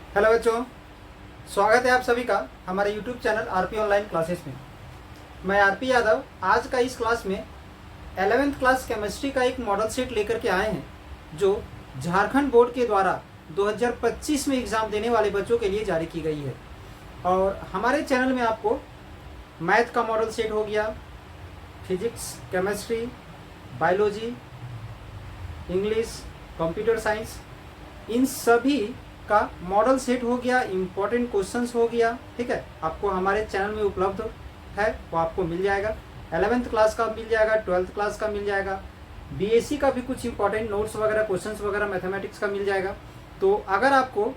Hello बच्चों, स्वागत है आप सभी का हमारे YouTube channel RP online classes में। मैं आरपी यादव आज का इस क्लास में 11th क्लास केमिस्ट्री का एक मॉडल सेट लेकर के आए हैं जो झारखंड बोर्ड के द्वारा 2025 में एग्ज़ाम देने वाले बच्चों के लिए जारी की गई है। और हमारे चैनल में आपको मैथ का मॉडल सेट हो गया, physics, chemistry, biology, English, computer science, इन सभी का मॉडल सेट हो गया, इम्पोर्टेंट क्वेश्चंस हो गया। ठीक है, आपको हमारे चैनल में उपलब्ध है, वो आपको मिल जाएगा। 11th क्लास का मिल जाएगा, 12th क्लास का मिल जाएगा, बीएससी का भी कुछ इंपॉर्टेंट नोट्स वगैरह, क्वेश्चंस वगैरह मैथमेटिक्स का मिल जाएगा। तो अगर आपको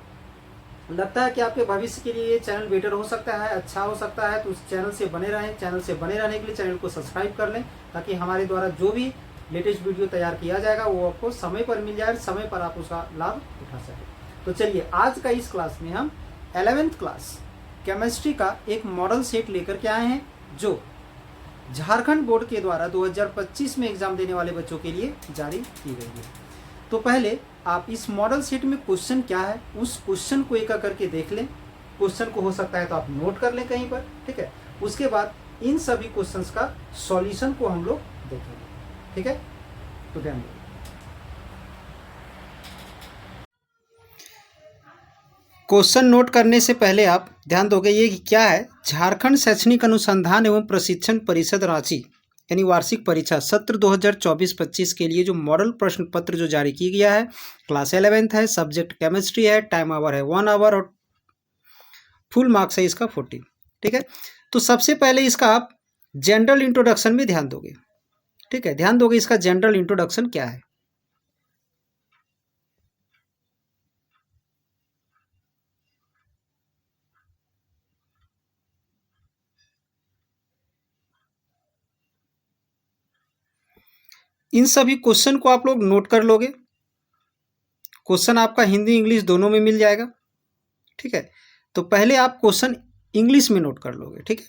लगता है कि आपके भविष्य के लिए ये चैनल बेटर हो सकता है, अच्छा हो सकता है, तो उस चैनल से बने रहें। चैनल से बने रहने के लिए चैनल को सब्सक्राइब कर लें, ताकि हमारे द्वारा जो भी लेटेस्ट वीडियो तैयार किया जाएगा वो आपको समय पर मिल जाए, समय पर आप उसका लाभ उठा सकें। तो चलिए, आज का इस क्लास में हम 11th क्लास केमिस्ट्री का एक मॉडल सेट लेकर के आए हैं जो झारखंड बोर्ड के द्वारा 2025 में एग्जाम देने वाले बच्चों के लिए जारी की गई है। तो पहले आप इस मॉडल सेट में क्वेश्चन क्या है उस क्वेश्चन को एक करके देख लें। क्वेश्चन को हो सकता है तो आप नोट कर लें कहीं पर, ठीक है। उसके बाद इन सभी क्वेश्चंस का सॉल्यूशन को हम लोग देखेंगे, ठीक है। तो ध्यान दें, क्वेश्चन नोट करने से पहले आप ध्यान दोगे ये क्या है। झारखंड शैक्षणिक अनुसंधान एवं प्रशिक्षण परिषद रांची यानी वार्षिक परीक्षा सत्र 2024-25 के लिए जो मॉडल प्रश्न पत्र जो जारी किया गया है, क्लास 11th है, सब्जेक्ट केमिस्ट्री है, टाइम आवर है 1 आवर और फुल मार्क्स है इसका 14। ठीक है, तो सबसे पहले इसका आप जनरल इंट्रोडक्शन में ध्यान दोगे। ठीक है, ध्यान दोगे इसका जनरल इंट्रोडक्शन क्या है। इन सभी क्वेश्चन को आप लोग नोट कर लोगे। क्वेश्चन आपका हिंदी इंग्लिश दोनों में मिल जाएगा। ठीक है, तो पहले आप क्वेश्चन इंग्लिश में नोट कर लोगे। ठीक है,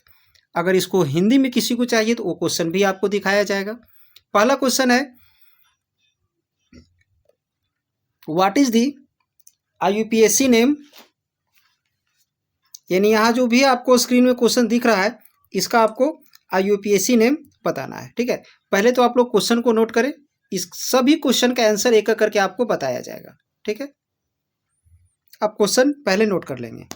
अगर इसको हिंदी में किसी को चाहिए तो वो क्वेश्चन भी आपको दिखाया जाएगा। पहला क्वेश्चन है, व्हाट इज दी आईयूपीएससी नेम, यानी यहाँ जो भी आपको स्क्रीन में क्वेश्चन दिख रहा है इसका आपको आईयूपीएससी नेम बताना है। ठीक है, पहले तो आप लोग क्वेश्चन को नोट करें, इस सभी क्वेश्चन का आंसर एक एक करके आपको बताया जाएगा। ठीक है, आप क्वेश्चन पहले नोट कर लेंगे।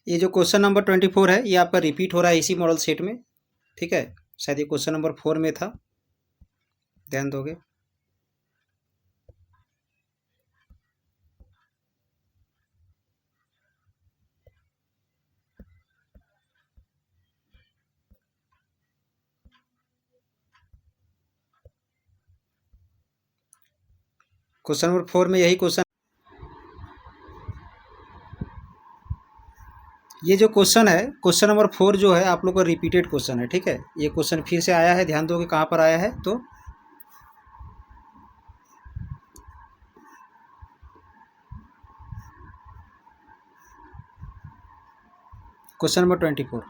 ये जो क्वेश्चन नंबर 24 है ये आपका रिपीट हो रहा है इसी मॉडल सेट में, ठीक है। शायद ये क्वेश्चन नंबर 4 में था, ध्यान दोगे। क्वेश्चन नंबर 4 में यही क्वेश्चन, ये जो क्वेश्चन है क्वेश्चन नंबर 4 जो है आप लोग का रिपीटेड क्वेश्चन है, ठीक है। ये क्वेश्चन फिर से आया है, ध्यान दोगे कहाँ पर आया है। तो क्वेश्चन नंबर 24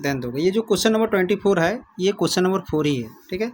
ध्यान दोगे, ये जो क्वेश्चन नंबर 24 है ये क्वेश्चन नंबर 4 ही है, ठीक है।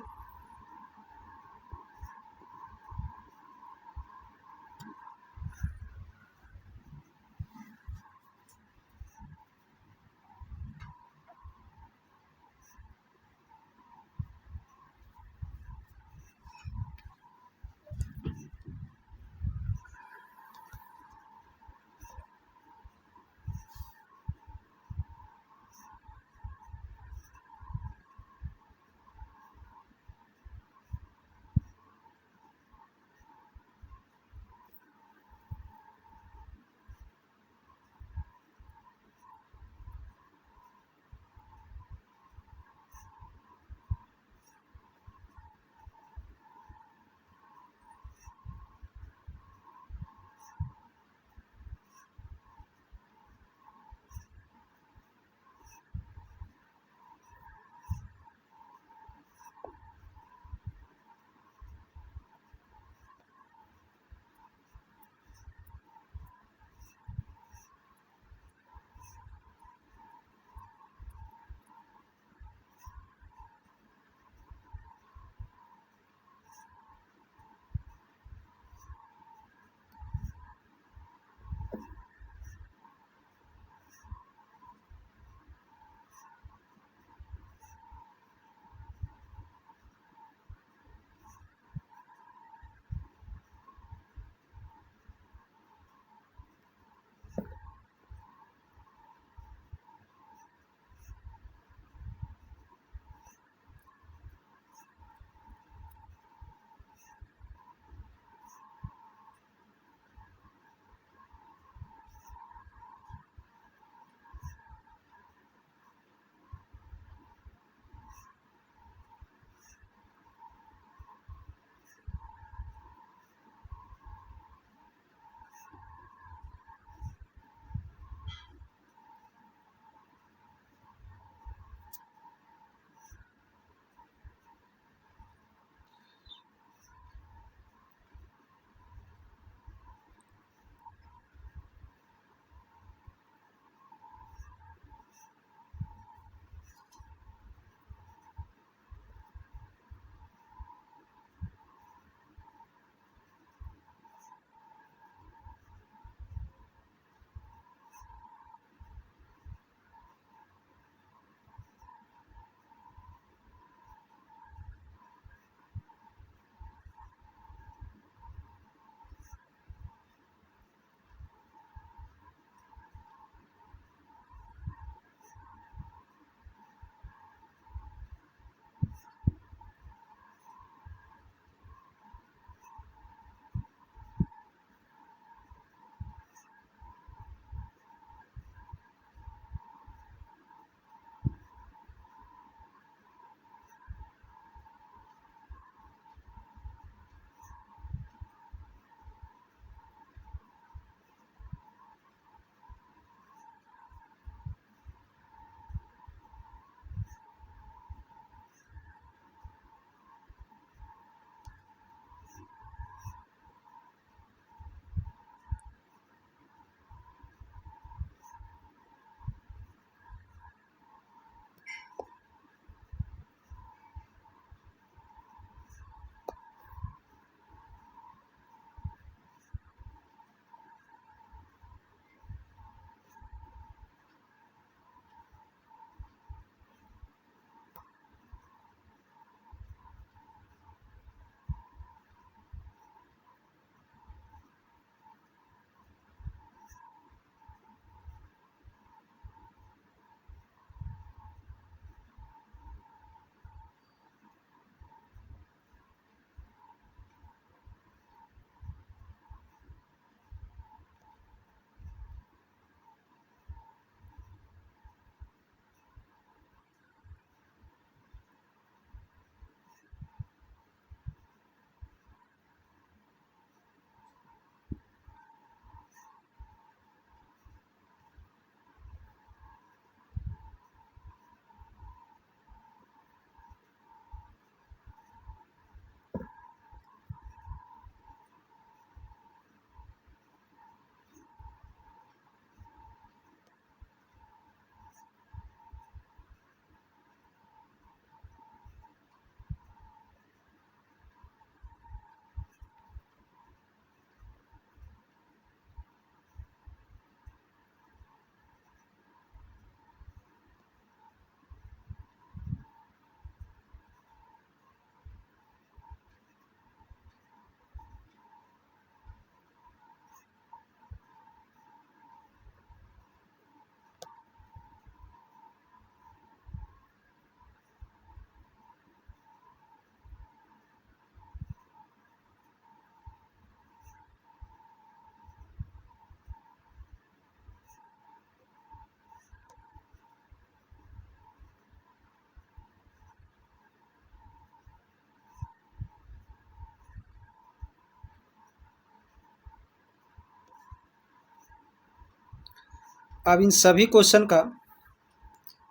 अब इन सभी क्वेश्चन का,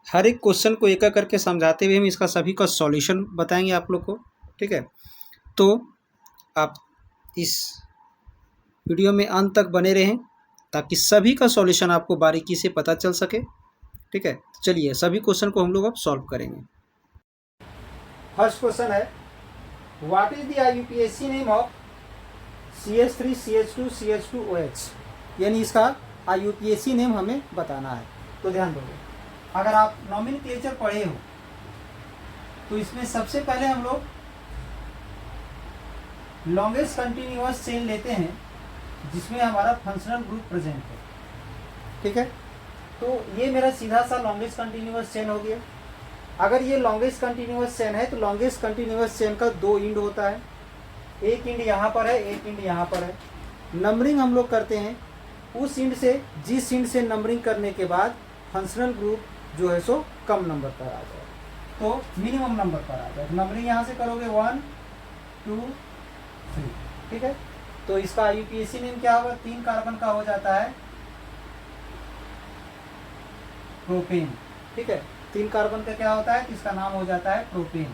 हर एक क्वेश्चन को एक एक करके समझाते हुए हम इसका सभी का सॉल्यूशन बताएंगे आप लोग को, ठीक है। तो आप इस वीडियो में अंत तक बने रहें ताकि सभी का सॉल्यूशन आपको बारीकी से पता चल सके, ठीक है। चलिए सभी क्वेश्चन को हम लोग अब सॉल्व करेंगे। फर्स्ट क्वेश्चन है, what is the IUPAC name of CH3CH2CH2OH, यानी इसका IUPAC नेम हमें बताना है। तो ध्यान दोगे, अगर आप नॉमेनक्लेचर पढ़े हो तो इसमें सबसे पहले हम लोग लॉन्गेस्ट कंटिन्यूअस चेन लेते हैं जिसमें हमारा फंक्शनल ग्रुप प्रेजेंट है, ठीक है। तो ये मेरा सीधा सा लॉन्गेस्ट कंटिन्यूअस चेन हो गया। अगर ये लॉन्गेस्ट कंटिन्यूअस चेन है तो लॉन्गेस्ट कंटिन्यूअस चेन का 2 इंड होता है, एक इंड यहाँ पर है, एक इंड यहाँ पर है। नंबरिंग हम लोग करते हैं उस इंड से, जिस इंड से नंबरिंग करने के बाद फंक्शनल ग्रुप जो है सो कम नंबर पर आ जाए, तो मिनिमम नंबर पर आ जाए। नंबरिंग यहाँ से करोगे 1 2 3, ठीक है। तो इसका IUPAC नेम क्या होगा, 3 कार्बन का हो जाता है प्रोपेन, ठीक है। 3 कार्बन का क्या होता है, इसका नाम हो जाता है प्रोपेन।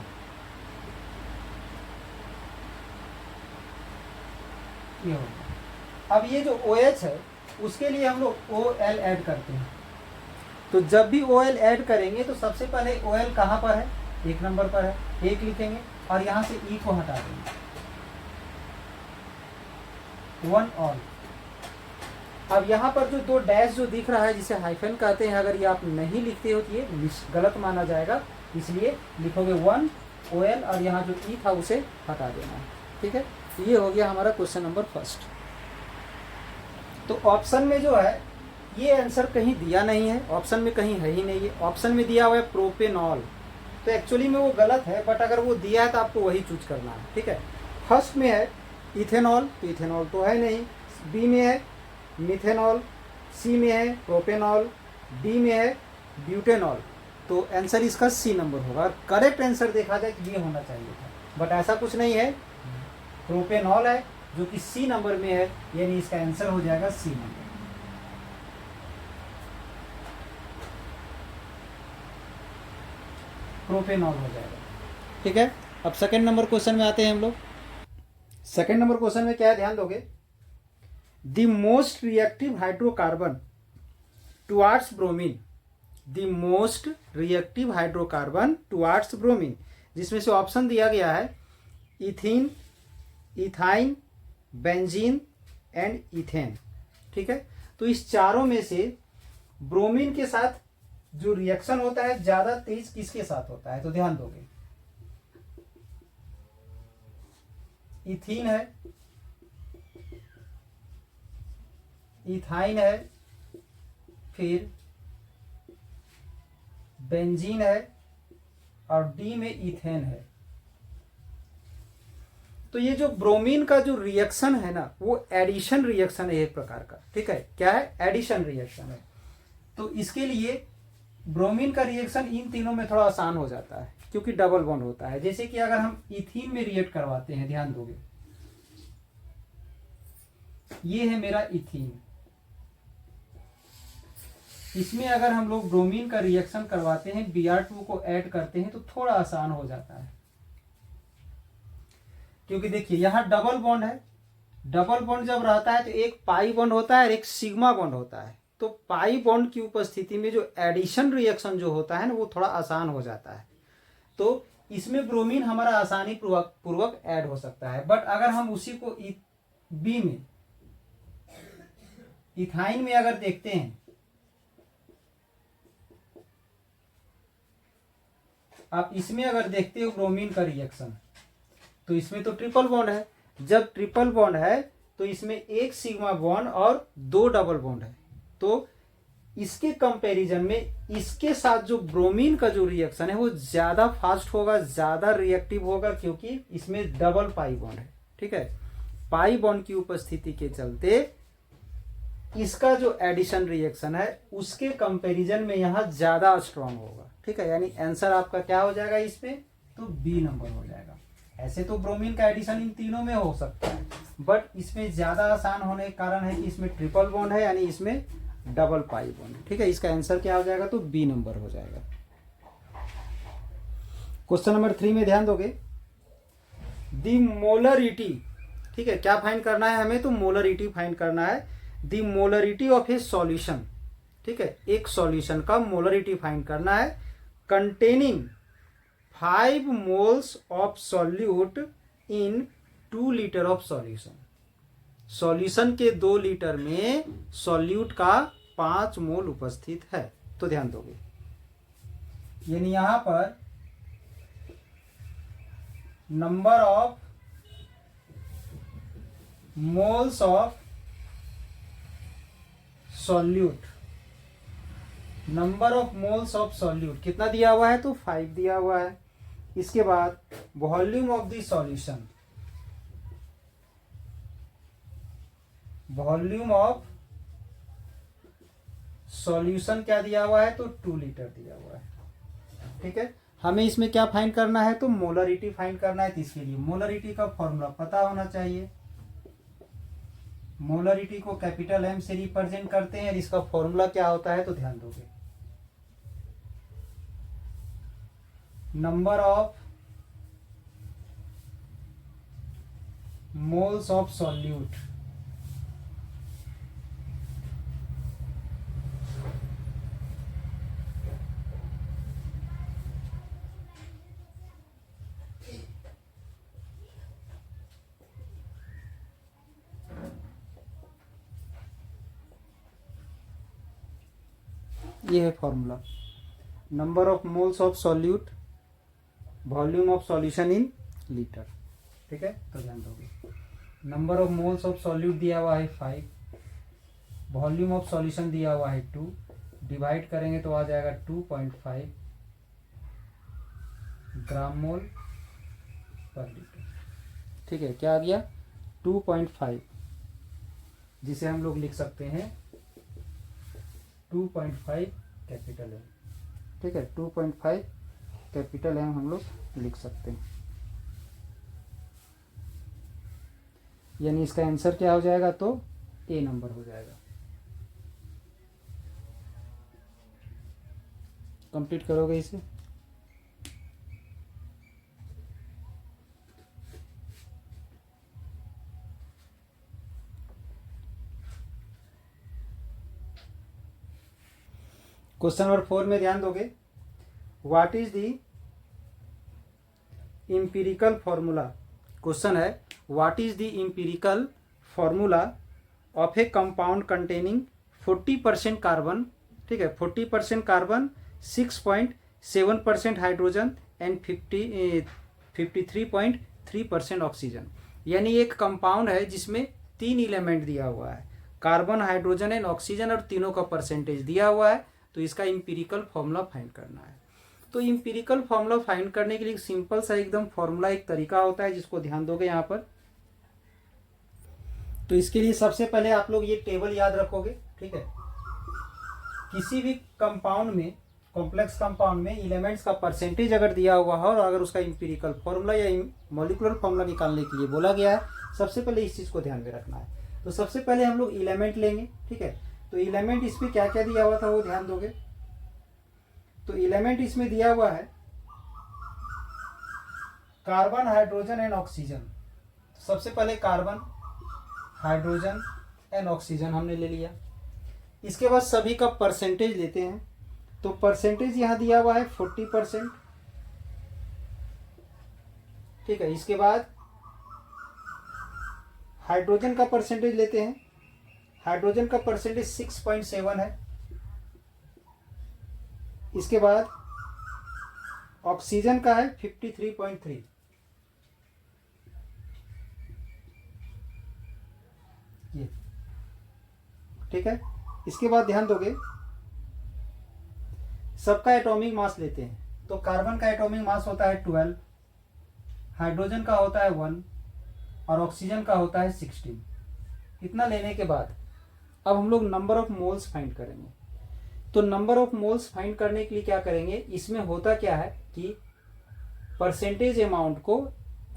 ये हो गया। अब ये जो OH है उसके लिए हम लोग OL ऐड करते हैं। तो जब भी OL ऐड करेंगे तो सबसे पहले OL कहाँ पर है, 1 नंबर पर है, 1 लिखेंगे और यहाँ से E को हटा देंगे, 1 ऑल। अब यहाँ पर जो 2 डैश जो दिख रहा है जिसे हाइफन कहते हैं, अगर ये आप नहीं लिखते हो तो ये गलत माना जाएगा, इसलिए लिखोगे 1 OL और यहाँ जो E था उसे हटा देना है, ठीक है। ये हो गया हमारा क्वेश्चन नंबर फर्स्ट। तो ऑप्शन में जो है ये आंसर कहीं दिया नहीं है, ऑप्शन में कहीं है ही नहीं है। ऑप्शन में दिया हुआ है प्रोपेनॉल, तो एक्चुअली में वो गलत है, बट अगर वो दिया है तो आपको वही चूज करना है, ठीक है। फर्स्ट में है इथेनॉल, तो इथेनॉल तो है नहीं। बी में है मिथेनॉल, सी में है प्रोपेनॉल, डी में है ब्यूटेनॉल, तो आंसर इसका सी नंबर होगा। करेक्ट आंसर देखा जाए तो ये होना चाहिए था, बट ऐसा कुछ नहीं है, प्रोपेनॉल है जो कि सी नंबर में है, यानी इसका आंसर हो जाएगा सी नंबर। प्रोपेनॉल हो जाएगा, ठीक है। अब सेकंड नंबर क्वेश्चन में आते हैं हम लोग। सेकंड नंबर क्वेश्चन में क्या है, ध्यान दोगे, the most reactive hydrocarbon towards bromine, the most reactive hydrocarbon towards bromine, जिसमें से ऑप्शन दिया गया है ethene, ethyne, benzene and ethane, ठीक है। तो इस चारों में से ब्रोमीन के साथ जो रिएक्शन होता है ज्यादा तेज किसके साथ होता है, तो ध्यान दोगे, इथीन है, इथाइन है, फिर बेंजीन है और डी में इथेन है। तो ये जो ब्रोमीन का जो रिएक्शन है ना, वो एडिशन रिएक्शन है एक प्रकार का, ठीक है। क्या है, एडिशन रिएक्शन है। तो इसके लिए ब्रोमीन का रिएक्शन इन तीनों में थोड़ा आसान हो जाता है क्योंकि डबल बॉन्ड होता है। जैसे कि अगर हम इथीन में रिएक्ट करवाते हैं, ध्यान दोगे, ये है मेरा इथीन, इसमें अगर हम लोग ब्रोमीन का रिएक्शन करवाते हैं, Br2 को ऐड करते हैं तो थोड़ा आसान हो जाता है, क्योंकि देखिए यहां डबल बॉन्ड है। डबल बॉन्ड जब रहता है तो एक पाई बॉन्ड होता है और एक सिग्मा बॉन्ड होता है। तो पाई बॉन्ड की उपस्थिति में जो एडिशन रिएक्शन जो होता है ना, वो थोड़ा आसान हो जाता है। तो इसमें ब्रोमीन हमारा आसानी पूर्वक ऐड हो सकता है। बट अगर हम उसी को बी में, इथाइन में अगर देखते हैं, आप इसमें अगर देखते हो ब्रोमीन का रिएक्शन, तो इसमें तो ट्रिपल बॉन्ड है। जब ट्रिपल बॉन्ड है तो इसमें एक सिग्मा बॉन्ड और 2 डबल बॉन्ड है। तो इसके कंपैरिजन में इसके साथ जो ब्रोमीन का जो रिएक्शन है वो ज्यादा फास्ट होगा, ज्यादा रिएक्टिव होगा, क्योंकि इसमें डबल पाई बॉन्ड है, ठीक है। पाई बॉन्ड की उपस्थिति के चलते इसका जो एडिशन रिएक्शन है उसके कंपैरिजन में यहां ज्यादा स्ट्रांग होगा, ठीक है। यानी आंसर आपका क्या हो जाएगा इसमें, तो बी नंबर हो जाएगा। ऐसे तो ब्रोमीन का एडिशन इन तीनों में हो सकता है, बट इसमें ज्यादा आसान होने के कारण है कि इसमें ट्रिपल बॉन्ड है, यानी इसमें डबल पाई बॉन्ड। ठीक है, इसका आंसर क्या हो जाएगा, तो बी नंबर हो जाएगा। क्वेश्चन नंबर 3 में ध्यान दोगे, दी मोलरिटी। ठीक है, क्या फाइंड करना है हमें, तो मोलरिटी फाइंड करना है। दी मोलरिटी ऑफ ए सॉल्यूशन। ठीक है, एक सॉल्यूशन का मोलरिटी फाइंड करना है containing 5 moles of solute in 2 litre of solution. Solution के 2 लीटर में सॉल्यूट का 5 मोल उपस्थित है। तो ध्यान दोगे, यानी यहां पर number of moles of solute, number of moles of solute कितना दिया हुआ है, तो 5 दिया हुआ है। इसके बाद volume of the solution, volume of solution क्या दिया हुआ है, तो 2 लीटर दिया हुआ है। ठीक है, हमें इसमें क्या फाइंड करना है, तो मोलरिटी फाइंड करना है। तो इसके लिए मोलरिटी का फॉर्मूला पता होना चाहिए। मोलरिटी को कैपिटल एम से रिप्रेजेंट करते हैं, इसका फॉर्मूला क्या होता है, तो ध्यान दोगे, number of moles of solute ये है formula, number of moles of solute, volume of solution in litre. ठीक है, तो ध्यान दोगे, number of moles of solute दिया हुआ है 5, वॉल्यूम ऑफ सॉल्यूशन दिया हुआ है 2, डिवाइड करेंगे तो आ जाएगा 2.5 ग्राम मोल पर लीटर। ठीक है, क्या आ गया, 2.5, जिसे हम लोग लिख सकते हैं 2.5 कैपिटल एम। ठीक है, 2.5 कैपिटल एम हम लोग लिख सकते हैं। यानी इसका आंसर क्या हो जाएगा, तो ए नंबर हो जाएगा। कंप्लीट करोगे इसे। क्वेश्चन नंबर 4 में ध्यान दोगे, what is the empirical formula. Question है, what is the empirical formula of a compound containing 40% carbon. ठीक है, 40% कार्बन, 6.7% हाइड्रोजन एंड 53.3% ऑक्सीजन। यानी एक कंपाउंड है जिसमें 3 एलिमेंट दिया हुआ है, कार्बन, हाइड्रोजन एंड ऑक्सीजन, और तीनों का परसेंटेज दिया हुआ है। तो इसका इंपीरिकल फॉर्मूला फाइंड करना है। तो इंपीरिकल फॉर्मूला फाइंड करने के लिए सिंपल सा एकदम फॉर्मूला एक तरीका होता है, जिसको ध्यान दोगे यहाँ पर। तो इसके लिए सबसे पहले आप लोग ये टेबल याद रखोगे। ठीक है, किसी भी कंपाउंड में, कॉम्प्लेक्स कंपाउंड में एलिमेंट्स का परसेंटेज अगर दिया हुआ है और अगर उसका इंपीरिकल फॉर्मूला या मॉलिक्यूलर फॉर्मूला निकालने के लिए बोला गया है, सबसे पहले इस चीज को ध्यान में रखना है। तो सबसे पहले हम लोग एलिमेंट लेंगे। ठीक है, तो एलिमेंट इस पे क्या क्या दिया हुआ था वो ध्यान दोगे। तो एलिमेंट इसमें दिया हुआ है कार्बन, हाइड्रोजन एंड ऑक्सीजन। सबसे पहले कार्बन, हाइड्रोजन एंड ऑक्सीजन हमने ले लिया। इसके बाद सभी का परसेंटेज लेते हैं। तो परसेंटेज यहां दिया हुआ है 40%। ठीक है, इसके बाद हाइड्रोजन का परसेंटेज लेते हैं। हाइड्रोजन का परसेंटेज 6.7 है। इसके बाद ऑक्सीजन का है 53.3। ये ठीक है। इसके बाद ध्यान दोगे, सबका एटॉमिक मास लेते हैं। तो कार्बन का एटॉमिक मास होता है 12, हाइड्रोजन का होता है 1 और ऑक्सीजन का होता है 16। इतना लेने के बाद अब हम लोग नंबर ऑफ मोल्स फाइंड करेंगे। तो नंबर ऑफ मोल्स फाइंड करने के लिए क्या करेंगे, इसमें होता क्या है कि परसेंटेज अमाउंट को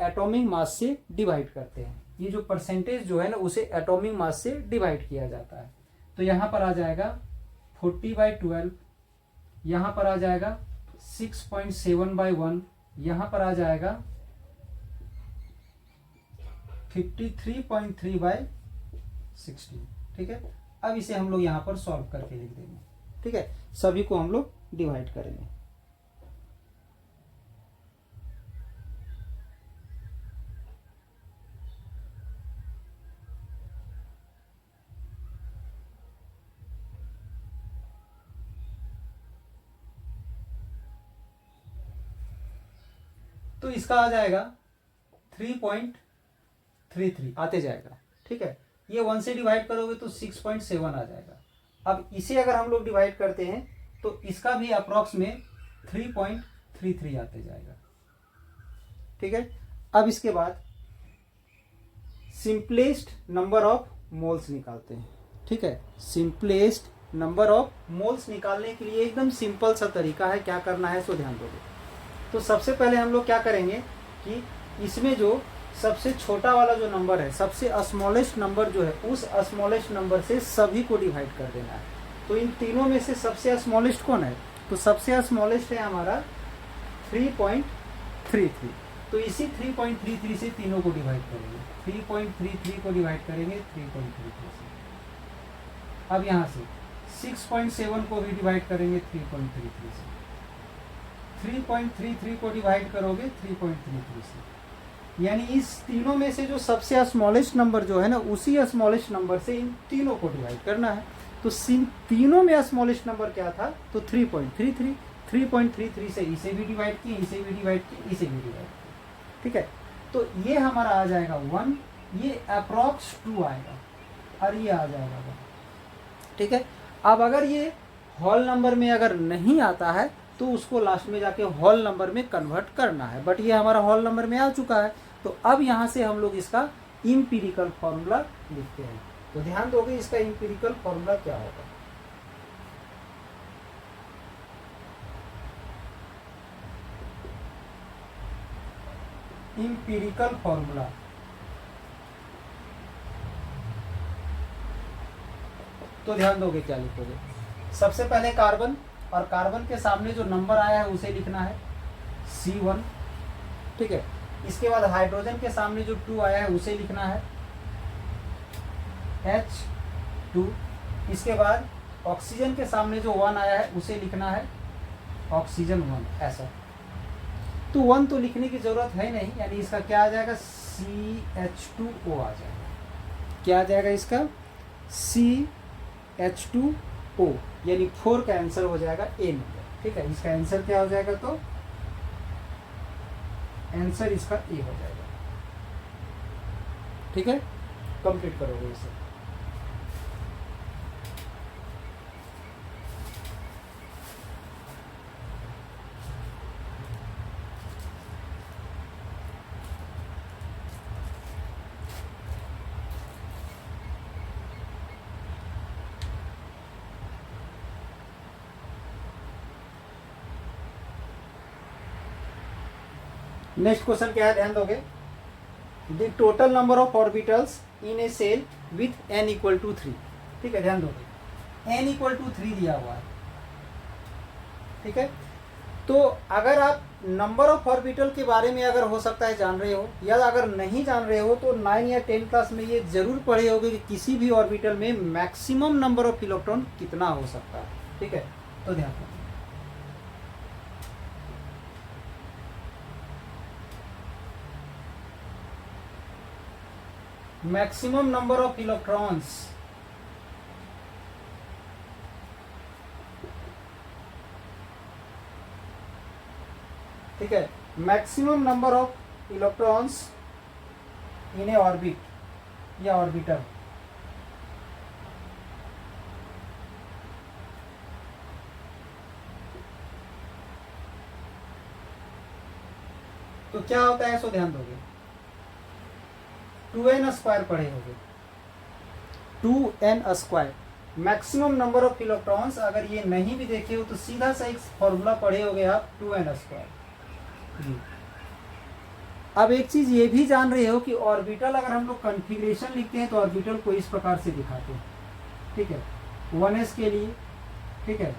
एटॉमिक मास से डिवाइड करते हैं। ये जो परसेंटेज जो है ना, उसे एटॉमिक मास से डिवाइड किया जाता है। तो यहाँ पर आ जाएगा 40/12, यहाँ पर आ जाएगा 6.7/1, यहाँ पर आ जाएगा 53.3/16। ठीक है, अब इसे हम लोग यहाँ पर सॉल्व करके लिख देंगे। ठीक है, सभी को हम लोग डिवाइड करेंगे। तो इसका आ जाएगा 3.33 आते जाएगा। ठीक है, ये 1 से डिवाइड करोगे तो 6.7 आ जाएगा। अब इसे अगर हम लोग डिवाइड करते हैं तो इसका भी अप्रॉक्स में 3.33 आते जाएगा। ठीक है, अब इसके बाद सिंपलेस्ट नंबर ऑफ मोल्स निकालते हैं। ठीक है, सिंपलेस्ट नंबर ऑफ मोल्स निकालने के लिए एकदम सिंपल सा तरीका है। क्या करना है सो ध्यान दोगे। तो सबसे पहले हम लोग क्या करेंगे कि इसमें जो सबसे छोटा वाला जो नंबर है, सबसे स्मॉलेस्ट नंबर जो है, उस स्मॉलेस्ट नंबर से सभी को डिवाइड कर देना है। तो इन तीनों में से सबसे स्मॉलेस्ट कौन है? तो सबसे स्मॉलेस्ट है हमारा 3.33। तो इसी 3.33 से तीनों को डिवाइड करेंगे। 3.33 को डिवाइड करेंगे 3.33 से। अब यहाँ से 6.7 को भी डिवाइड करेंगे 3.33 से। 3.33 को डिवाइड करोगे 3.33 से। यानी इस तीनों में से जो सबसे स्मॉलेस्ट नंबर जो है ना, उसी स्मॉलेस्ट नंबर से इन तीनों को डिवाइड करना है। तो तीनों में स्मॉलेस्ट नंबर क्या था? तो 3.33। 3.33 से इसे भी डिवाइड किए, इसे भी डिवाइड किए, इसे भी डिवाइड किए। ठीक है, तो ये हमारा आ जाएगा 1, ये अप्रॉक्स 2 आएगा और ये आ जाएगा 1। ठीक है, अब अगर ये होल नंबर में अगर नहीं आता है तो उसको लास्ट में जाके होल नंबर में कन्वर्ट करना है। बट ये हमारा होल नंबर में आ चुका है, तो अब यहाँ से हम लोग इसका इम्पीरिकल फॉर्मूला लिखते हैं। तो ध्यान दोगे इसका इम्पीरिकल फॉर्मूला क्या होगा। इम्पीरिकल फॉर्मूला, तो ध्यान दोगे क्या लिखोगे। सबसे पहले कार्बन, और कार्बन के सामने जो नंबर आया है उसे लिखना है C1। ठीक है, इसके बाद हाइड्रोजन के सामने जो 2 आया है उसे लिखना है H2। इसके बाद ऑक्सीजन के सामने जो 1 आया है उसे लिखना है ऑक्सीजन 1। ऐसा तो 1 तो लिखने की जरूरत है नहीं, यानी इसका क्या आ जाएगा? CH2O आ जाएगा। क्या आ जाएगा इसका? CH2O, यानी 4 का आंसर हो जाएगा ए नंबर। ठीक है, इसका आंसर क्या हो जाएगा? तो आंसर इसका ए हो जाएगा। ठीक है, कंप्लीट करोगे इसे। नेक्स्ट क्वेश्चन क्या है, ध्यान दोगे। The total number of orbitals in a shell with n equal to 3। ठीक है, ध्यान दोगे n इक्वल टू 3 दिया हुआ है। ठीक है, तो अगर आप नंबर ऑफ ऑर्बिटल के बारे में अगर हो सकता है जान रहे हो, या अगर नहीं जान रहे हो तो 9 या 10 क्लास में ये जरूर पढ़े होगे कि किसी भी ऑर्बिटल में मैक्सिमम नंबर ऑफ इलेक्ट्रॉन कितना हो सकता है। ठीक है, तो ध्यान रखना। मैक्सिमम नंबर ऑफ इलेक्ट्रॉन्स, ठीक है, maximum number of electrons in A orbit या ऑर्बिटर। तो क्या होता है सो ध्यान दोगे। 2n स्क्वायर पढ़े होगे, 2n square maximum number of electrons. अगर ये नहीं भी देखे हो तो सीधा सा एक फॉर्मूला पढ़े होगे आप, 2n स्क्वायर। अब एक चीज ये भी जान रहे हो कि ऑर्बिटल अगर हम लोग कॉन्फ़िगरेशन लिखते हैं तो ऑर्बिटल को इस प्रकार से दिखाते हैं। ठीक है, 1s के लिए, ठीक है,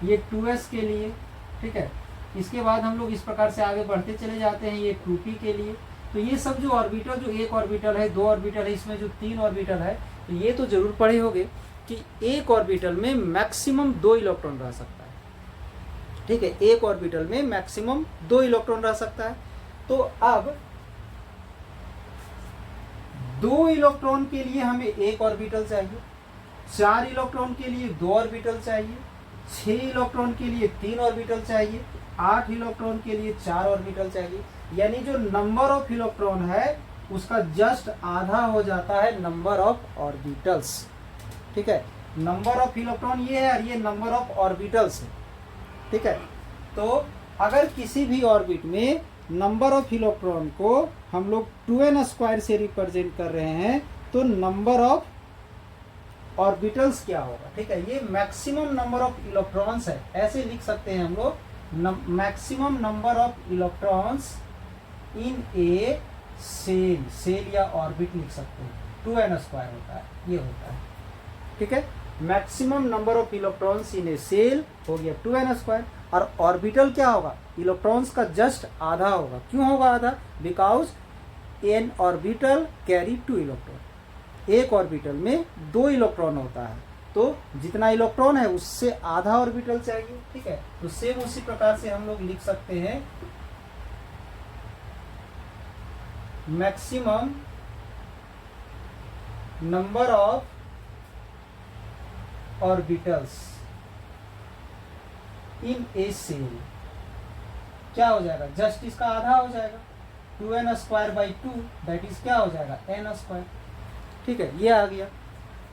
ये 2s के लिए, ठीक है। इसके बाद हम लोग इस प्रकार से आगे बढ़ते चले जाते हैं, ये 2p के लिए। तो ये सब जो ऑर्बिटल, जो एक ऑर्बिटल है, दो ऑर्बिटल है, इसमें जो 3 ऑर्बिटल है, तो ये तो जरूर पढ़े होंगे कि एक ऑर्बिटल में मैक्सिमम 2 इलेक्ट्रॉन रह सकता है, ठीक है। एक ऑर्बिटल में मैक्सिमम 2 इलेक्ट्रॉन रह सकता है। तो अब 2 इलेक्ट्रॉन के लिए हमें एक ऑर्बिटल चाहिए, 4 इलेक्ट्रॉन के लिए 2 ऑर्बिटल चाहिए, 6 इलेक्ट्रॉन के लिए 3 ऑर्बिटल चाहिए, 8 इलेक्ट्रॉन के लिए 4 ऑर्बिटल चाहिए। यानी जो नंबर ऑफ इलेक्ट्रॉन है उसका जस्ट आधा हो जाता है नंबर ऑफ ऑर्बिटल्स, ठीक है। नंबर ऑफ इलेक्ट्रॉन ये है और ये नंबर ऑफ ऑर्बिटल्स है, ठीक है। तो अगर किसी भी ऑर्बिट में नंबर ऑफ इलेक्ट्रॉन को हम लोग 2n² से रिप्रेजेंट कर रहे हैं, तो नंबर ऑफ ऑर्बिटल्स क्या होगा, ठीक है। ये मैक्सिमम नंबर ऑफ इलेक्ट्रॉन्स है, ऐसे लिख सकते हैं हम लोग, maximum number of electrons in a shell, shell या ऑर्बिट लिख सकते हैं। 2n² होता है, ये होता है, ठीक है। Maximum number of electrons in a shell हो गया 2n²। और ऑर्बिटल क्या होगा, इलेक्ट्रॉन्स का जस्ट आधा होगा। क्यों होगा आधा? Because N orbital carry 2 electron. एक ऑर्बिटल में 2 इलेक्ट्रॉन होता है, तो जितना इलेक्ट्रॉन है उससे आधा ऑर्बिटल चाहिए, ठीक है। तो सेम उसी प्रकार से हम लोग लिख सकते हैं maximum number of orbitals in a shell क्या हो जाएगा, जस्ट इसका आधा हो जाएगा, 2n²/2 दैट इज क्या हो जाएगा, n², ठीक है। ये आ गया।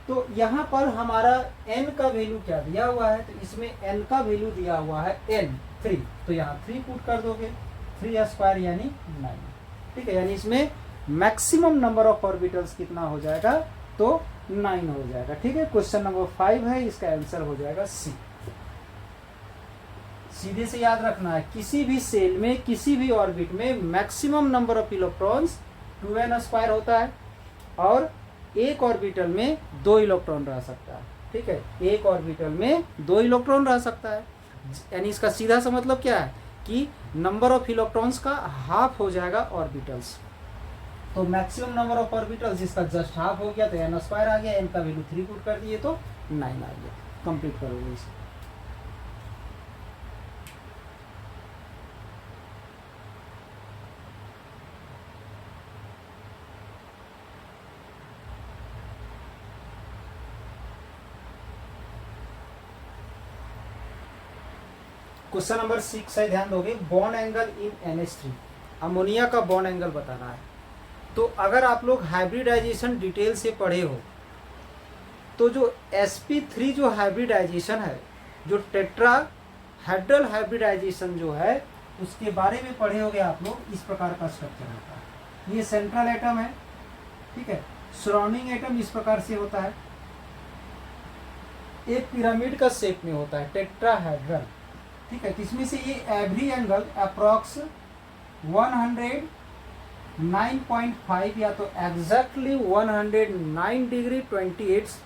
तो यहाँ पर हमारा n का वैल्यू क्या दिया हुआ है, तो इसमें n का वैल्यू दिया हुआ है n3, तो यहाँ 3 पुट कर दोगे, 3² यानी 9, ठीक है। यानी इसमें मैक्सिमम नंबर ऑफ ऑर्बिटल्स कितना हो जाएगा, तो 9 हो जाएगा, ठीक है। क्वेश्चन नंबर 5 है, इसका आंसर हो जाएगा सी। सीधे से याद रखना है, किसी भी सेल में, किसी भी ऑर्बिट में maximum number of electrons 2n² होता है और एक ऑर्बिटल में 2 इलेक्ट्रॉन रह सकता है, ठीक है। एक ऑर्बिटल में 2 इलेक्ट्रॉन रह सकता है, यानी इसका सीधा सा मतलब क्या है कि नंबर ऑफ इलेक्ट्रॉन्स का हाफ हो जाएगा ऑर्बिटल्स। तो मैक्सिमम नंबर ऑफ ऑर्बिटल्स इसका जस्ट हाफ हो गया, तो n² आ गया, n का वैल्यू 3 पुट कर दिए तो 9 आ गया। कंप्लीट करोगे इसे। क्वेश्चन नंबर 6 है, ध्यान दोगे। बॉन्ड एंगल इन NH3, अमोनिया का बॉन्ड एंगल बताना है। तो अगर आप लोग हाइब्रिडाइजेशन डिटेल से पढ़े हो, तो जो sp3 जो हाइब्रिडाइजेशन है, जो टेट्राहेड्रल हाइब्रिडाइजेशन जो है, उसके बारे में पढ़े होगे आप लोग। इस प्रकार का स्ट्रक्चर होता है, ये सेंट्रल एटम है, ठीक है। सराउंडिंग एटम इस प्रकार से होता है, एक पिरामिड का शेप में होता है, टेट्राहेड्रल, ठीक है। इसमें से ये एवरी एंगल अप्रॉक्स 109.5 या तो एग्जैक्टली 109 डिग्री 28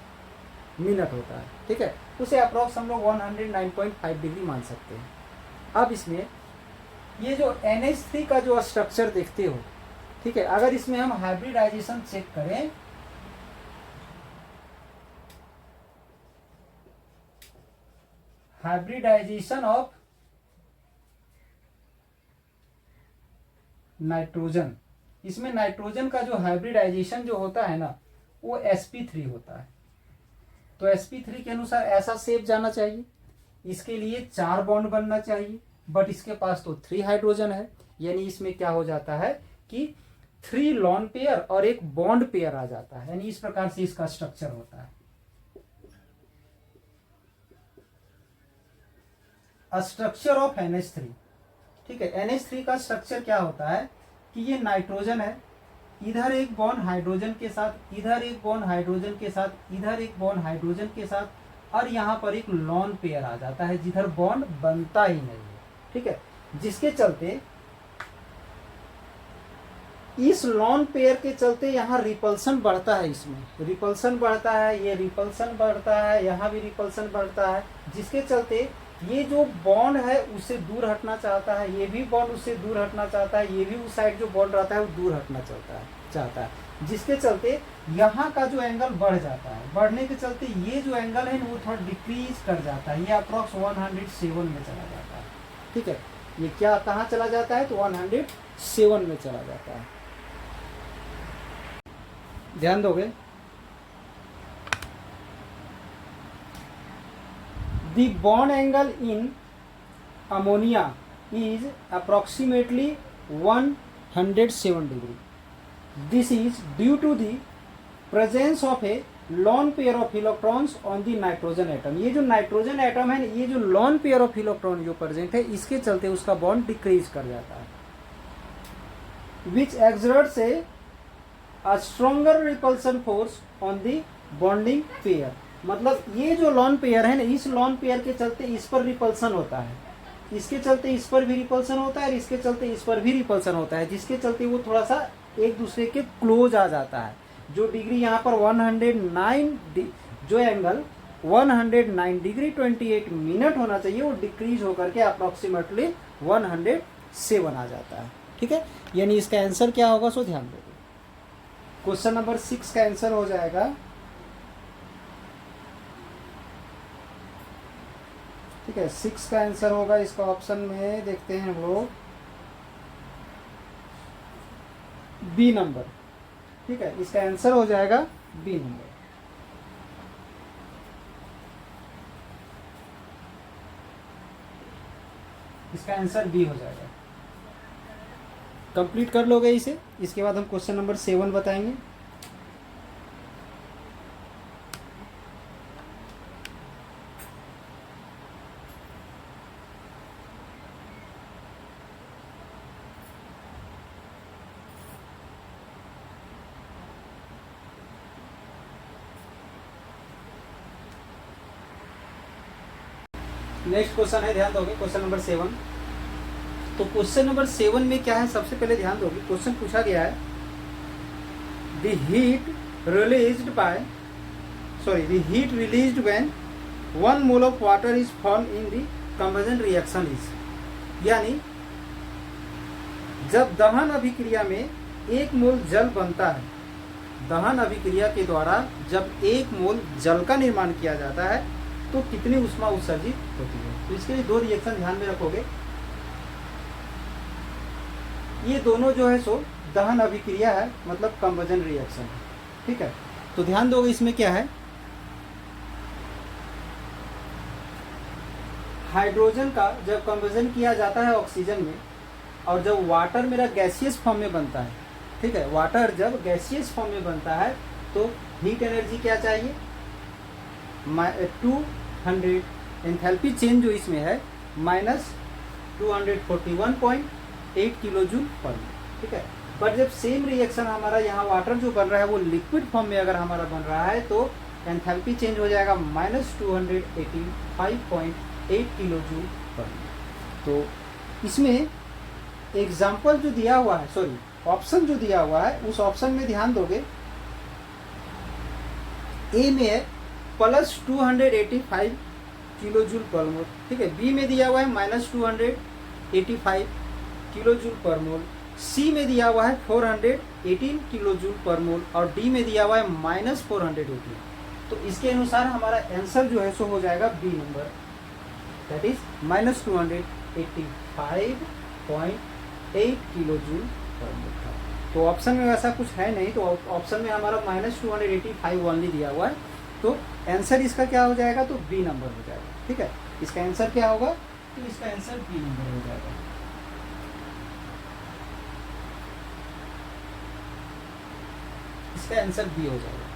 मिनट होता है, ठीक है। उसे अप्रॉक्स हम लोग 109.5 डिग्री मान सकते हैं। अब इसमें ये जो NH3 का जो स्ट्रक्चर देखते हो, ठीक है, अगर इसमें हम हाइब्रिडाइजेशन चेक करें, हाइब्रिडाइजेशन ऑफ नाइट्रोजन, इसमें नाइट्रोजन का जो हाइब्रिडाइजेशन जो होता है ना, वो sp3 होता है। तो sp3 के अनुसार ऐसा शेप जाना चाहिए, इसके लिए 4 बॉन्ड बनना चाहिए, बट इसके पास तो 3 हाइड्रोजन है, यानी इसमें क्या हो जाता है कि 3 लॉन पेयर और एक बॉन्ड पेयर आ जाता है, यानी इस प्रकार से इसका स्ट्रक्चर होता है। स्ट्रक्चर ऑफ NH3, ठीक है। NH3 का स्ट्रक्चर क्या होता है कि ये नाइट्रोजन है, इधर एक बॉन्ड हाइड्रोजन के साथ, इधर एक बॉन्ड हाइड्रोजन के साथ, इधर एक बॉन्ड हाइड्रोजन के साथ, और यहाँ पर एक लॉन पेयर आ जाता है जिधर बॉन्ड बनता ही नहीं है, ठीक है। जिसके चलते इस लॉन पेयर के चलते यहाँ रिपल्सन बढ़ता है, इसमें रिपल्सन बढ़ता है, ये रिपल्सन बढ़ता है, यहाँ भी रिपल्सन बढ़ता है, जिसके चलते ये जो बॉन्ड है उससे दूर हटना चाहता है, ये भी बॉन्ड उससे दूर हटना चाहता है, ये भी उस साइड जो बॉन्ड रहता है वो दूर हटना चाहता है, जिसके चलते यहाँ का जो एंगल बढ़ जाता है। बढ़ने के चलते ये जो एंगल है वो थोड़ा डिक्रीज कर जाता है, ये अप्रॉक्स 107 में चला जाता है। ठीक है, ये क्या कहाँ चला जाता है तो 107 में चला जाता है। ध्यान दोगे, the bond angle in ammonia is approximately 107 डिग्री। This is due to the presence of a lone pair of electrons on the nitrogen atom. ये जो नाइट्रोजन एटम है, ये जो लॉन पेयर ऑफ इलेक्ट्रॉन जो प्रेजेंट है, इसके चलते उसका बॉन्ड डिक्रीज कर जाता है, which exerts a stronger repulsion force on the bonding pair। मतलब ये जो लॉन पेयर है ना, इस लॉन पेयर के चलते इस पर रिपल्सन होता है, इसके चलते इस पर भी रिपल्सन होता है और इसके चलते इस पर भी रिपल्सन होता है, जिसके चलते वो थोड़ा सा एक दूसरे के क्लोज आ जाता है। जो डिग्री यहाँ पर 109, जो एंगल 109 डिग्री 28 मिनट होना चाहिए, वो डिक्रीज होकर के अप्रोक्सीमेटली 107 आ जाता है। ठीक है, यानी इसका आंसर क्या होगा, सो ध्यान दो। क्वेश्चन नंबर 6 का आंसर हो जाएगा, ठीक है, 6 का आंसर होगा इसका ऑप्शन में, देखते हैं हम लोग, बी नंबर। ठीक है, इसका आंसर हो जाएगा बी नंबर। इसका आंसर बी हो जाएगा। कंप्लीट कर लोगे इसे, इसके बाद हम क्वेश्चन नंबर 7 बताएंगे। नेक्स्ट क्वेश्चन है, ध्यान दोगे, क्वेश्चन नंबर 7। तो क्वेश्चन नंबर 7 में क्या है, सबसे पहले ध्यान दोगे, क्वेश्चन पूछा गया है, the heat released when 1 mole of water is form in the combustion reaction is. यानी जब दहन अभिक्रिया में 1 मोल जल बनता है, दहन अभिक्रिया के द्वारा जब 1 मोल जल का निर्माण किया जाता है तो कितनी ऊष्मा उत्सर्जित होती है। तो इसके लिए 2 रिएक्शन ध्यान में रखोगे, ये दोनों जो है सो दहन अभिक्रिया है, मतलब कंबशन रिएक्शन है। ठीक है, तो ध्यान दोगे इसमें क्या है, हाइड्रोजन का जब कंबशन किया जाता है ऑक्सीजन में, और जब वाटर मेरा गैसियस फॉर्म में बनता है, ठीक है, वाटर जब गैसियस फॉर्म में बनता है तो हीट एनर्जी क्या चाहिए, 200, एंथैल्पी चेंज जो इसमें है -241.8 किलो जूल पर मिनट। ठीक है, पर जब सेम रिएक्शन हमारा यहाँ वाटर जो बन रहा है वो लिक्विड फॉर्म में अगर हमारा बन रहा है तो एंथैल्पी चेंज हो जाएगा -285.8 किलो जूल पर मिनट। तो इसमें एग्जाम्पल जो दिया हुआ है, सॉरी ऑप्शन जो दिया हुआ है, उस ऑप्शन में ध्यान दोगे, ए में है +285 किलो जूल पर मोल। ठीक है, बी में दिया हुआ है -285 किलो जूल पर मोल, सी में दिया हुआ है 418 किलो जूल पर मोल, और डी में दिया हुआ है -418। तो इसके अनुसार हमारा आंसर जो है सो हो जाएगा B number, that is -285.8 kilo joule per mole. तो ऑप्शन में वैसा कुछ है नहीं, तो ऑप्शन में हमारा -285 ओनली दिया हुआ है, तो आंसर इसका क्या हो जाएगा, तो बी नंबर हो जाएगा। ठीक है, इसका आंसर क्या होगा, तो इसका आंसर बी नंबर हो जाएगा। इसका आंसर बी हो जाएगा।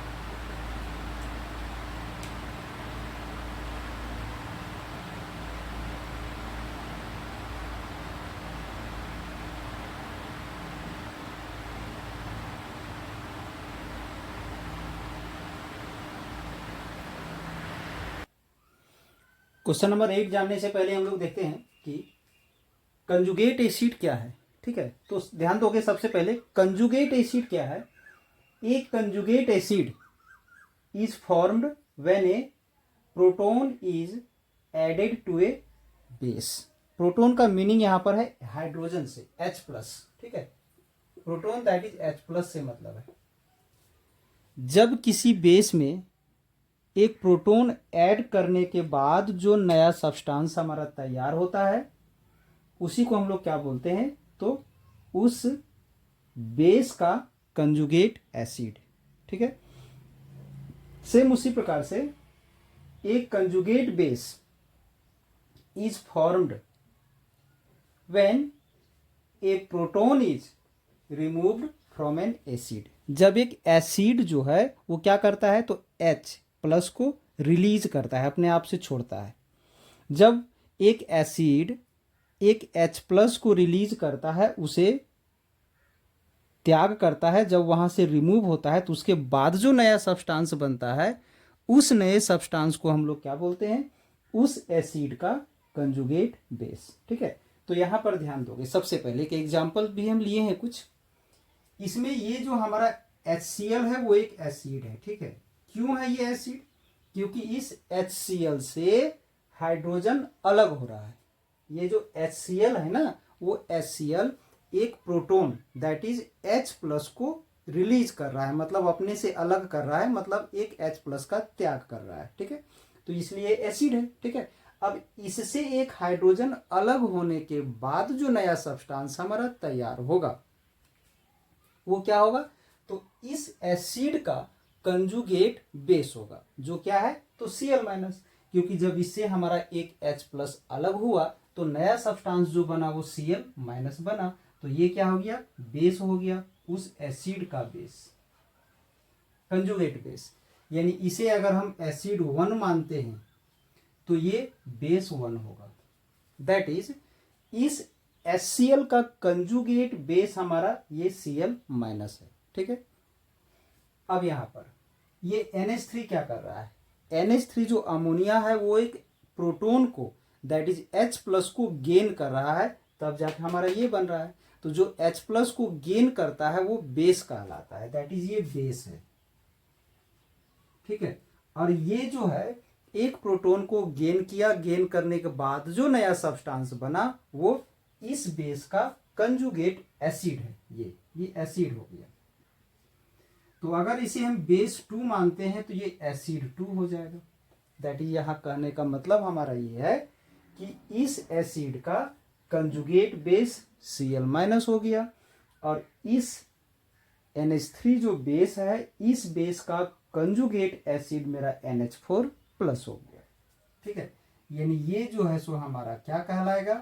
क्वेश्चन नंबर 8 जानने से पहले हम लोग देखते हैं कि कंजुगेट एसिड क्या है। ठीक है। तो ध्यान दोगे सबसे पहले कंजुगेट एसिड क्या है। एक conjugate acid is formed when a proton is added to a base. Proton का मीनिंग यहां पर है हाइड्रोजन से, H+, ठीक है। प्रोटोन दैट इज H+ से मतलब है। जब किसी बेस में एक प्रोटोन ऐड करने के बाद जो नया सब्सटेंस हमारा तैयार होता है उसी को हम लोग क्या बोलते हैं, तो उस बेस का कंजुगेट एसिड, ठीक है। सेम उसी प्रकार से एक conjugate base is formed when a proton is removed from N acid. जब एक एसिड जो है वो क्या करता है, तो H+ को रिलीज करता है, अपने आप से छोड़ता है। जब एक एसिड एक H+ को रिलीज करता है, उसे त्याग करता है, जब वहां से रिमूव होता है तो उसके बाद जो नया सब्सटेंस बनता है उस नए सब्सटेंस को हम लोग क्या बोलते हैं, उस एसिड का कंजुगेट बेस, ठीक है। तो यहां पर ध्यान दोगे सबसे पहले एक एग्जांपल भी हम लिए हैं कुछ। इसमें ये जो हमारा HCl है वो एक एसिड है, ठीक है। क्यों है ये एसिड, क्योंकि इस HCl से हाइड्रोजन अलग हो रहा है। ये जो HCl है ना, वो HCl एक प्रोटोन दैट इज H+ को रिलीज कर रहा है, मतलब अपने से अलग कर रहा है, मतलब एक H+ का त्याग कर रहा है, ठीक है। तो इसलिए एसिड है, ठीक है। अब इससे एक हाइड्रोजन अलग होने के बाद जो नया सब्सटेंस हमारा तैयार होगा वो क्या होगा, तो इस एसिड का कंजुगेट बेस होगा, जो क्या है, तो Cl-, क्योंकि जब इससे हमारा एक H+ अलग हुआ तो नया सब्सटेंस जो बना वो Cl- बना, तो ये क्या हो गया, बेस हो गया, उस एसिड का बेस, कंजुगेट बेस। यानी इसे अगर हम एसिड 1 मानते हैं तो ये बेस 1 होगा। दैट इज इस HCl का कंजुगेट बेस हमारा ये Cl- है, ठीक है। अब यहां पर ये NH3 क्या कर रहा है, NH3 जो अमोनिया है वो एक प्रोटोन को दैट इज H+ को गेन कर रहा है, तब जाके हमारा ये बन रहा है। तो जो H+ को गेन करता है वो बेस कहलाता है, दैट इज ये बेस है, ठीक है। और ये जो है एक प्रोटोन को गेन किया, गेन करने के बाद जो नया सब्सटेंस बना वो इस बेस का कंजुगेट एसिड है, ये एसिड हो गया। तो अगर इसे हम बेस 2 मानते हैं तो ये एसिड 2 हो जाएगा। दैट इज यहां कहने का मतलब हमारा ये है कि इस एसिड का कंजुगेट बेस Cl- हो गया और इस NH3 जो बेस है इस बेस का कंजुगेट एसिड मेरा NH4+ हो गया, ठीक है। यानी ये जो है सो हमारा क्या कहलाएगा,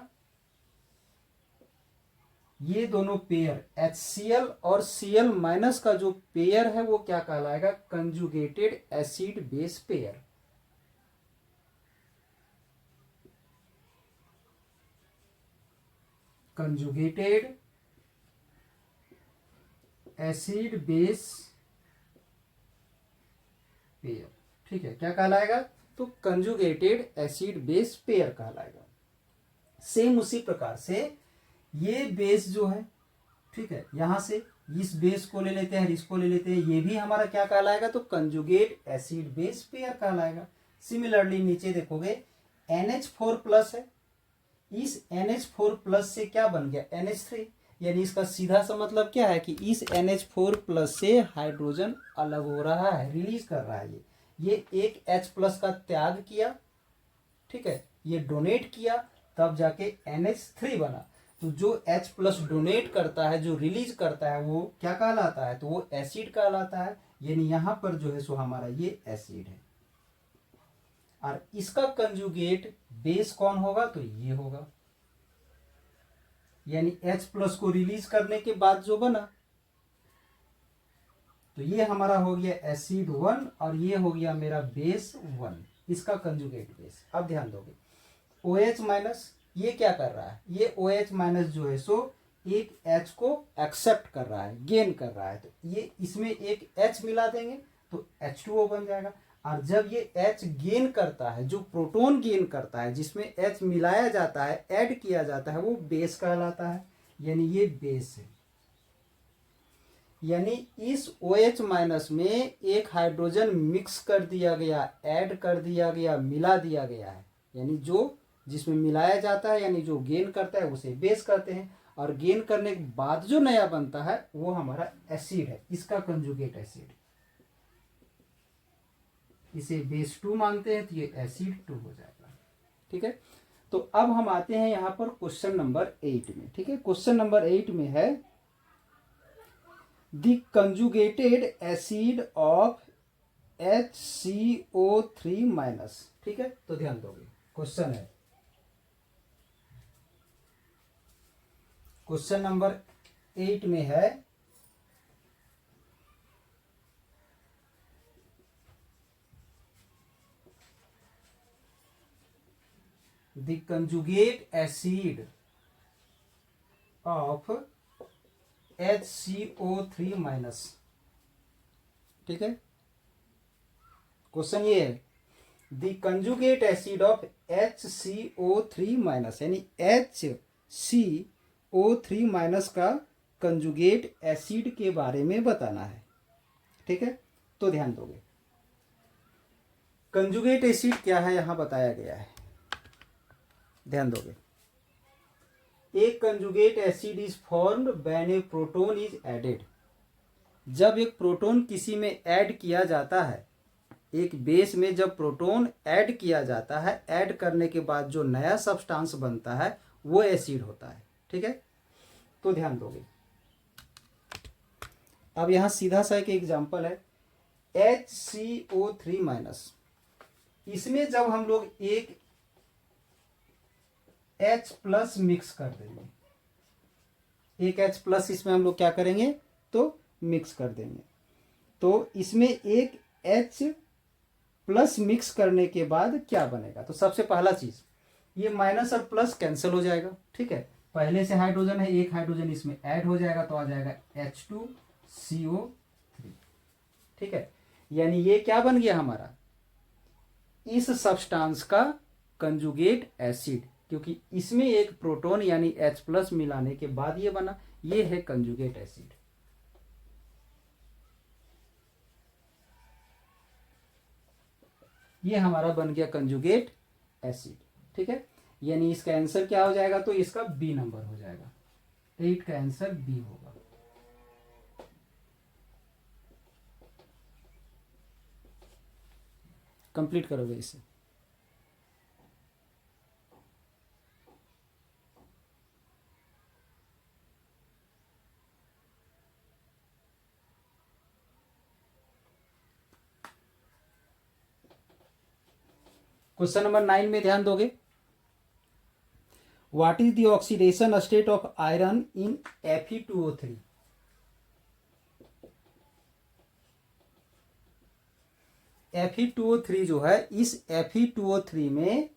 ये दोनों पेयर HCl और Cl- का जो पेयर है वो क्या कहलाएगा, conjugated acid base pair. Conjugated acid base pair, ठीक है। क्या कहलाएगा, तो कंजुगेटेड एसिड बेस पेयर कहलाएगा। सेम उसी प्रकार से ये बेस जो है, ठीक है, यहां से इस बेस को ले लेते हैं, इसको ले लेते हैं, ये भी हमारा क्या कहलाएगा, तो कंजुगेट एसिड बेस पेयर कहलाएगा। सिमिलरली नीचे देखोगे NH4+ है, इस NH4+ से क्या बन गया, NH3, यानी इसका सीधा सा मतलब क्या है कि इस NH4+ से हाइड्रोजन अलग हो रहा है, रिलीज कर रहा है। ये एक H+ का त्याग किया, ठीक है, ये डोनेट किया, तब जाके NH3 बना। तो जो H+ डोनेट करता है, जो रिलीज करता है, वो क्या कहलाता है, तो वो एसिड कहलाता है। यानी यहां पर जो है सो हमारा ये एसिड है और इसका कंजुगेट बेस कौन होगा, तो ये होगा। यानी H+ को रिलीज करने के बाद जो बना, तो ये हमारा हो गया एसिड 1 और ये हो गया मेरा बेस 1, इसका कंजुगेट बेस। अब ध्यान दोगे OH- ये क्या कर रहा है, ये OH- जो है सो एक H को एक्सेप्ट कर रहा है, गेन कर रहा है, तो ये इसमें एक H मिला देंगे तो H2O बन जाएगा। और जब ये H गेन करता है, जो प्रोटोन गेन करता है जिसमें H मिलाया जाता है, ऐड किया जाता है, वो बेस कहलाता है। यानी ये बेस है। यानी इस OH माइनस में एक हाइड्रोजन मिक्स कर दिया गया, ऐड कर दिया गया, मिला दिया गया है। यानी जो जिसमें मिलाया जाता है यानी जो गेन करता है उसे बेस कहते हैं, और गेन करने के बाद जो नया बनता है वो हमारा एसिड है, इसका कंजुगेट एसिड। इसे बेस 2 मानते हैं तो ये एसिड 2 हो जाएगा। ठीक है, तो अब हम आते हैं यहां पर क्वेश्चन नंबर 8 में। ठीक है, क्वेश्चन नंबर 8 में है the conjugated acid of HCO3 minus. ठीक है, तो ध्यान दोगे, क्वेश्चन है, क्वेश्चन नंबर 8 में है the conjugate acid of HCO3 minus. ठीक है, क्वेश्चन ये है the conjugate acid of HCO3 minus, यानी HCO3 माइनस का कंजुगेट एसिड के बारे में बताना है। ठीक है, तो ध्यान दोगे, कंजुगेट एसिड क्या है यहां बताया गया है, ध्यान दोगे। एक conjugate acid is formed when a proton is added. जब एक प्रोटोन किसी में ऐड किया जाता है, एक बेस में जब प्रोटोन ऐड किया जाता है, ऐड करने के बाद जो नया सब्सटेंस बनता है वो एसिड होता है। ठीक है, तो ध्यान दोगे। अब यहां सीधा सा एक एग्जांपल है HCO3 माइनस। इसमें जब हम लोग एक H प्लस मिक्स कर देंगे, एक H प्लस इसमें हम लोग क्या करेंगे तो मिक्स कर देंगे, तो इसमें एक H प्लस मिक्स करने के बाद क्या बनेगा, तो सबसे पहला चीज ये माइनस और प्लस कैंसिल हो जाएगा। ठीक है, पहले से हाइड्रोजन है, एक हाइड्रोजन इसमें ऐड हो जाएगा तो आ जाएगा H2CO3। ठीक है, यानी ये क्या बन गया हमारा, इस सब्सटेंस का कंजुगेट एसिड, क्योंकि इसमें एक प्रोटोन यानी H प्लस मिलाने के बाद ये बना, ये है कंजुगेट एसिड। ये हमारा बन गया कंजुगेट एसिड। ठीक है, यानी इसका आंसर क्या हो जाएगा, तो इसका बी नंबर हो जाएगा, 8 का आंसर बी होगा। कंप्लीट करोगे इसे। क्वेश्चन नंबर 9 में ध्यान दोगे, what is the oxidation state of iron in Fe2O3। Fe2O3 जो है, इस Fe2O3 में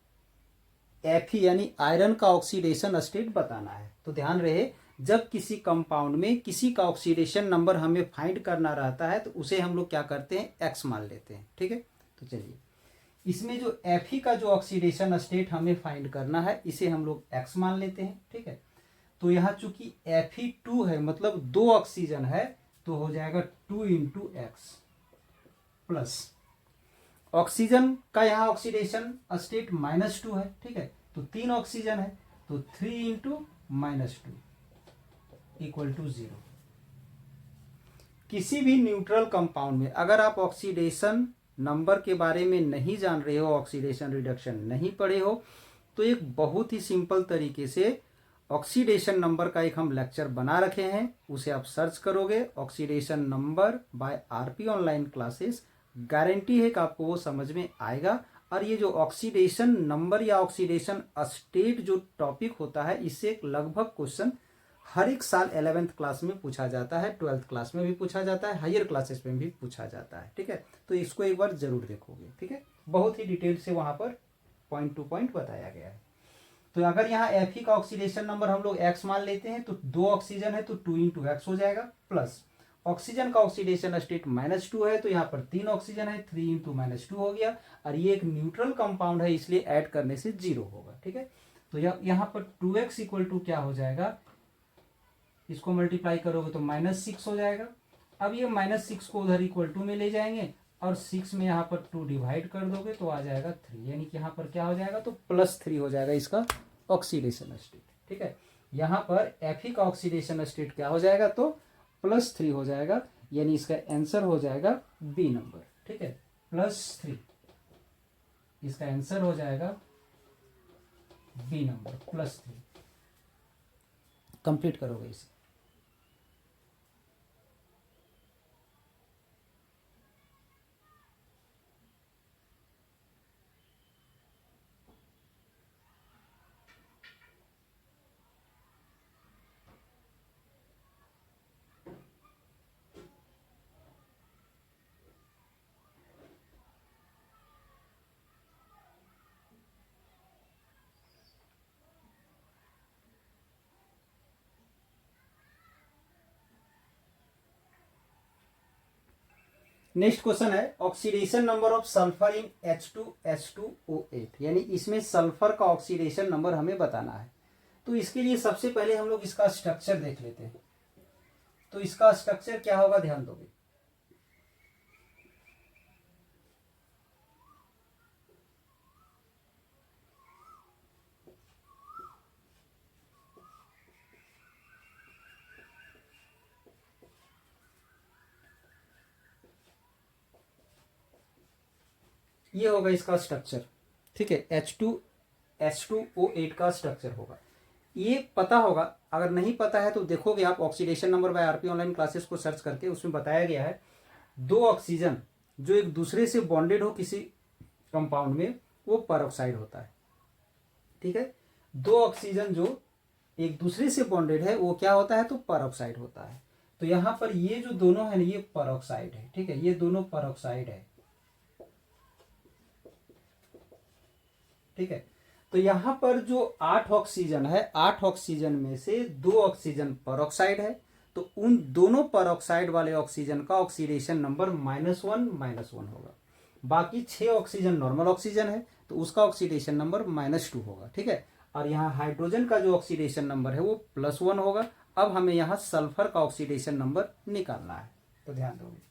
Fe यानी आयरन का ऑक्सीडेशन स्टेट बताना है। तो ध्यान रहे, जब किसी कंपाउंड में किसी का ऑक्सीडेशन नंबर हमें फाइंड करना रहता है तो उसे हम लोग क्या करते हैं, X मान लेते हैं। ठीक है, तो चलिए इसमें जो Fe का जो ऑक्सीडेशन स्टेट हमें फाइंड करना है इसे हम लोग X मान लेते हैं। ठीक है, तो यहाँ चूंकि Fe2 है मतलब 2 ऑक्सीजन है तो हो जाएगा 2 × X प्लस ऑक्सीजन का यहाँ ऑक्सीडेशन स्टेट -2 है। ठीक है, तो 3 ऑक्सीजन है तो 3 × -2 = 0। किसी भी न्यूट्रल कंपाउंड में अगर आप ऑक्सीडेशन नंबर के बारे में नहीं जान रहे हो, ऑक्सीडेशन रिडक्शन नहीं पढ़े हो, तो एक बहुत ही सिंपल तरीके से ऑक्सीडेशन नंबर का एक हम लेक्चर बना रखे हैं, उसे आप सर्च करोगे oxidation number by RP online classes, guarantee है कि आपको वो समझ में आएगा। और ये जो ऑक्सीडेशन नंबर या ऑक्सीडेशन स्टेट जो टॉपिक होता है, इससे लगभग क्वेश्चन हर एक साल 11th क्लास में पूछा जाता है, 12th क्लास में भी पूछा जाता है, हायर क्लासेस में भी पूछा जाता है। ठीक है, तो इसको एक बार जरूर देखोगे। ठीक है, बहुत ही डिटेल से वहां पर पॉइंट टू पॉइंट बताया गया है। तो अगर यहाँ Fe का ऑक्सीडेशन नंबर हम लोग X मान लेते हैं तो 2 ऑक्सीजन है तो 2 × X हो जाएगा, प्लस ऑक्सीजन का ऑक्सीडेशन स्टेट -2 है तो यहाँ पर 3 ऑक्सीजन है, 3 × -2 हो गया, और ये एक न्यूट्रल कंपाउंड है इसलिए ऐड करने से 0 होगा। ठीक है, तो यहाँ पर 2X = क्या हो जाएगा, इसको मल्टीप्लाई करोगे तो -6 हो जाएगा। अब ये -6 को उधर इक्वल टू में ले जाएंगे और 6 में यहाँ पर 2 डिवाइड कर दोगे तो आ जाएगा 3, यानी कि यहाँ पर क्या हो जाएगा तो +3 हो जाएगा इसका ऑक्सीडेशन स्टेट। ठीक है, यहाँ पर Fe का ऑक्सीडेशन स्टेट क्या हो जाएगा तो +3 हो जाएगा, यानी इसका आंसर हो जाएगा बी नंबर। ठीक है, +3 इसका आंसर हो जाएगा बी नंबर, +3। कंप्लीट करोगे इसे। नेक्स्ट क्वेश्चन है oxidation number of sulphur in H2H2O8, यानी इसमें सल्फर का ऑक्सीडेशन नंबर हमें बताना है। तो इसके लिए सबसे पहले हम लोग इसका स्ट्रक्चर देख लेते हैं। तो इसका स्ट्रक्चर क्या होगा, ध्यान दोगे। ये होगा इसका स्ट्रक्चर। ठीक है, H2H2O8 का स्ट्रक्चर होगा। ये पता होगा, अगर नहीं पता है तो देखोगे आप oxidation number by RP online classes को सर्च करके, उसमें बताया गया है 2 ऑक्सीजन जो एक दूसरे से बॉन्डेड हो किसी कंपाउंड में वो परऑक्साइड होता है। ठीक है, 2 ऑक्सीजन जो एक दूसरे से बॉन्डेड है वो क्या होता है तो परऑक्साइड होता है। तो यहाँ पर ये जो दोनों है ना ये परऑक्साइड है। ठीक है, ये दोनों परऑक्साइड है। ठीक है, तो यहां पर जो 8 ऑक्सीजन है, 8 ऑक्सीजन में से 2 ऑक्सीजन परऑक्साइड है, तो उन दोनों परऑक्साइड वाले ऑक्सीजन का ऑक्सीडेशन नंबर -1 होगा। बाकी 6 ऑक्सीजन नॉर्मल ऑक्सीजन है तो उसका ऑक्सीडेशन नंबर -2 होगा। ठीक है, और यहाँ हाइड्रोजन का जो ऑक्सीडेशन नंबर है वो +1 होगा। अब हमें यहाँ सल्फर का ऑक्सीडेशन नंबर निकालना है, तो ध्यान दोगे।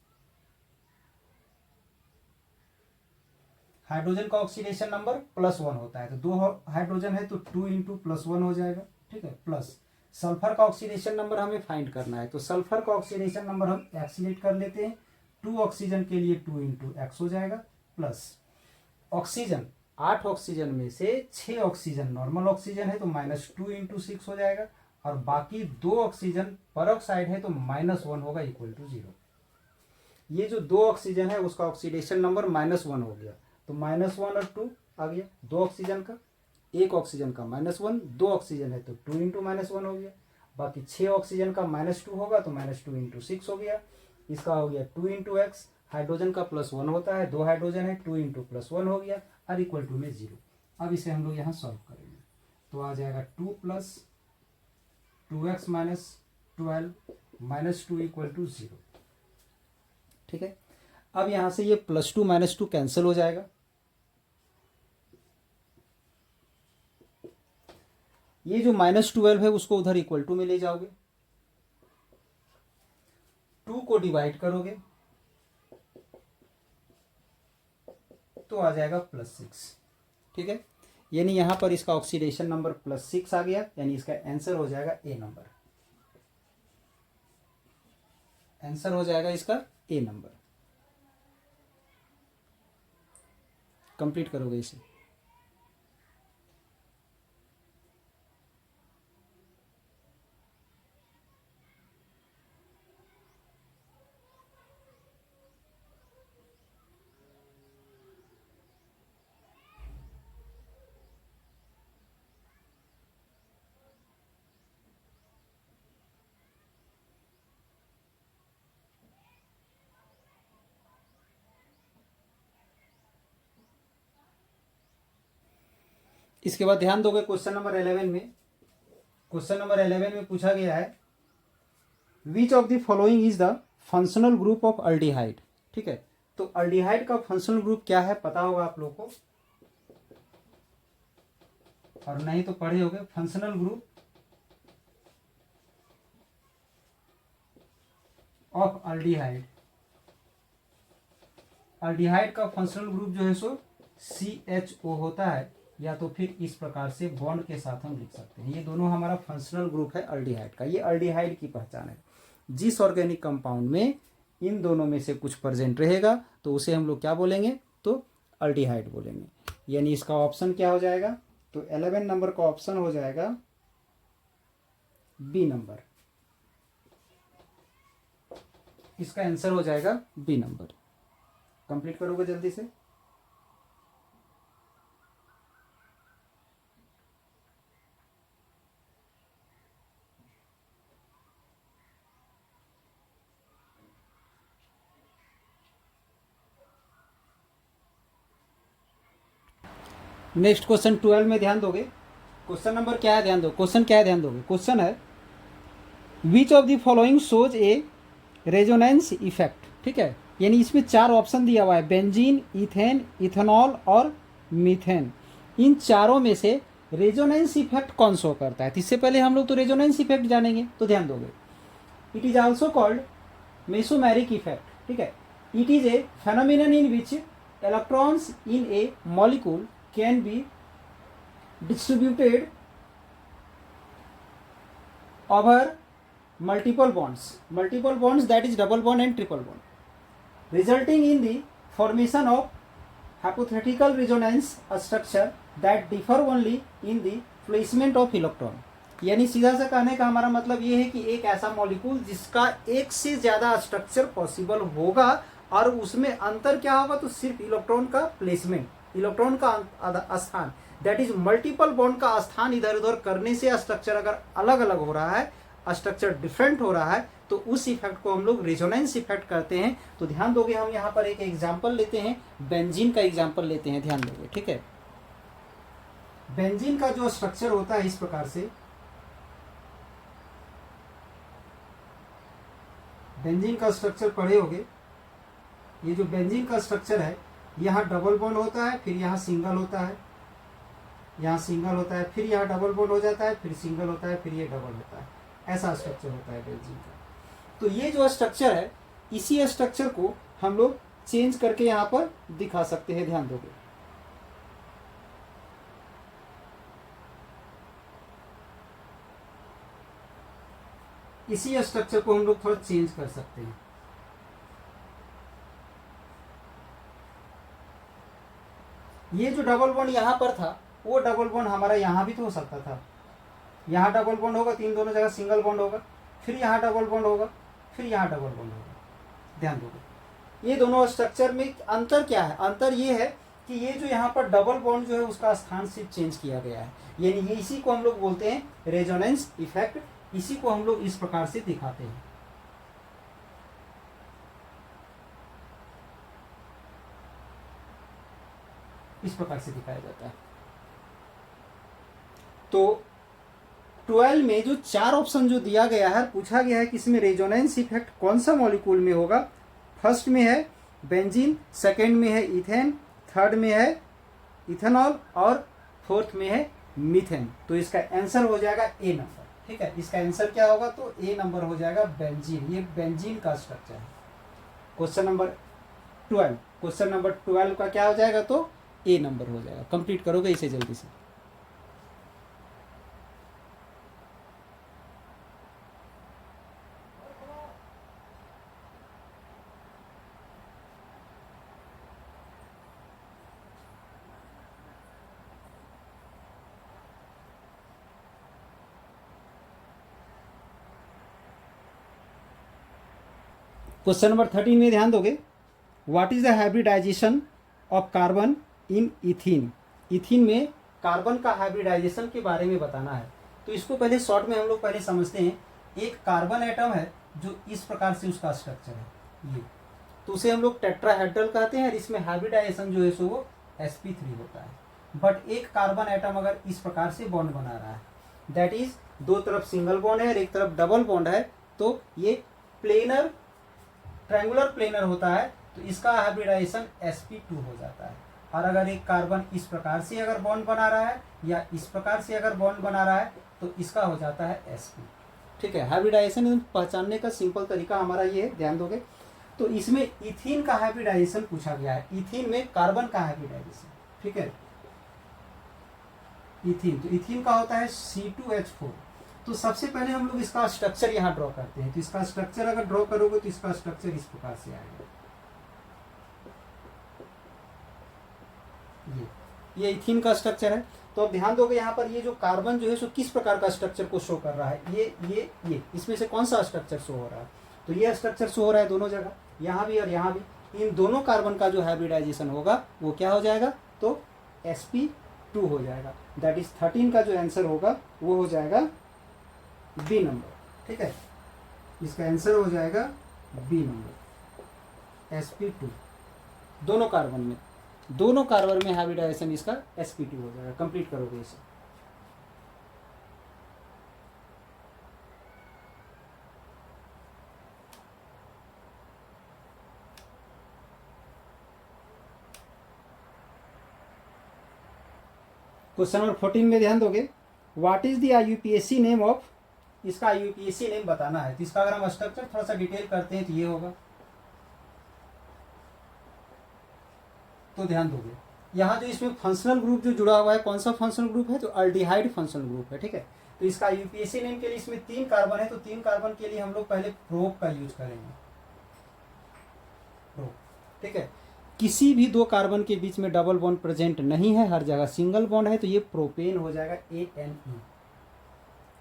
हाइड्रोजन का ऑक्सीडेशन नंबर +1 होता है, तो 2 हाइड्रोजन है तो 2 इंटू +1 हो जाएगा। ठीक है, प्लस सल्फर का ऑक्सीडेशन नंबर हमें फाइंड करना है, तो सल्फर का ऑक्सीडेशन नंबर हम एक्सीलेट कर लेते हैं। 2 ऑक्सीजन के लिए 2 इंटू एक्स हो जाएगा, प्लस ऑक्सीजन 8 ऑक्सीजन में से 6 ऑक्सीजन नॉर्मल ऑक्सीजन है तो -2 इंटू 6 हो जाएगा, और बाकी 2 ऑक्सीजन परऑक्साइड है तो -1 होगा इक्वल टू 0। ये जो 2 ऑक्सीजन है उसका ऑक्सीडेशन नंबर -1 हो गया, तो -1 और 2 आ गया। 2 ऑक्सीजन का, 1 ऑक्सीजन का -1, 2 ऑक्सीजन है तो 2 इंटू -1 हो गया। बाकी 6 ऑक्सीजन का -2 होगा तो -2 इंटू 6 हो गया। इसका हो गया 2 इंटू एक्स। हाइड्रोजन का +1 होता है, 2 हाइड्रोजन है, 2 इंटू +1 हो गया और इक्वल टू में 0। अब इसे हम लोग यहाँ सॉल्व करेंगे तो आ जाएगा 2 + 2x - 12 -2 इक्वल टू 0। ठीक है, अब यहाँ से ये +2 -2 कैंसिल हो जाएगा। ये जो -12 है उसको उधर इक्वल टू में ले जाओगे, 2 को डिवाइड करोगे तो आ जाएगा +6। ठीक है, यानी यहां पर इसका ऑक्सीडेशन नंबर +6 आ गया, यानी इसका आंसर हो जाएगा ए नंबर। आंसर हो जाएगा इसका ए नंबर। कंप्लीट करोगे इसे। इसके बाद ध्यान दोगे क्वेश्चन नंबर 11 में। क्वेश्चन नंबर 11 में पूछा गया है which of the following is the functional group of aldehyde. ठीक है, तो अल्डिहाइड का फंक्शनल ग्रुप क्या है पता होगा आप लोग को, और नहीं तो पढ़े होगे। Functional group of aldehyde. Aldehyde का फंक्शनल ग्रुप जो है सो CHO होता है, या तो फिर इस प्रकार से बॉन्ड के साथ हम लिख सकते हैं। ये दोनों हमारा फंक्शनल ग्रुप है अल्डिहाइड का। ये अल्डिहाइड की पहचान है। जिस ऑर्गेनिक कंपाउंड में इन दोनों में से कुछ प्रेजेंट रहेगा तो उसे हम लोग क्या बोलेंगे, तो अल्डिहाइड बोलेंगे। यानी इसका ऑप्शन क्या हो जाएगा, तो 11 नंबर का ऑप्शन हो जाएगा बी नंबर। इसका आंसर हो जाएगा बी नंबर। कंप्लीट करोगे जल्दी से। नेक्स्ट क्वेश्चन 12 में ध्यान दोगे। क्वेश्चन नंबर क्या है, ध्यान दो। क्वेश्चन क्या है, ध्यान दोगे। क्वेश्चन है which of the following shows A resonance effect. ठीक है, यानी इसमें 4 ऑप्शन दिया हुआ है, बेंजीन, इथेन, इथेनॉल और मीथेन। इन चारों में से रेजोनेंस इफेक्ट कौन शो करता है। इससे पहले हम लोग तो रेजोनेंस इफेक्ट जानेंगे, तो ध्यान दोगे। It is also called mesomeric effect. ठीक है, it is a phenomenon in which electrons in A molecule can be distributed over multiple bonds, that is double bond and triple bond, resulting in the formation of hypothetical resonance structure that differ only in the placement of electron। यानी सीधा सा कहने का हमारा मतलब ये है कि एक ऐसा मॉलिक्यूल जिसका एक से ज्यादा स्ट्रक्चर पॉसिबल होगा और उसमें अंतर क्या होगा, तो सिर्फ इलेक्ट्रॉन का प्लेसमेंट, इलेक्ट्रॉन का स्थान, दैट इज मल्टीपल बॉन्ड का स्थान इधर उधर करने से स्ट्रक्चर अगर अलग अलग हो रहा है, स्ट्रक्चर डिफरेंट हो रहा है, तो उस इफेक्ट को हम लोग रेजोनेंस इफेक्ट करते हैं। तो ध्यान दोगे, हम यहाँ पर एक एग्जांपल लेते हैं, बेंजीन का एग्जांपल लेते हैं, ध्यान दोगे। ठीक है, बेंजीन का जो स्ट्रक्चर होता है इस प्रकार से, बेंजीन का स्ट्रक्चर पढ़े होगे। ये जो बेंजीन का स्ट्रक्चर है, यहाँ डबल बॉन्ड होता है, फिर यहाँ सिंगल होता है, यहाँ सिंगल होता है, फिर यहाँ डबल बॉन्ड हो जाता है, फिर सिंगल होता है, फिर ये डबल होता है। ऐसा स्ट्रक्चर होता है बेंजीन का। तो ये जो स्ट्रक्चर है, इसी स्ट्रक्चर को हम लोग चेंज करके यहाँ पर दिखा सकते हैं, ध्यान दोगे। इसी स्ट्रक्चर को हम लोग थोड़ा चेंज कर सकते हैं। ये जो डबल बॉन्ड यहाँ पर था, वो डबल बॉन्ड हमारा यहाँ भी तो हो सकता था। यहाँ डबल बॉन्ड होगा तो इन दोनों जगह सिंगल बॉन्ड होगा, फिर यहाँ डबल बॉन्ड होगा, फिर यहाँ डबल बॉन्ड होगा। ध्यान दोगे, ये दोनों स्ट्रक्चर में अंतर क्या है, अंतर ये है कि ये जो यहाँ पर डबल बॉन्ड जो है उसका स्थान सिर्फ चेंज किया गया है। यानी ये इसी को हम लोग बोलते हैं रेजोनेंस इफेक्ट। इसी को हम लोग इस प्रकार से दिखाते हैं। इस प्रकार से दिखाया जाता है। तो 12 में जो 4 ऑप्शन जो दिया गया है, पूछा गया है कि इसमें रेजोनेंस इफेक्ट कौन सा मॉलिक्यूल में होगा। फर्स्ट में है बेंजीन, सेकेंड में है इथेन, थर्ड में है इथेनॉल और फोर्थ में है मीथेन। तो इसका आंसर हो जाएगा ए नंबर। ठीक है, इसका आंसर क्या होगा, तो ए नंबर हो जाएगा बेंजीन। ये बेंजीन का स्ट्रक्चर है। क्वेश्चन नंबर 12, क्वेश्चन नंबर 12 का क्या हो जाएगा, तो ए नंबर हो जाएगा। कंप्लीट करोगे इसे जल्दी से। क्वेश्चन नंबर 13 में ध्यान दोगे, what is the hybridization of carbon in ethene. Ethene में कार्बन का हाइब्रिडाइजेशन के बारे में बताना है। तो इसको पहले शॉर्ट में हम लोग पहले समझते हैं। एक कार्बन एटम है जो इस प्रकार से उसका स्ट्रक्चर है ये, तो उसे हम लोग टेट्राहेड्रल कहते हैं और इसमें हाइब्रिडाइजेशन जो है सो वो sp3 होता है। बट एक कार्बन एटम अगर इस प्रकार से बॉन्ड बना रहा है, दैट इज दो तरफ सिंगल बॉन्ड है और एक तरफ डबल बॉन्ड है, तो ये प्लेनर ट्रायंगुलर प्लेनर होता है, तो इसका हाइब्रिडाइजेशन sp2 हो जाता है। और अगर एक कार्बन इस प्रकार से अगर बॉन्ड बना रहा है या इस प्रकार से अगर बॉन्ड बना रहा है, तो इसका हो जाता है sp। ठीक है, हाइब्रिडाइजेशन पहचानने का सिंपल तरीका हमारा ये है, ध्यान दोगे तो इसमें इथीन का हाइब्रिडाइजेशन पूछा गया है। इथीन में कार्बन का हाइब्रिडाइजेशन, ठीक है, इथीन, तो इथीन का होता है C2H4। तो सबसे पहले हम लोग इसका स्ट्रक्चर यहाँ ड्रॉ करते हैं। तो इसका स्ट्रक्चर अगर ड्रॉ करोगे तो इसका स्ट्रक्चर इस प्रकार से आएगा। ये इथीन का स्ट्रक्चर है। तो अब ध्यान दोगे यहाँ पर ये जो कार्बन जो है सो किस प्रकार का स्ट्रक्चर को शो कर रहा है, ये इसमें से कौन सा स्ट्रक्चर शो हो रहा है, तो ये स्ट्रक्चर शो हो रहा है दोनों जगह, यहाँ भी और यहाँ भी। इन दोनों कार्बन का जो हाइब्रिडाइजेशन होगा वो क्या हो जाएगा, तो sp2 हो जाएगा। दैट इज 13 का जो आंसर होगा वो हो जाएगा बी नंबर, ठीक है, इसका आंसर हो जाएगा बी नंबर, sp2। दोनों कार्बन में हाइब्रिडाइजेशन इसका sp2 हो जाएगा। कंप्लीट करोगे इसे। क्वेश्चन नंबर 14 में ध्यान दोगे, what is the IUPAC name of, इसका IUPAC नेम बताना है। तो इसका अगर हम स्ट्रक्चर थोड़ा सा डिटेल करते हैं तो ये होगा। तो ध्यान दोगे यहाँ जो इसमें फंक्शनल ग्रुप जो जुड़ा हुआ है, कौन सा फंक्शनल ग्रुप है, तो अल्डिहाइड फंक्शनल ग्रुप है, ठीक है। तो इसका IUPAC नेम के लिए इसमें 3 कार्बन है, तो 3 कार्बन के लिए हम लोग पहले प्रोप का यूज करेंगे, प्रोप, ठीक है। किसी भी 2 कार्बन के बीच में डबल बॉन्ड प्रेजेंट नहीं है, हर जगह सिंगल बॉन्ड है, तो ये प्रोपेन हो जाएगा,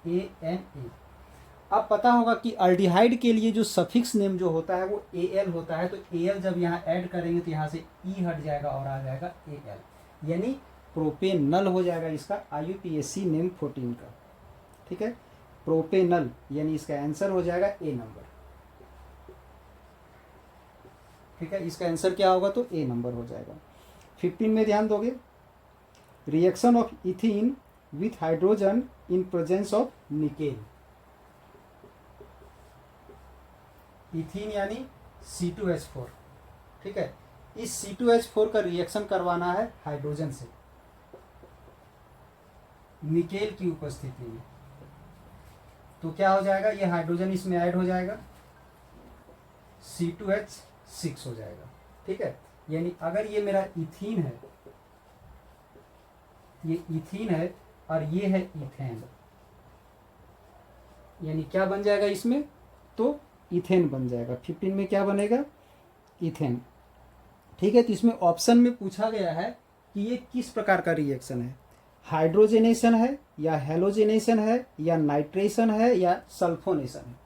ANE। अब पता होगा कि अल्डिहाइड के लिए जो सफिक्स नेम जो होता है वो AL होता है। तो AL जब यहाँ ऐड करेंगे तो यहाँ से E हट जाएगा और आ जाएगा AL, यानी प्रोपेनल हो जाएगा इसका IUPAC नेम 14 का, ठीक है, प्रोपेनल, यानी इसका आंसर हो जाएगा A नंबर, ठीक है। इसका आंसर क्या होगा, तो A नंबर हो जाएगा। 15 में ध्यान दोगे, reaction of ethene with hydrogen in presence of nickel. Ethene यानी C2H4, ठीक है। इस C2H4 का रिएक्शन करवाना है हाइड्रोजन से निकेल की उपस्थिति में। तो क्या हो जाएगा, ये हाइड्रोजन इसमें ऐड हो जाएगा, C2H6 हो जाएगा, ठीक है। यानी अगर ये मेरा इथीन है, ये इथीन है और ये है इथेन, यानी क्या बन जाएगा इसमें, तो इथेन बन जाएगा। 15 में क्या बनेगा, इथेन, ठीक है। तो इसमें ऑप्शन में पूछा गया है कि ये किस प्रकार का रिएक्शन है, हाइड्रोजनेशन है या हेलोजेनेशन है या नाइट्रेशन है या सल्फोनेशन है।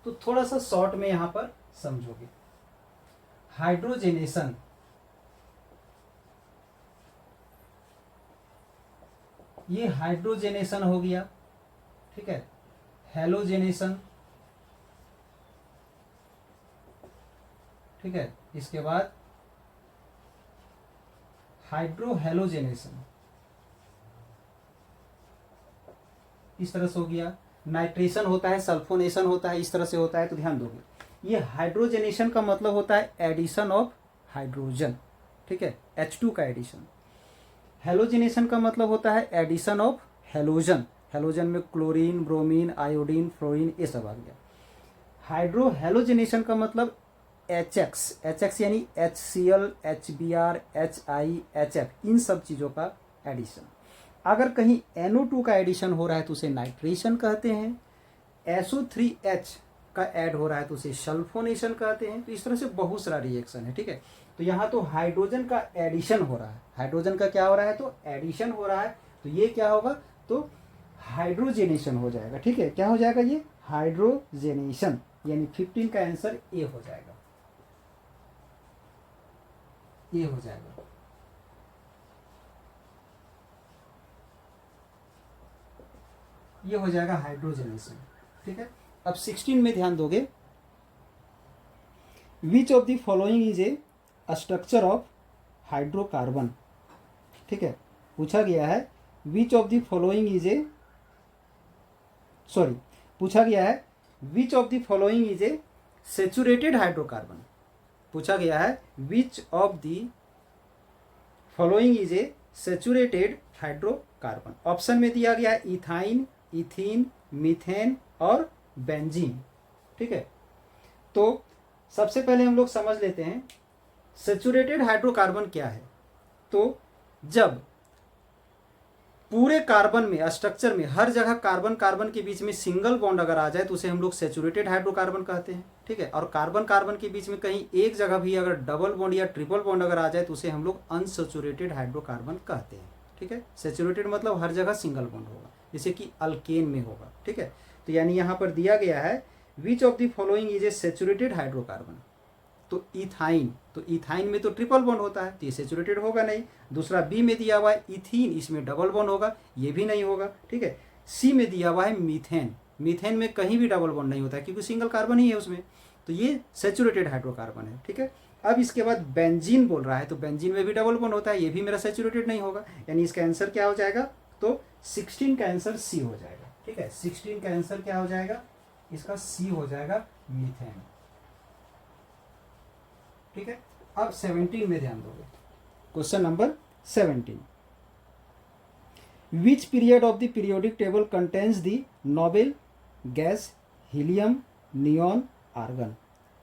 तो थोड़ा सा शॉर्ट में यहां पर समझोगे। हाइड्रोजनेशन, ये हाइड्रोजनेशन हो गया, ठीक है। हेलोजेनेशन, ठीक है। इसके बाद हाइड्रोहेलोजेनेशन, इस तरह से हो गया। नाइट्रेशन होता है, सल्फोनेशन होता है, इस तरह से होता है। तो ध्यान दोगे, ये हाइड्रोजनेशन का मतलब होता है एडिशन ऑफ हाइड्रोजन, ठीक है, H2 का एडिशन। हेलोजेनेशन का मतलब होता है एडिशन ऑफ हेलोजन, हेलोजन में क्लोरीन, ब्रोमीन, आयोडीन, फ्लोरीन, ये सब आ गया। हाइड्रोहेलोजेनेशन का मतलब HX यानी HCl, HBr, HI, HF, इन सब चीज़ों का एडिशन। अगर कहीं NO2 का एडिशन हो रहा है तो उसे नाइट्रेशन कहते हैं, SO3H का ऐड हो रहा है तो उसे सल्फोनेशन कहते हैं। तो इस तरह से बहुत सारा रिएक्शन है, ठीक है। तो यहाँ तो हाइड्रोजन का एडिशन हो रहा है, हाइड्रोजन का क्या हो रहा है, तो एडिशन हो रहा है। तो ये क्या होगा, तो हाइड्रोजेनेशन हो जाएगा, ठीक है। क्या हो जाएगा, ये हाइड्रोजेनेशन, यानी 15 का आंसर ए हो जाएगा, ये हो जाएगा। ये हो जाएगा हाइड्रोजनेशन, ठीक है। अब 16 में ध्यान दोगे, विच of the following is A structure of hydrocarbon, ठीक है। पूछा गया है which of the following is A, sorry, पूछा गया है which of the following is A saturated hydrocarbon. पूछा गया है which of the following is A saturated hydrocarbon. Option में दिया गया है इथाइन, इथीन, मीथेन और बेंजीन। ठीक है, तो सबसे पहले हम लोग समझ लेते हैं सैचुरेटेड हाइड्रोकार्बन क्या है। तो जब पूरे कार्बन में, स्ट्रक्चर में हर जगह कार्बन कार्बन के बीच में सिंगल बॉन्ड अगर आ जाए तो उसे हम लोग सैचुरेटेड हाइड्रोकार्बन कहते हैं। ठीक है, और कार्बन कार्बन के बीच में कहीं एक जगह भी अगर डबल बॉन्ड या ट्रिपल बॉन्ड अगर आ जाए तो उसे हम लोग अनसैचुरेटेड हाइड्रोकार्बन कहते हैं। ठीक है, सैचुरेटेड मतलब हर जगह सिंगल बॉन्ड होगा, जैसे कि अल्केन में होगा। ठीक है, तो यानी यहाँ पर दिया गया है which of the following is A saturated hydrocarbon. तो इथाइन, तो इथाइन में तो ट्रिपल बॉन्ड होता है तो ये सैचुरेटेड होगा नहीं। दूसरा बी में दिया हुआ है इथीन, इसमें डबल बॉन्ड होगा, ये भी नहीं होगा। ठीक है, सी में दिया हुआ है मीथेन, मीथेन में कहीं भी डबल बॉन्ड नहीं होता है क्योंकि सिंगल कार्बन ही है उसमें, तो ये सैचुरेटेड हाइड्रोकार्बन है। ठीक है, अब इसके बाद बेंजीन बोल रहा है, तो बेंजीन में भी डबल बॉन्ड होता है, ये भी मेरा सैचुरेटेड नहीं होगा, यानी इसका आंसर क्या हो जाएगा, तो 16 का आंसर सी हो जाएगा। ठीक है, 16 का आंसर क्या हो जाएगा, इसका सी हो जाएगा मीथेन। ठीक है, अब 17 में ध्यान दोगे, question number 17, which period of the periodic table contains the noble gas helium neon argon.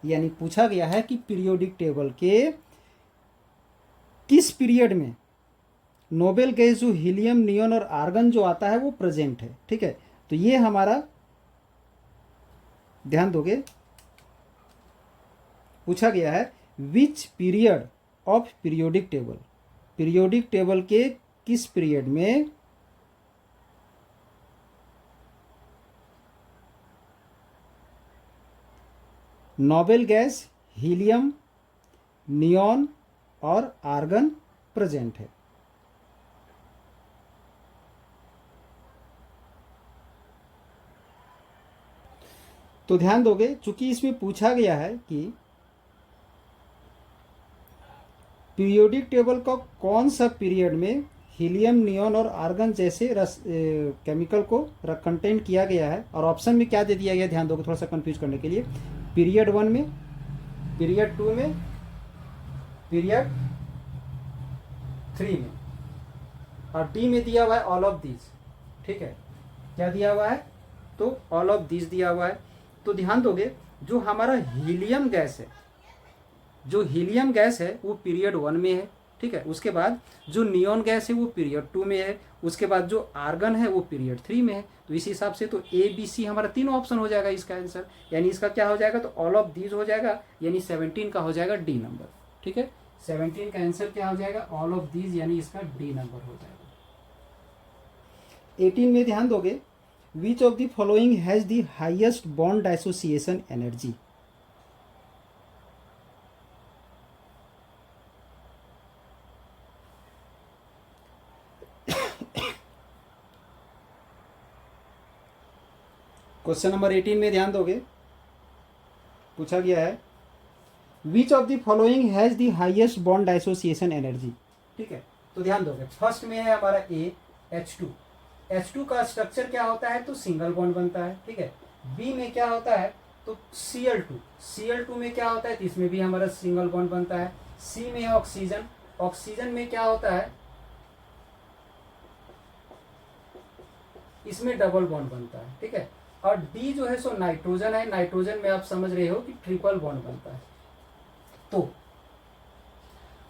यानी पूछा गया है कि पीरियोडिक टेबल के किस पीरियड में नोबेल गैस जो हीलियम नियॉन और आर्गन जो आता है वो प्रेजेंट है। ठीक है, तो ये हमारा ध्यान दोगे, पूछा गया है विच period of periodic table, periodic table के किस पीरियड में नोबेल गैस हीलियम नियॉन और आर्गन प्रेजेंट है। तो ध्यान दोगे, चूंकि इसमें पूछा गया है कि पीरियोडिक टेबल का कौन सा पीरियड में हीलियम नियॉन और आर्गन जैसे केमिकल को कंटेंट किया गया है, और ऑप्शन में क्या दे दिया गया, ध्यान दोगे थोड़ा सा कंफ्यूज करने के लिए, पीरियड 1 में, पीरियड 2 में, पीरियड 3 में, और डी में दिया हुआ है ऑल ऑफ दीज। ठीक है, क्या दिया हुआ है, तो ऑल ऑफ दीज दिया हुआ है। तो ध्यान दोगे, जो हमारा हीलियम गैस है, जो हीलियम गैस है वो पीरियड 1 में है। ठीक है, उसके बाद जो नियॉन गैस है वो पीरियड 2 में है, उसके बाद जो आर्गन है वो पीरियड 3 में है। तो इस हिसाब से तो ए बी सी हमारा तीनों ऑप्शन हो जाएगा इसका आंसर, यानी इसका क्या हो जाएगा, तो ऑल ऑफ दीज हो जाएगा, यानी 17 का हो जाएगा डी नंबर। ठीक है, 17 का आंसर क्या हो जाएगा, ऑल ऑफ दीज, यानी इसका डी नंबर हो जाएगा। 18 में ध्यान दोगे, विच of the following has the highest bond association energy. Question number 18 में ध्यान दोगे, पूछा गया है which of the following has the highest bond association energy. ठीक है, तो ध्यान दोगे, फर्स्ट में है हमारा ए H2, H2 का स्ट्रक्चर क्या होता है, तो सिंगल बॉन्ड बनता है। ठीक है, बी में क्या होता है, तो Cl2, Cl2 में क्या होता है, तो इसमें भी हमारा सिंगल बॉन्ड बनता है। सी में है ऑक्सीजन, ऑक्सीजन में क्या होता है, इसमें डबल बॉन्ड बनता है। ठीक है, और डी जो है सो नाइट्रोजन है, नाइट्रोजन में आप समझ रहे हो कि ट्रिपल बॉन्ड बनता है। तो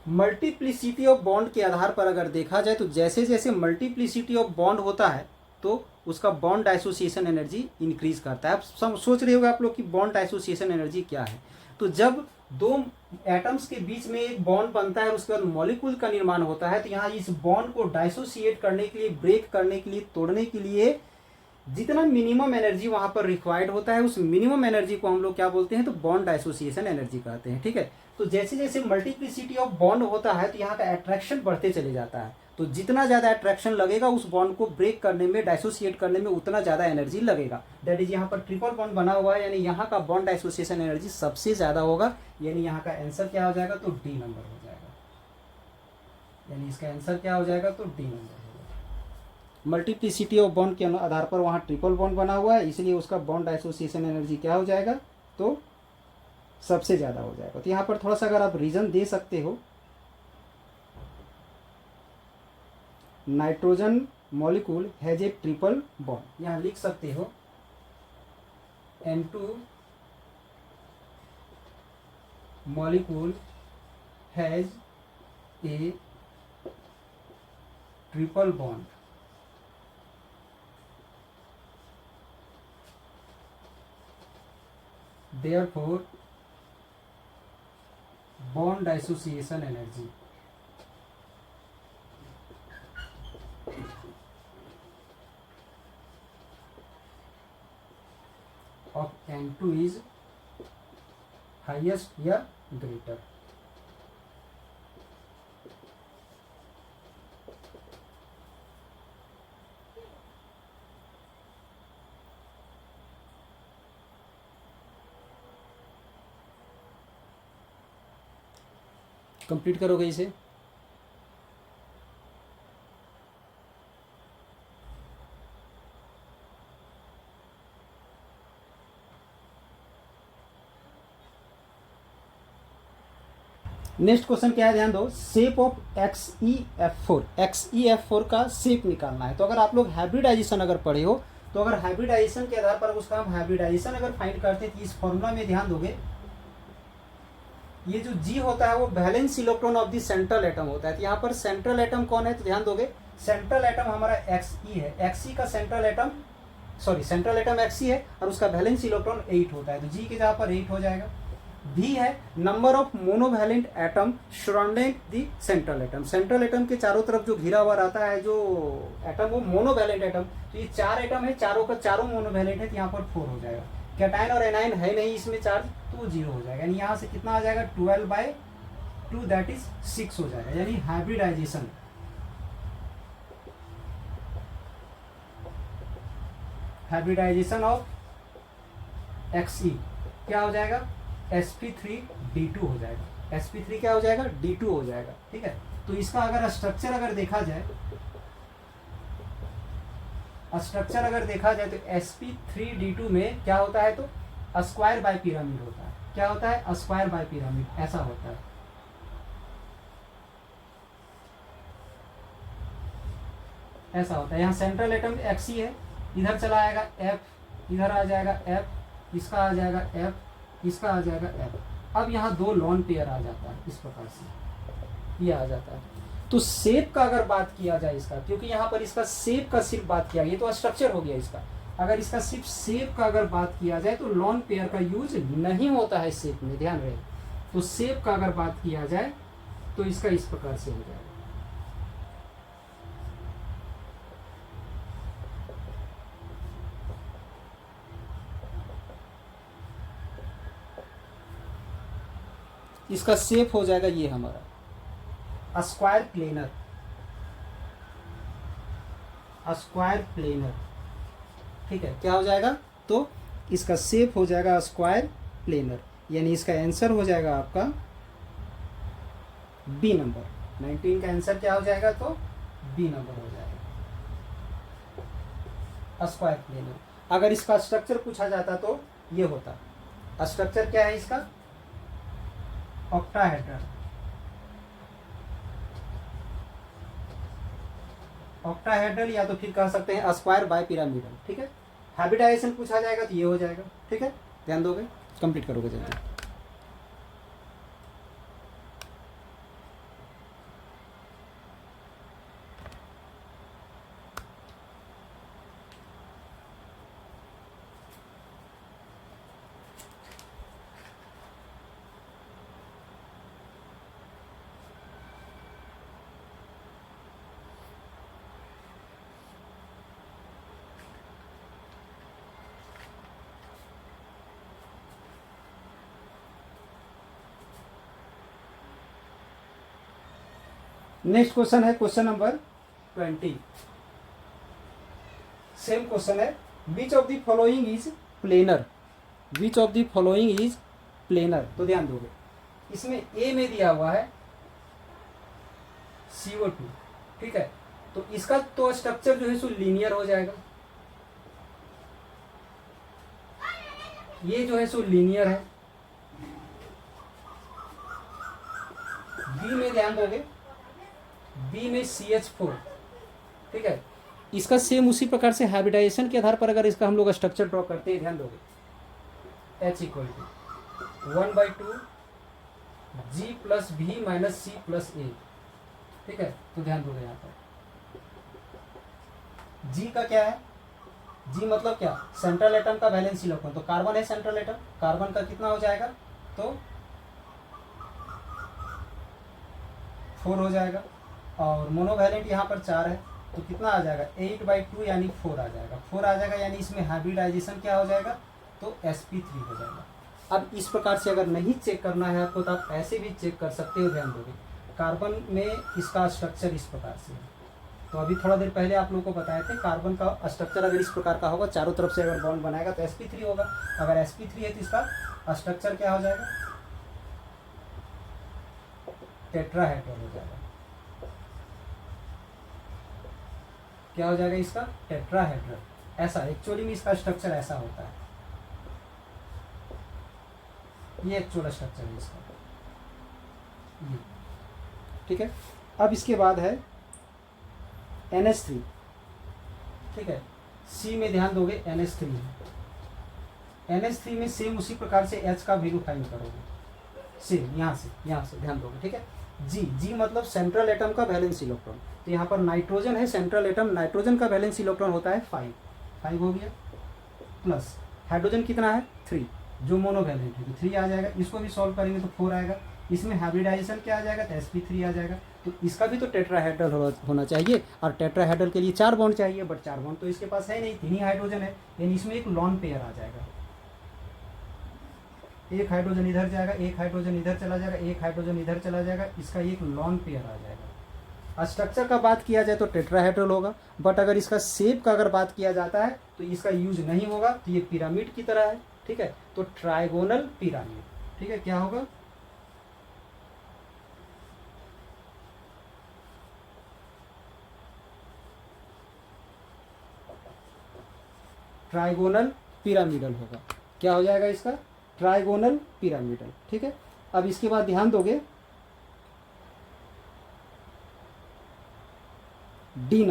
मल्टीप्लिसिटी ऑफ बॉन्ड के आधार पर अगर देखा जाए तो जैसे जैसे मल्टीप्लिसिटी ऑफ बॉन्ड होता है तो उसका बॉन्ड एसोसिएशन एनर्जी इंक्रीज करता है। आप सोच रहे होगा आप लोग कि बॉन्ड एसोसिएशन एनर्जी क्या है, तो जब दो एटम्स के बीच में एक बॉन्ड बनता है और उसके बाद मॉलिक्यूल का निर्माण होता है, तो यहाँ इस बॉन्ड को डाइसोसिएट करने के लिए, ब्रेक करने के लिए, तोड़ने के लिए जितना मिनिमम एनर्जी वहां पर रिक्वायर्ड होता है, उस मिनिमम एनर्जी को हम लोग क्या बोलते हैं, तो बॉन्ड एसोसिएशन एनर्जी कहते हैं। ठीक है, तो जैसे जैसे मल्टीप्लिसिटी ऑफ बॉन्ड होता है तो यहाँ का अट्रैक्शन बढ़ते चले जाता है, तो जितना ज्यादा अट्रैक्शन लगेगा उस बॉन्ड को ब्रेक करने में, डाइसोसिएट करने में उतना ज्यादा एनर्जी लगेगा। दैट इज यहाँ पर ट्रिपल बॉन्ड बना हुआ है, यानी यहाँ का बॉन्ड एसोसिएशन एनर्जी सबसे ज्यादा होगा, यानी यहाँ का आंसर क्या हो जाएगा, तो डी नंबर हो जाएगा, यानी इसका आंसर क्या हो जाएगा, तो डी नंबर हो जाएगा। मल्टीप्लिसिटी ऑफ बॉन्ड के आधार पर वहाँ ट्रिपल बॉन्ड बना हुआ है, इसलिए उसका बॉन्ड एसोसिएशन एनर्जी क्या हो जाएगा, तो सबसे ज़्यादा हो जाएगा। तो यहाँ पर थोड़ा सा अगर आप रीजन दे सकते हो, nitrogen molecule has a triple bond, यहाँ लिख सकते हो N2 molecule has a triple bond. Therefore, bond dissociation energy of N2 is highest या greater. कंप्लीट करोगे इसे? नेक्स्ट क्वेश्चन क्या है, ध्यान दो। शेप ऑफ XeF4, XeF4 का शेप निकालना है। तो अगर आप लोग हाइब्रिडाइजेशन अगर पढ़े हो, तो अगर हाइब्रिडाइजेशन के आधार पर उसका हम हाइब्रिडाइजेशन अगर फाइंड करते हैं तो इस फॉर्मूला में ध्यान दोगे, ये जो G होता है वो valence electron of the central atom होता है। तो यहाँ पर सेंट्रल एटम कौन है, तो ध्यान दोगे सेंट्रल एटम हमारा Xe है। Xe का सेंट्रल एटम Xe है और उसका वैलेंस इलेक्ट्रॉन 8 होता है। तो G के जगह पर 8 हो जाएगा। V है number of monovalent atom surrounding the central atom. Central atom के चारों तरफ जो घिरा हुआ रहता है जो एटम, वो मोनोवैलेंट एटम। तो ये 4 एटम है, चारों का चारों मोनोवैलेंट है, तो यहाँ पर 4 हो जाएगा। कैटाइन और एनाइन है नहीं इसमें चार्ज, तो वो 0 हो जाएगा। यानी यहाँ से कितना आ जाएगा, 12/2 दैट इज 6 हो जाएगा। यानी हाइब्रिडाइजेशन ऑफ Xe क्या हो जाएगा, sp3d2 हो जाएगा। sp3 क्या हो जाएगा, d2 हो जाएगा। ठीक है, तो इसका अगर स्ट्रक्चर अगर देखा जाए, तो sp3d2 में क्या होता है, तो स्क्वायर बाय पिरामिड होता है। क्या होता है, स्क्वायर बाय पिरामिड, ऐसा होता है। ऐसा होता है। यहाँ सेंट्रल एटम Xe है, इधर चला आएगा F, इधर आ जाएगा F, इसका आ जाएगा F, इसका आ जाएगा F। अब यहाँ 2 लॉन पेयर आ जाता है, इस प्रकार से ये आ जाता है। तो शेप का अगर बात किया जाए इसका, क्योंकि यहाँ पर इसका शेप का सिर्फ बात किया गया, तो स्ट्रक्चर हो गया इसका। अगर इसका सिर्फ शेप का अगर बात किया जाए तो लॉन पेयर का यूज नहीं होता है शेप में, ध्यान रहे। तो शेप का अगर बात किया जाए तो इसका इस प्रकार से हो जाएगा। इसका शेप हो जाएगा ये हमारा स्क्वायर प्लेनर। ठीक है, क्या हो जाएगा, तो इसका शेप हो जाएगा स्क्वायर प्लेनर। यानी इसका आंसर हो जाएगा आपका बी नंबर। 19 का आंसर क्या हो जाएगा, तो बी नंबर हो जाएगा, स्क्वायर प्लेनर। अगर इसका स्ट्रक्चर पूछा जाता तो ये होता। स्ट्रक्चर क्या है इसका, ऑक्टाहेड्रल या तो फिर कह सकते हैं स्क्वायर बाय पिरामिडल। ठीक है, हाइब्रिडाइजेशन पूछा जाएगा तो ये हो जाएगा। ठीक है, ध्यान दोगे, कंप्लीट करोगे जल्दी। नेक्स्ट क्वेश्चन है क्वेश्चन नंबर 20। सेम क्वेश्चन है, which of the following is planar, which of the following is planar. तो ध्यान दोगे, इसमें ए में दिया हुआ है CO2। ठीक है, तो इसका तो स्ट्रक्चर जो है सो लीनियर हो जाएगा, ये जो है सो लीनियर है। बी में ध्यान दोगे, बी में CH4। ठीक है, इसका सेम उसी प्रकार से हाइब्रिडाइजेशन के आधार पर अगर इसका हम लोग स्ट्रक्चर ड्रॉ करते हैं, ध्यान दोगे H equal to 1/2 G plus भी माइनस सी प्लस ए। ठीक है, तो ध्यान दो यहाँ पर G का क्या है, G मतलब क्या, सेंट्रल एटम का वैलेंस इलेक्ट्रॉन। तो कार्बन है सेंट्रल एटम, कार्बन का कितना हो जाएगा, तो 4 हो जाएगा। और मोनोवैलेंट यहाँ पर 4 है, तो कितना आ जाएगा 8/2 यानी 4 आ जाएगा। 4 आ जाएगा यानी इसमें हाइब्रिडाइजेशन क्या हो जाएगा, तो sp3 हो जाएगा। अब इस प्रकार से अगर नहीं चेक करना है आपको तो आप ऐसे भी चेक कर सकते हो। ध्यान दोगे कार्बन में इसका स्ट्रक्चर इस प्रकार से है। तो अभी थोड़ा देर पहले आप लोगों को बताए थे कार्बन का स्ट्रक्चर अगर इस प्रकार का होगा, चारों तरफ से अगर बॉन्ड बनाएगा तो sp3 होगा। अगर sp3 है तो इसका स्ट्रक्चर क्या हो जाएगा, टेट्राहेड्रल हो जाएगा। क्या हो जाएगा इसका, टेट्राहेड्रल। ऐसा एक्चुअली में इसका स्ट्रक्चर ऐसा होता है, ये एक्चुअल स्ट्रक्चर है इसका, ये। ठीक है, अब इसके बाद है NH3। ठीक है, C में ध्यान दोगे NH3 है। NH3 में सेम उसी प्रकार से H का वैल्यू फाइंड करोगे, सेम यहाँ से ध्यान दोगे। ठीक है, G मतलब सेंट्रल एटम का वैलेंस इलेक्ट्रॉन। तो यहाँ पर नाइट्रोजन है सेंट्रल एटम, नाइट्रोजन का वैलेंस इलेक्ट्रॉन होता है 5 हो गया। प्लस हाइड्रोजन कितना है 3, जो मोनोवैलेंट है तो 3 आ जाएगा। इसको भी सॉल्व करेंगे तो 4 आएगा। इसमें हाइब्रिडाइजेशन क्या आ जाएगा, तो sp3 आ जाएगा। तो इसका भी तो टेट्राहेड्रल होना चाहिए, और टेट्राहेड्रल के लिए 4 बॉन्ड चाहिए, बट 4 बॉन्ड तो इसके पास है नहीं, 3 ही हाइड्रोजन है, यानी इसमें एक लॉन पेयर आ जाएगा। एक हाइड्रोजन इधर जाएगा, एक हाइड्रोजन इधर चला जाएगा, एक हाइड्रोजन इधर चला जाएगा, इसका एक लॉन पेयर आ जाएगा। स्ट्रक्चर का बात किया जाए तो टेट्राहेड्रल होगा, बट अगर इसका शेप का अगर बात किया जाता है तो इसका यूज नहीं होगा, तो ये पिरामिड की तरह है। ठीक है, तो ट्राइगोनल पिरामिड। ठीक है, क्या होगा, ट्राइगोनल पिरामिडल होगा। क्या हो जाएगा इसका, ट्राइगोनल पिरामिडल। ठीक है, अब इसके बाद ध्यान दोगे डी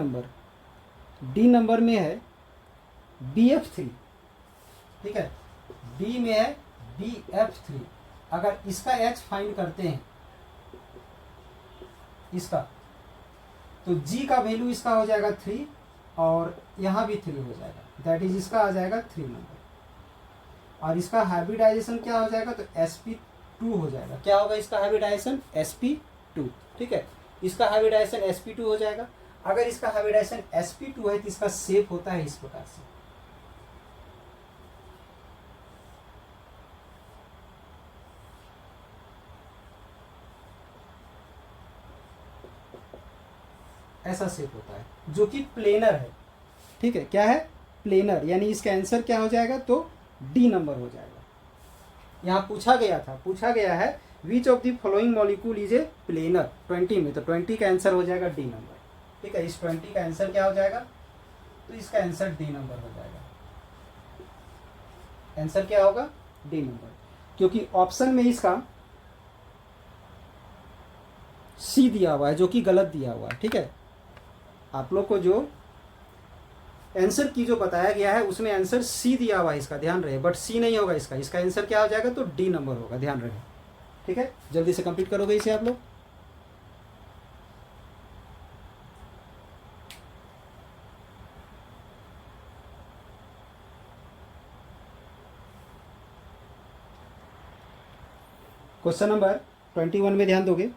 नंबर में है BF3। ठीक है, डी में है BF3। अगर इसका H फाइंड करते हैं इसका, तो G का वैल्यू इसका हो जाएगा 3, और यहाँ भी 3 हो जाएगा, दैट इज इसका आ जाएगा 3 नंबर। और इसका हाइब्रिडाइजेशन क्या हो जाएगा, तो sp2 हो जाएगा। क्या होगा इसका हाइब्रिडाइजेशन, sp2। ठीक है, इसका हाइब्रिडाइजेशन sp2 हो जाएगा। अगर इसका हाइब्रिडाइजेशन sp2 है तो इसका शेप होता है इस प्रकार से। ऐसा शेप होता है जो कि प्लेनर है। ठीक है, क्या है, प्लेनर, यानी इसका आंसर क्या हो जाएगा, तो डी नंबर हो जाएगा। यहाँ पूछा गया है which of the following molecule is a planar 20 में, तो 20 का आंसर हो जाएगा डी नंबर। ठीक है, इस 20 का आंसर क्या हो जाएगा, तो इसका आंसर डी नंबर हो जाएगा। आंसर क्या होगा, डी नंबर, क्योंकि ऑप्शन में इसका सी दिया हुआ है जो कि गलत दिया हुआ है। ठीक है, आप लोग को जो आंसर की जो बताया गया है उसमें आंसर सी दिया हुआ है, इसका ध्यान रहे, बट सी नहीं होगा इसका आंसर क्या हो जाएगा, तो डी नंबर होगा, ध्यान रहे। ठीक है, जल्दी से कंप्लीट करोगे इसे आप लोग। क्वेश्चन नंबर 21 में ध्यान दोगे,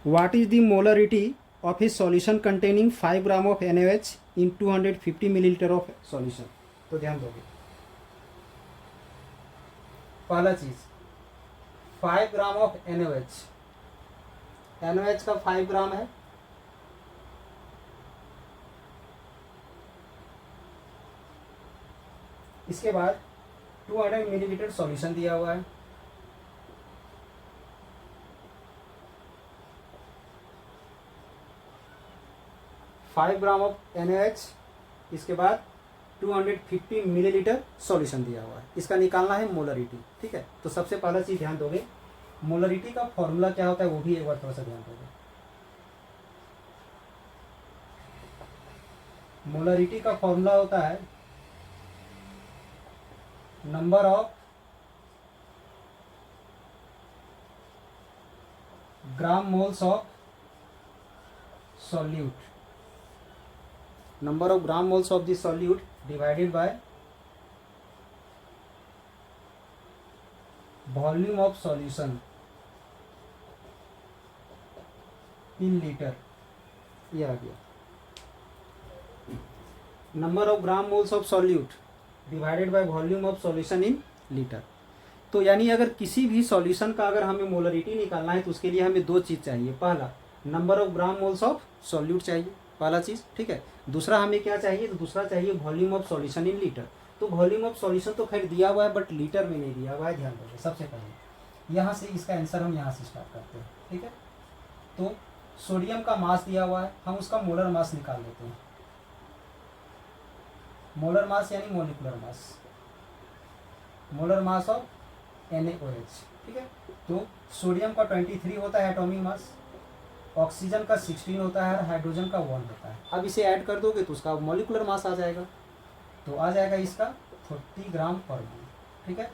what is the molarity of A solution containing 5 gram of NaOH in 250 millilitre of solution. तो ध्यान दोगे, पहला चीज 5 ग्राम ऑफ NaOH, NaOH का 5 ग्राम है। इसके बाद 200 मिलीलीटर सॉल्यूशन दिया हुआ है। फाइव ग्राम ऑफ NaOH, इसके बाद 250 मिलीलीटर सॉल्यूशन दिया हुआ है। इसका निकालना है मोलरिटी। ठीक है, तो सबसे पहला चीज ध्यान दोगे, मोलरिटी का फॉर्मूला क्या होता है वो भी एक बार थोड़ा सा ध्यान दोगे। मोलरिटी का फॉर्मूला होता है number of gram moles of solute, number of gram moles of the solute divided by volume of solution in liter। ये आ गया number of gram moles of solute divided by volume of solution in litre. तो यानी अगर किसी भी solution का अगर हमें मोलरिटी निकालना है तो उसके लिए हमें दो चीज़ चाहिए। पहला number of gram moles of solute चाहिए, पहला चीज़, ठीक है। दूसरा हमें क्या चाहिए, तो दूसरा चाहिए volume of solution in litre. तो वॉल्यूम ऑफ सॉल्यूशन तो खैर दिया हुआ है बट लीटर में नहीं दिया हुआ है, ध्यान रखिए। सबसे पहले यहाँ से इसका आंसर हम यहाँ से स्टार्ट करते हैं, ठीक है। तो सोडियम का मास दिया हुआ है, हम उसका मोलर मास निकाल लेते हैं। मोलर मास यानी molecular mass, molar mass of NaOH, ठीक है। तो सोडियम का 23 होता है एटॉमिक मास, ऑक्सीजन का 16 होता है और हाइड्रोजन का 1 होता है। अब इसे ऐड कर दोगे तो उसका मॉलिकुलर मास आ जाएगा, तो आ जाएगा इसका 40 ग्राम पर मोल, ठीक है,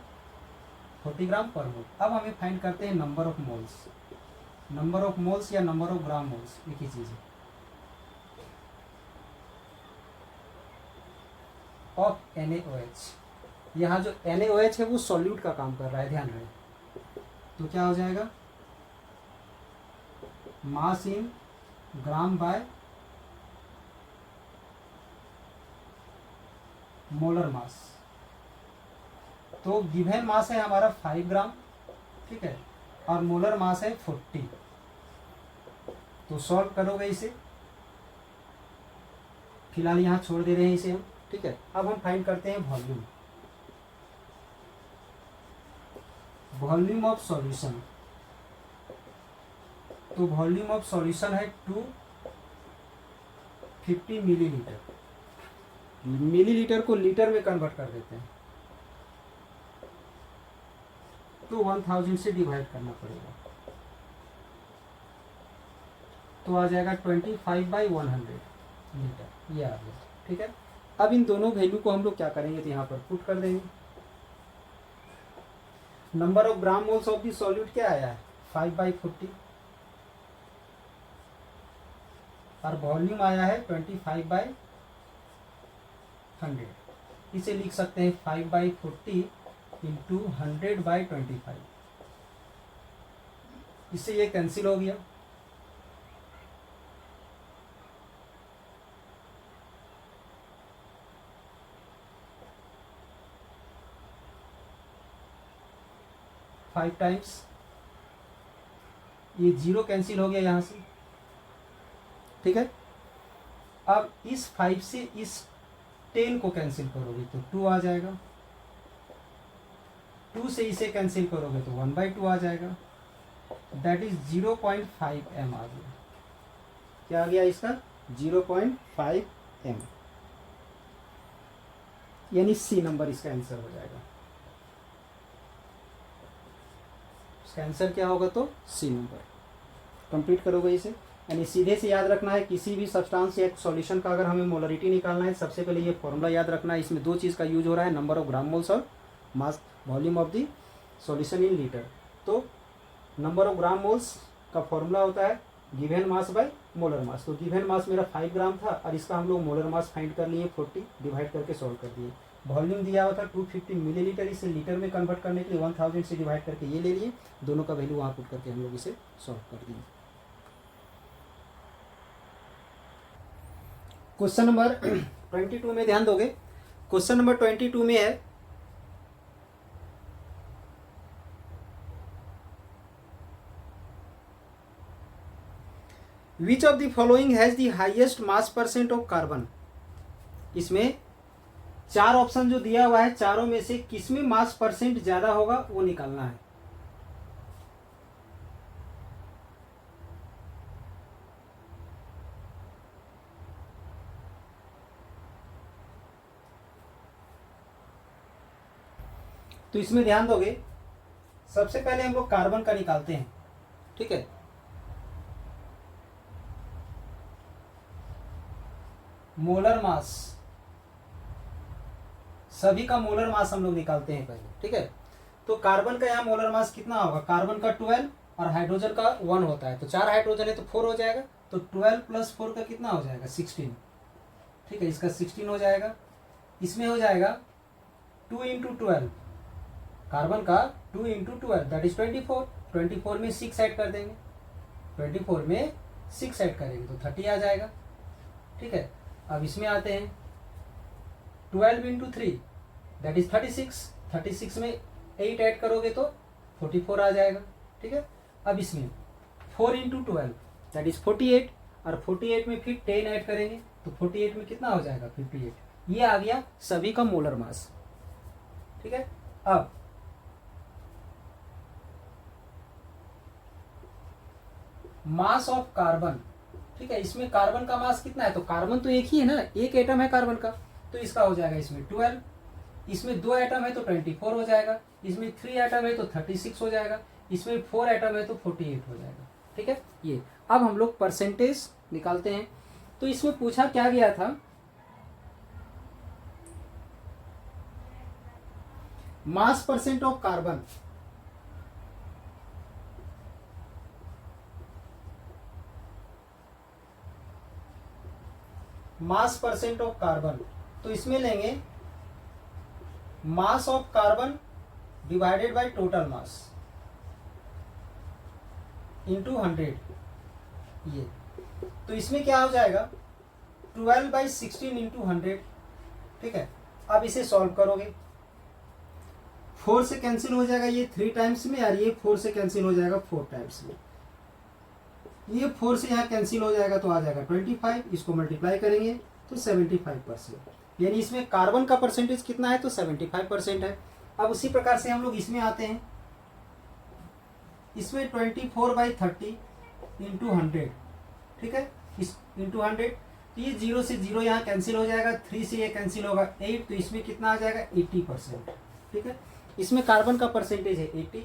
40 ग्राम पर मोल। अब हमें फाइंड करते हैं number of moles. Number of moles या नंबर ऑफ ग्राम मोल्स एक ही चीज़ है। ऑफ NaOH, यहाँ जो NaOH है वो सॉल्यूट का काम कर रहा है, ध्यान रहे। तो क्या हो जाएगा, मास इन ग्राम बाय मोलर मास। तो गिवन मास है हमारा 5 ग्राम, ठीक है, और मोलर मास है 40। तो सॉल्व करोगे इसे, फिलहाल यहाँ छोड़ दे रहे हैं इसे हम, ठीक है। अब हम फाइंड करते हैं वॉल्यूम, वॉल्यूम ऑफ सॉल्यूशन। तो वॉल्यूम ऑफ सॉल्यूशन है 250 मिलीलीटर। मिलीलीटर को लीटर में कन्वर्ट कर देते हैं तो 1000 से डिवाइड करना पड़ेगा, तो आ जाएगा 25/100 लीटर, ये आ गया, ठीक है। अब इन दोनों वैल्यू को हम लोग क्या करेंगे, तो यहाँ पर पुट कर देंगे। Number of gram moles of the solute क्या आया है, 5/40, और वॉल्यूम आया है 25/100। इसे लिख सकते हैं 5/40 इंटू 100/25। इससे ये कैंसिल हो गया, फाइव टाइम्स, ये 0 कैंसिल हो गया यहाँ से, ठीक है। अब इस 5 से इस 10 को कैंसिल करोगे तो 2 आ जाएगा, 2 से इसे कैंसिल करोगे तो 1/2 आ जाएगा, दैट इज 0.5 m आ गया। क्या आ गया इसका, 0.5 m, यानी C नंबर इसका आंसर हो जाएगा। इसका आंसर क्या होगा, तो C नंबर। कंप्लीट करोगे इसे, यानी सीधे से याद रखना है किसी भी सब्सटेंस या सॉल्यूशन का अगर हमें मोलरिटी निकालना है, सबसे पहले ये फॉर्मूला याद रखना है। इसमें दो चीज़ का यूज हो रहा है, नंबर ऑफ ग्राम मोल्स और mass volume of the solution in litre. तो नंबर ऑफ ग्राम मोल्स का फॉर्मूला होता है given mass by molar mass. तो गिवन मास मेरा 5 ग्राम था और इसका हम लोग मोलर मास फाइंड कर लिए 40, डिवाइड करके सॉल्व कर दिए। वॉल्यूम दिया हुआ था 250 मिलीलीटर, इसे लीटर में कन्वर्ट करने के लिए 1000 से डिवाइड करके ये ले लिए, दोनों का वैल्यू वहाँ पुट करके हम लोग इसे सॉल्व कर दिए। क्वेश्चन नंबर 22 में ध्यान दोगे। क्वेश्चन नंबर 22 में है which of the following has the highest mass percent of carbon. इसमें 4 ऑप्शन जो दिया हुआ है, चारों में से किसमें मास परसेंट ज्यादा होगा वो निकालना है। तो इसमें ध्यान दोगे, सबसे पहले हम लोग कार्बन का निकालते हैं, ठीक है। मोलर मास सभी का मोलर मास हम लोग निकालते हैं पहले, ठीक है। तो कार्बन का यहाँ मोलर मास कितना होगा, कार्बन का 12 और हाइड्रोजन का 1 होता है, तो 4 हाइड्रोजन है तो 4 हो जाएगा, तो 12 + 4 का कितना हो जाएगा 16, ठीक है, इसका 16 हो जाएगा। इसमें हो जाएगा 2 × 12, कार्बन का 2 × 12 दैट इज 24, 24 में 6 ऐड कर देंगे, 24 में 6 ऐड करेंगे तो 30 आ जाएगा, ठीक है। अब इसमें आते हैं 12 × 3 दैट इज 36, 36 में 8 ऐड करोगे तो 44 आ जाएगा, ठीक है। अब इसमें 4 × 12 दैट इज 48, और 48 में फिर 10 ऐड करेंगे तो 48 में कितना हो जाएगा 58, ये आ गया सभी का मोलर मास, ठीक है। अब मास ऑफ कार्बन, ठीक है, इसमें कार्बन का मास कितना है, तो कार्बन तो एक ही है ना, एक एटम है कार्बन का, तो इसका हो जाएगा इसमें 12, इसमें 2 एटम है तो 24 हो जाएगा, इसमें 3 एटम है तो 36 हो जाएगा, इसमें 4 एटम है तो 48 हो जाएगा, ठीक है। ये अब हम लोग परसेंटेज निकालते हैं। तो इसमें पूछा क्या गया था, मास percent of carbon, mass percent of carbon, तो इसमें लेंगे mass of carbon divided by total mass into 100, ये तो इसमें क्या हो जाएगा 12/16 इंटू 100, ठीक है। अब इसे सॉल्व करोगे, 4 से कैंसिल हो जाएगा ये 3 टाइम्स में, और ये 4 से कैंसिल हो जाएगा 4 टाइम्स में, ये 4 से यहाँ कैंसिल हो जाएगा तो आ जाएगा 25, इसको मल्टीप्लाई करेंगे तो 75%, यानी इसमें कार्बन का परसेंटेज कितना है तो 75% है। अब उसी प्रकार से हम लोग इसमें आते हैं, इसमें 24/30 इंटू 100, ठीक है, इस इंटू 100, तो ये 0 से 0 यहाँ कैंसिल हो जाएगा, 3 से ये कैंसिल होगा 8, तो इसमें कितना आ जाएगा 80%, ठीक है। इसमें कार्बन का परसेंटेज है 80।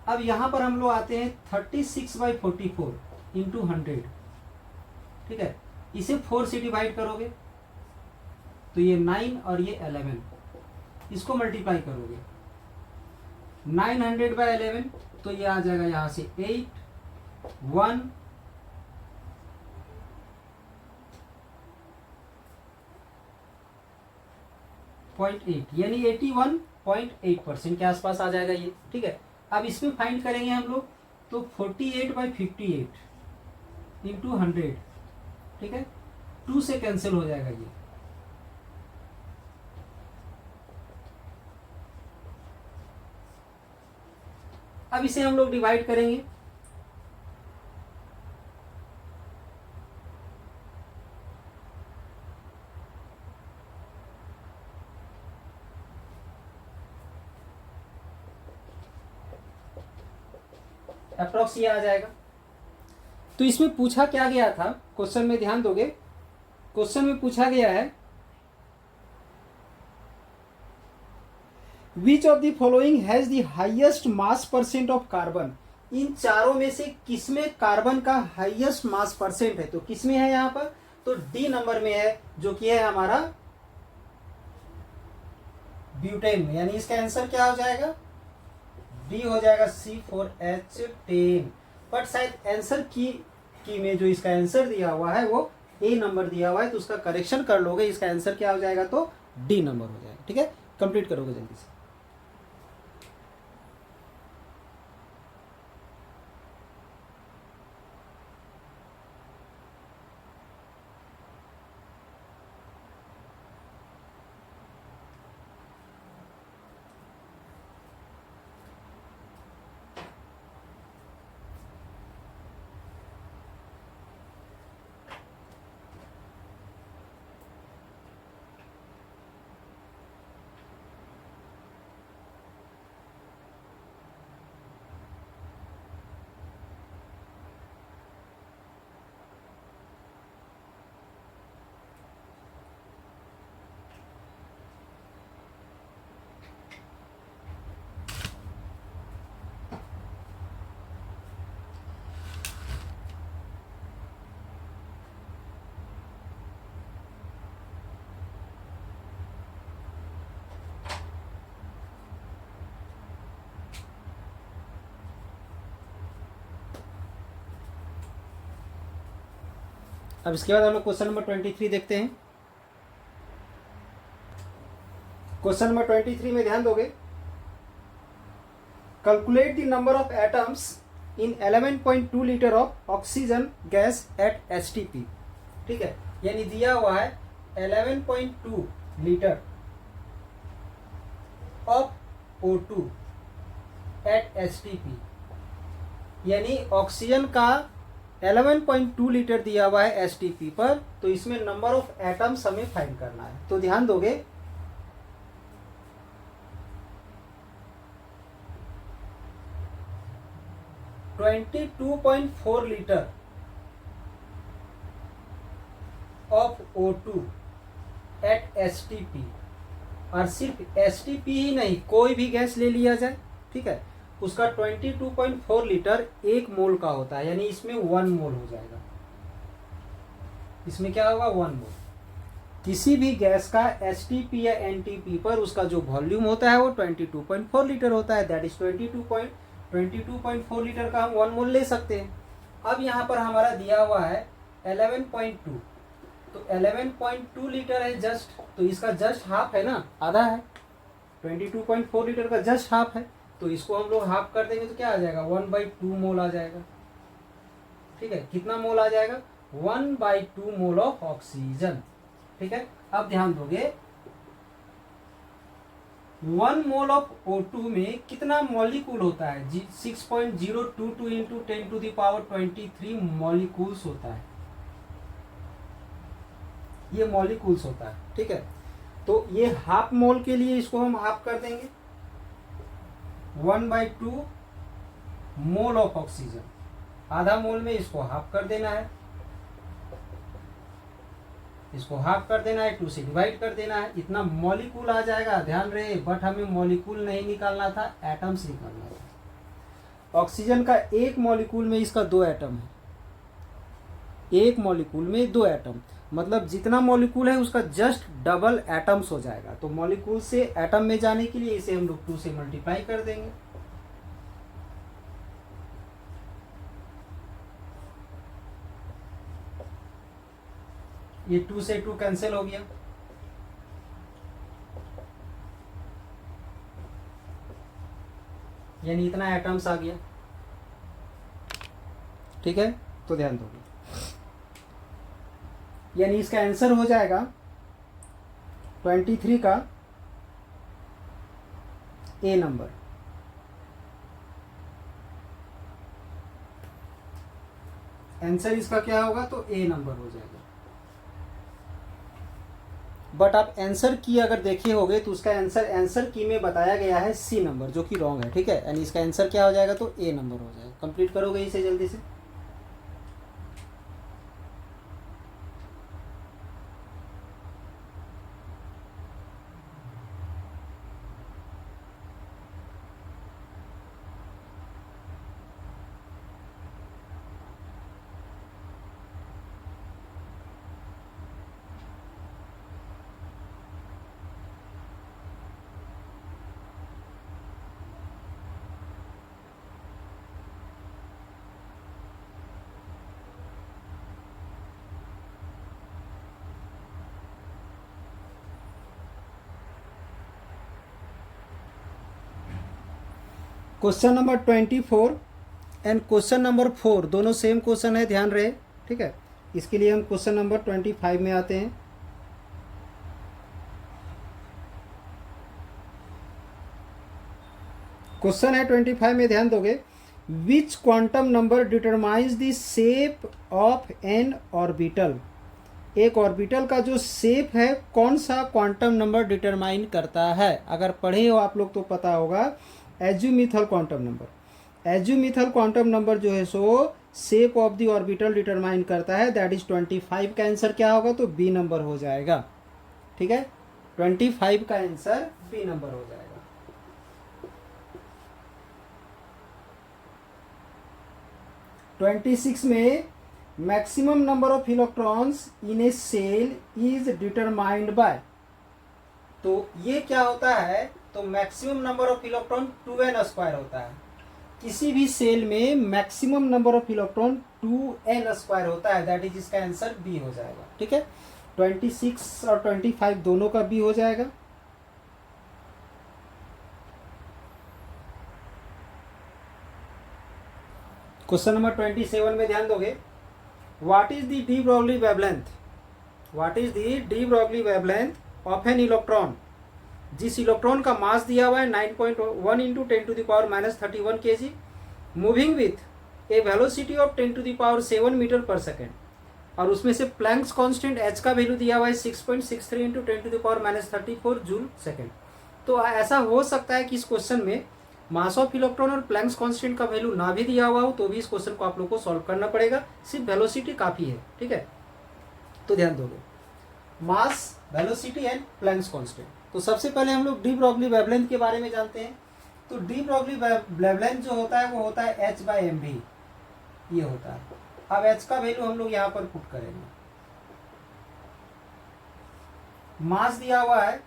अब यहाँ पर हम लोग आते हैं 36/44 इंटू 100, ठीक है, इसे 4 से डिवाइड करोगे तो ये 9 और ये 11, इसको मल्टीप्लाई करोगे 900/11, तो ये आ जाएगा यहाँ से 8 1.8, यानी 81.8% के आसपास आ जाएगा ये, ठीक है। अब इसमें फाइंड करेंगे हम लोग तो 48/58 इंटू 100, ठीक है, 2 से कैंसिल हो जाएगा ये, अब इसे हम लोग डिवाइड करेंगे, अप्रॉक्स ये आ जाएगा। तो इसमें पूछा क्या गया था, क्वेश्चन में ध्यान दोगे, क्वेश्चन में पूछा गया है which of the following has the highest mass percent of carbon, इन चारों में से किसमें कार्बन का हाईएस्ट मास परसेंट है, तो किसमें है यहाँ पर, तो डी नंबर में है, जो कि है हमारा ब्यूटेन में, यानी इसका आंसर क्या हो जाएगा डी हो जाएगा C4H10। बट शायद आंसर की में जो इसका आंसर दिया हुआ है वो ए नंबर दिया हुआ है, तो उसका करेक्शन कर लोगे, इसका आंसर क्या हो जाएगा तो डी नंबर हो जाएगा, ठीक है। कंप्लीट करोगे जल्दी से। अब इसके बाद हम लोग क्वेश्चन नंबर 23 देखते हैं। क्वेश्चन नंबर 23 में ध्यान दोगे, calculate the number of atoms in 11.2 litre of oxygen gas at STP। ठीक है, यानी दिया हुआ है 11.2 litre of O2 at STP, यानी ऑक्सीजन का 11.2 लीटर दिया हुआ है STP पर, तो इसमें नंबर ऑफ एटम्स हमें फाइंड करना है। तो ध्यान दोगे, twenty 2.4 litre of O2 at STP, और सिर्फ STP ही नहीं, कोई भी गैस ले लिया जाए, ठीक है, उसका 22.4 लीटर 1 मोल का होता है, यानी इसमें 1 मोल हो जाएगा। इसमें क्या होगा? 1 मोल। किसी भी गैस का STP या NTP पर उसका जो वॉल्यूम होता है वो 22.4 लीटर होता है, दैट इज 22.4 लीटर का हम 1 मोल ले सकते हैं। अब यहाँ पर हमारा दिया हुआ है 11.2, तो 11.2 लीटर है जस्ट, तो इसका जस्ट हाफ है ना, आधा है, 22.4 लीटर का जस्ट हाफ है, तो इसको हम लोग हाफ कर देंगे तो क्या आ जाएगा? 1/2 मोल आ जाएगा। ठीक है, कितना मोल आ जाएगा? 1/2 मोल ऑफ ऑक्सीजन। ठीक है, अब ध्यान दोगे, 1 मोल ऑफ O2 में कितना मॉलिक्यूल होता है? 6.022 इंटू 10⁻23 मॉलिक्यूल्स होता है, ये मॉलिक्यूल्स होता है। ठीक है, तो ये हाफ मोल के लिए इसको हम हाफ कर देंगे, 1/2 मोल ऑफ ऑक्सीजन, आधा मोल में इसको हाफ कर देना है, इसको हाफ कर देना है, 2 से डिवाइड कर देना है, इतना मॉलिक्यूल आ जाएगा। ध्यान रहे, बट हमें मॉलिक्यूल नहीं निकालना था, एटम्स निकालना था। ऑक्सीजन का एक मॉलिक्यूल में इसका 2 एटम है, एक मॉलिक्यूल में 2 एटम, मतलब जितना मॉलिक्यूल है उसका जस्ट डबल एटम्स हो जाएगा। तो मॉलिक्यूल से एटम में जाने के लिए इसे हम लोग 2 से मल्टीप्लाई कर देंगे। ये 2 से 2 कैंसिल हो गया, यानी इतना एटम्स आ गया। ठीक है, तो ध्यान दोगे, यानी इसका आंसर हो जाएगा 23 का A नंबर। आंसर इसका क्या होगा? तो A नंबर हो जाएगा। बट आप आंसर की अगर देखे होगे तो उसका आंसर की में बताया गया है C नंबर, जो कि रॉन्ग है। ठीक है, यानी इसका आंसर क्या हो जाएगा? तो A नंबर हो जाएगा। कंप्लीट करोगे इसे जल्दी से। Question number 24 and question number 4 दोनों सेम क्वेश्चन है, ध्यान रहे। ठीक है, इसके लिए हम क्वेश्चन नंबर 25 में आते हैं। क्वेश्चन है 25 में, ध्यान दोगे, which quantum number determines the shape of an orbital. एक ऑर्बिटल का जो शेप है कौन सा क्वांटम नंबर डिटरमाइन करता है? अगर पढ़े हो आप लोग तो पता होगा, एज्यूमिथल क्वांटम नंबर। एज्यूमिथल क्वांटम नंबर जो है सो shape of the orbital determine करता है, दैट इज 25 का आंसर क्या होगा? तो B नंबर हो जाएगा। ठीक है, 25 का आंसर B नंबर हो जाएगा। ट्वेंटी 26 में maximum number of electrons in a cell is determined by, तो ये क्या होता है? तो maximum number of electron 2n² होता है। किसी भी सेल में maximum number of electron 2n² होता है, दैट इज इसका आंसर बी हो जाएगा। ठीक है, 26 और 25 दोनों का बी हो जाएगा। क्वेश्चन नंबर 27 में ध्यान दोगे, what is the de Broglie wavelength, what is the de Broglie wavelength of an electron, जिस इलेक्ट्रॉन का मास दिया हुआ है 9.1 into 10⁻31 kg, moving with a velocity of 10⁻7 metre पर सेकेंड, और उसमें से प्लैंक्स कांस्टेंट h का वैल्यू दिया हुआ है 6.63 इंटू 10⁻34 जूल सेकेंड। तो ऐसा हो सकता है कि इस क्वेश्चन में मास ऑफ इलेक्ट्रॉन और प्लैंक्स कांस्टेंट का वैल्यू ना भी दिया हुआ हो, तो भी इस क्वेश्चन को आप लोग को सॉल्व करना पड़ेगा, सिर्फ वेलोसिटी काफ़ी है। ठीक है, तो ध्यान दोगे, मास, वेलोसिटी एंड प्लैंक्स कांस्टेंट। तो सबसे पहले हम लोग डी ब्रॉगली वेवलेंथ के बारे में जानते हैं। तो डी ब्रॉगली वेवलेंथ जो होता है वो होता है h/mv, ये होता है। अब h का वैल्यू हम लोग यहाँ पर पुट करेंगे। मास दिया हुआ है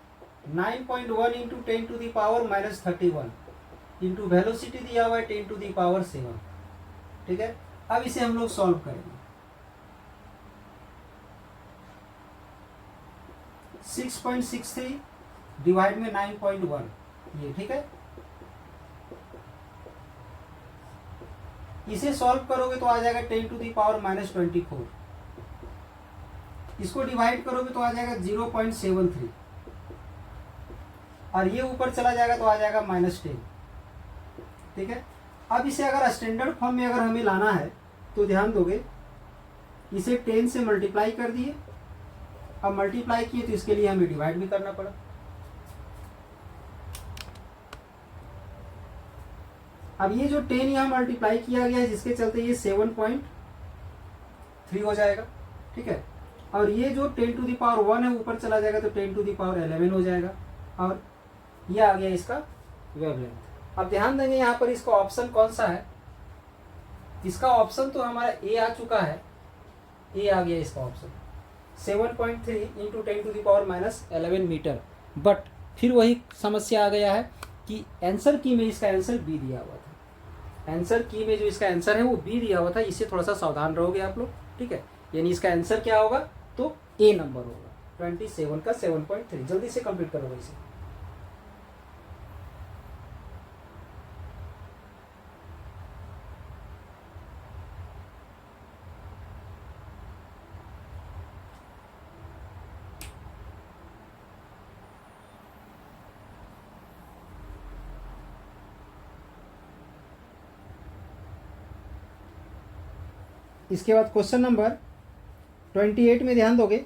9.1 इंटू 10⁻31 इंटू वेलोसिटी दिया हुआ है 10⁻7। ठीक है, अब इसे हम लोग सॉल्व करेंगे। 6.63 डिवाइड में 9.1, ये ठीक है। इसे सॉल्व करोगे तो आ जाएगा 10⁻24। इसको डिवाइड करोगे तो आ जाएगा 0.73, और ये ऊपर चला जाएगा तो आ जाएगा -10। ठीक है, अब इसे अगर स्टैंडर्ड फॉर्म में अगर हमें लाना है तो ध्यान दोगे, इसे 10 से मल्टीप्लाई कर दिए, अब मल्टीप्लाई किए तो इसके लिए हमें डिवाइड भी करना पड़ा। अब ये जो 10 यहाँ मल्टीप्लाई किया गया है, जिसके चलते ये 7.3 हो जाएगा। ठीक है, और ये जो 10⁻1 है ऊपर चला जाएगा तो 10⁻11 हो जाएगा, और ये आ गया इसका वेवलेंथ। अब ध्यान देंगे यहाँ पर इसका ऑप्शन कौन सा है, इसका ऑप्शन तो हमारा ए आ चुका है, ए आ गया इसका ऑप्शन 7.3 इंटू 10⁻11 मीटर। बट फिर वही समस्या आ गया है कि आंसर की में इसका आंसर बी दिया हुआ था, आंसर की में जो इसका आंसर है वो बी दिया हुआ था, इससे थोड़ा सा सावधान रहोगे आप लोग। ठीक है, यानी इसका आंसर क्या होगा, तो ए नंबर होगा 27 का 7.3। जल्दी से कंप्लीट करोगे इसे। इसके बाद क्वेश्चन नंबर 28 में ध्यान दोगे,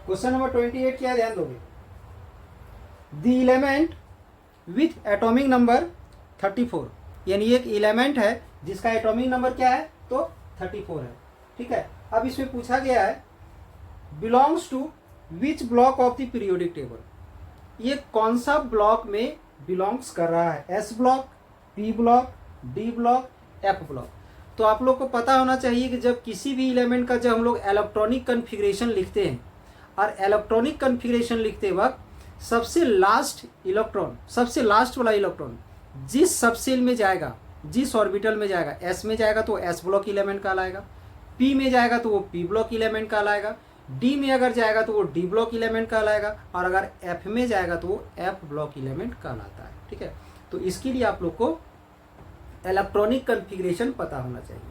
क्वेश्चन नंबर 28 क्या ध्यान दोगे, the element with atomic number 34, यानी एक एलिमेंट है जिसका एटॉमिक नंबर क्या है, तो 34 है। ठीक है, अब इसमें पूछा गया है belongs to which block of the periodic table, ये कौन सा ब्लॉक में बिलोंग्स कर रहा है, S block, P block, D block, F block. तो आप लोग को पता होना चाहिए कि जब किसी भी एलिमेंट का जब हम लोग इलेक्ट्रॉनिक कन्फिग्रेशन लिखते हैं, और इलेक्ट्रॉनिक कन्फिग्रेशन लिखते वक्त सबसे लास्ट इलेक्ट्रॉन, सबसे लास्ट वाला इलेक्ट्रॉन जिस सबसेल में जाएगा, जिस ऑर्बिटल में जाएगा, एस में जाएगा तो एस ब्लॉक एलिमेंट कहलाएगा, पी में जाएगा तो वो पी ब्लॉक एलिमेंट कहलाएगा, डी में अगर जाएगा तो वो डी ब्लॉक एलिमेंट कहलाएगा, और अगर एफ में जाएगा तो वो एफ ब्लॉक एलिमेंट कहलाता है। ठीक है, तो इसके लिए आप लोग को इलेक्ट्रॉनिक कन्फिग्रेशन पता होना चाहिए।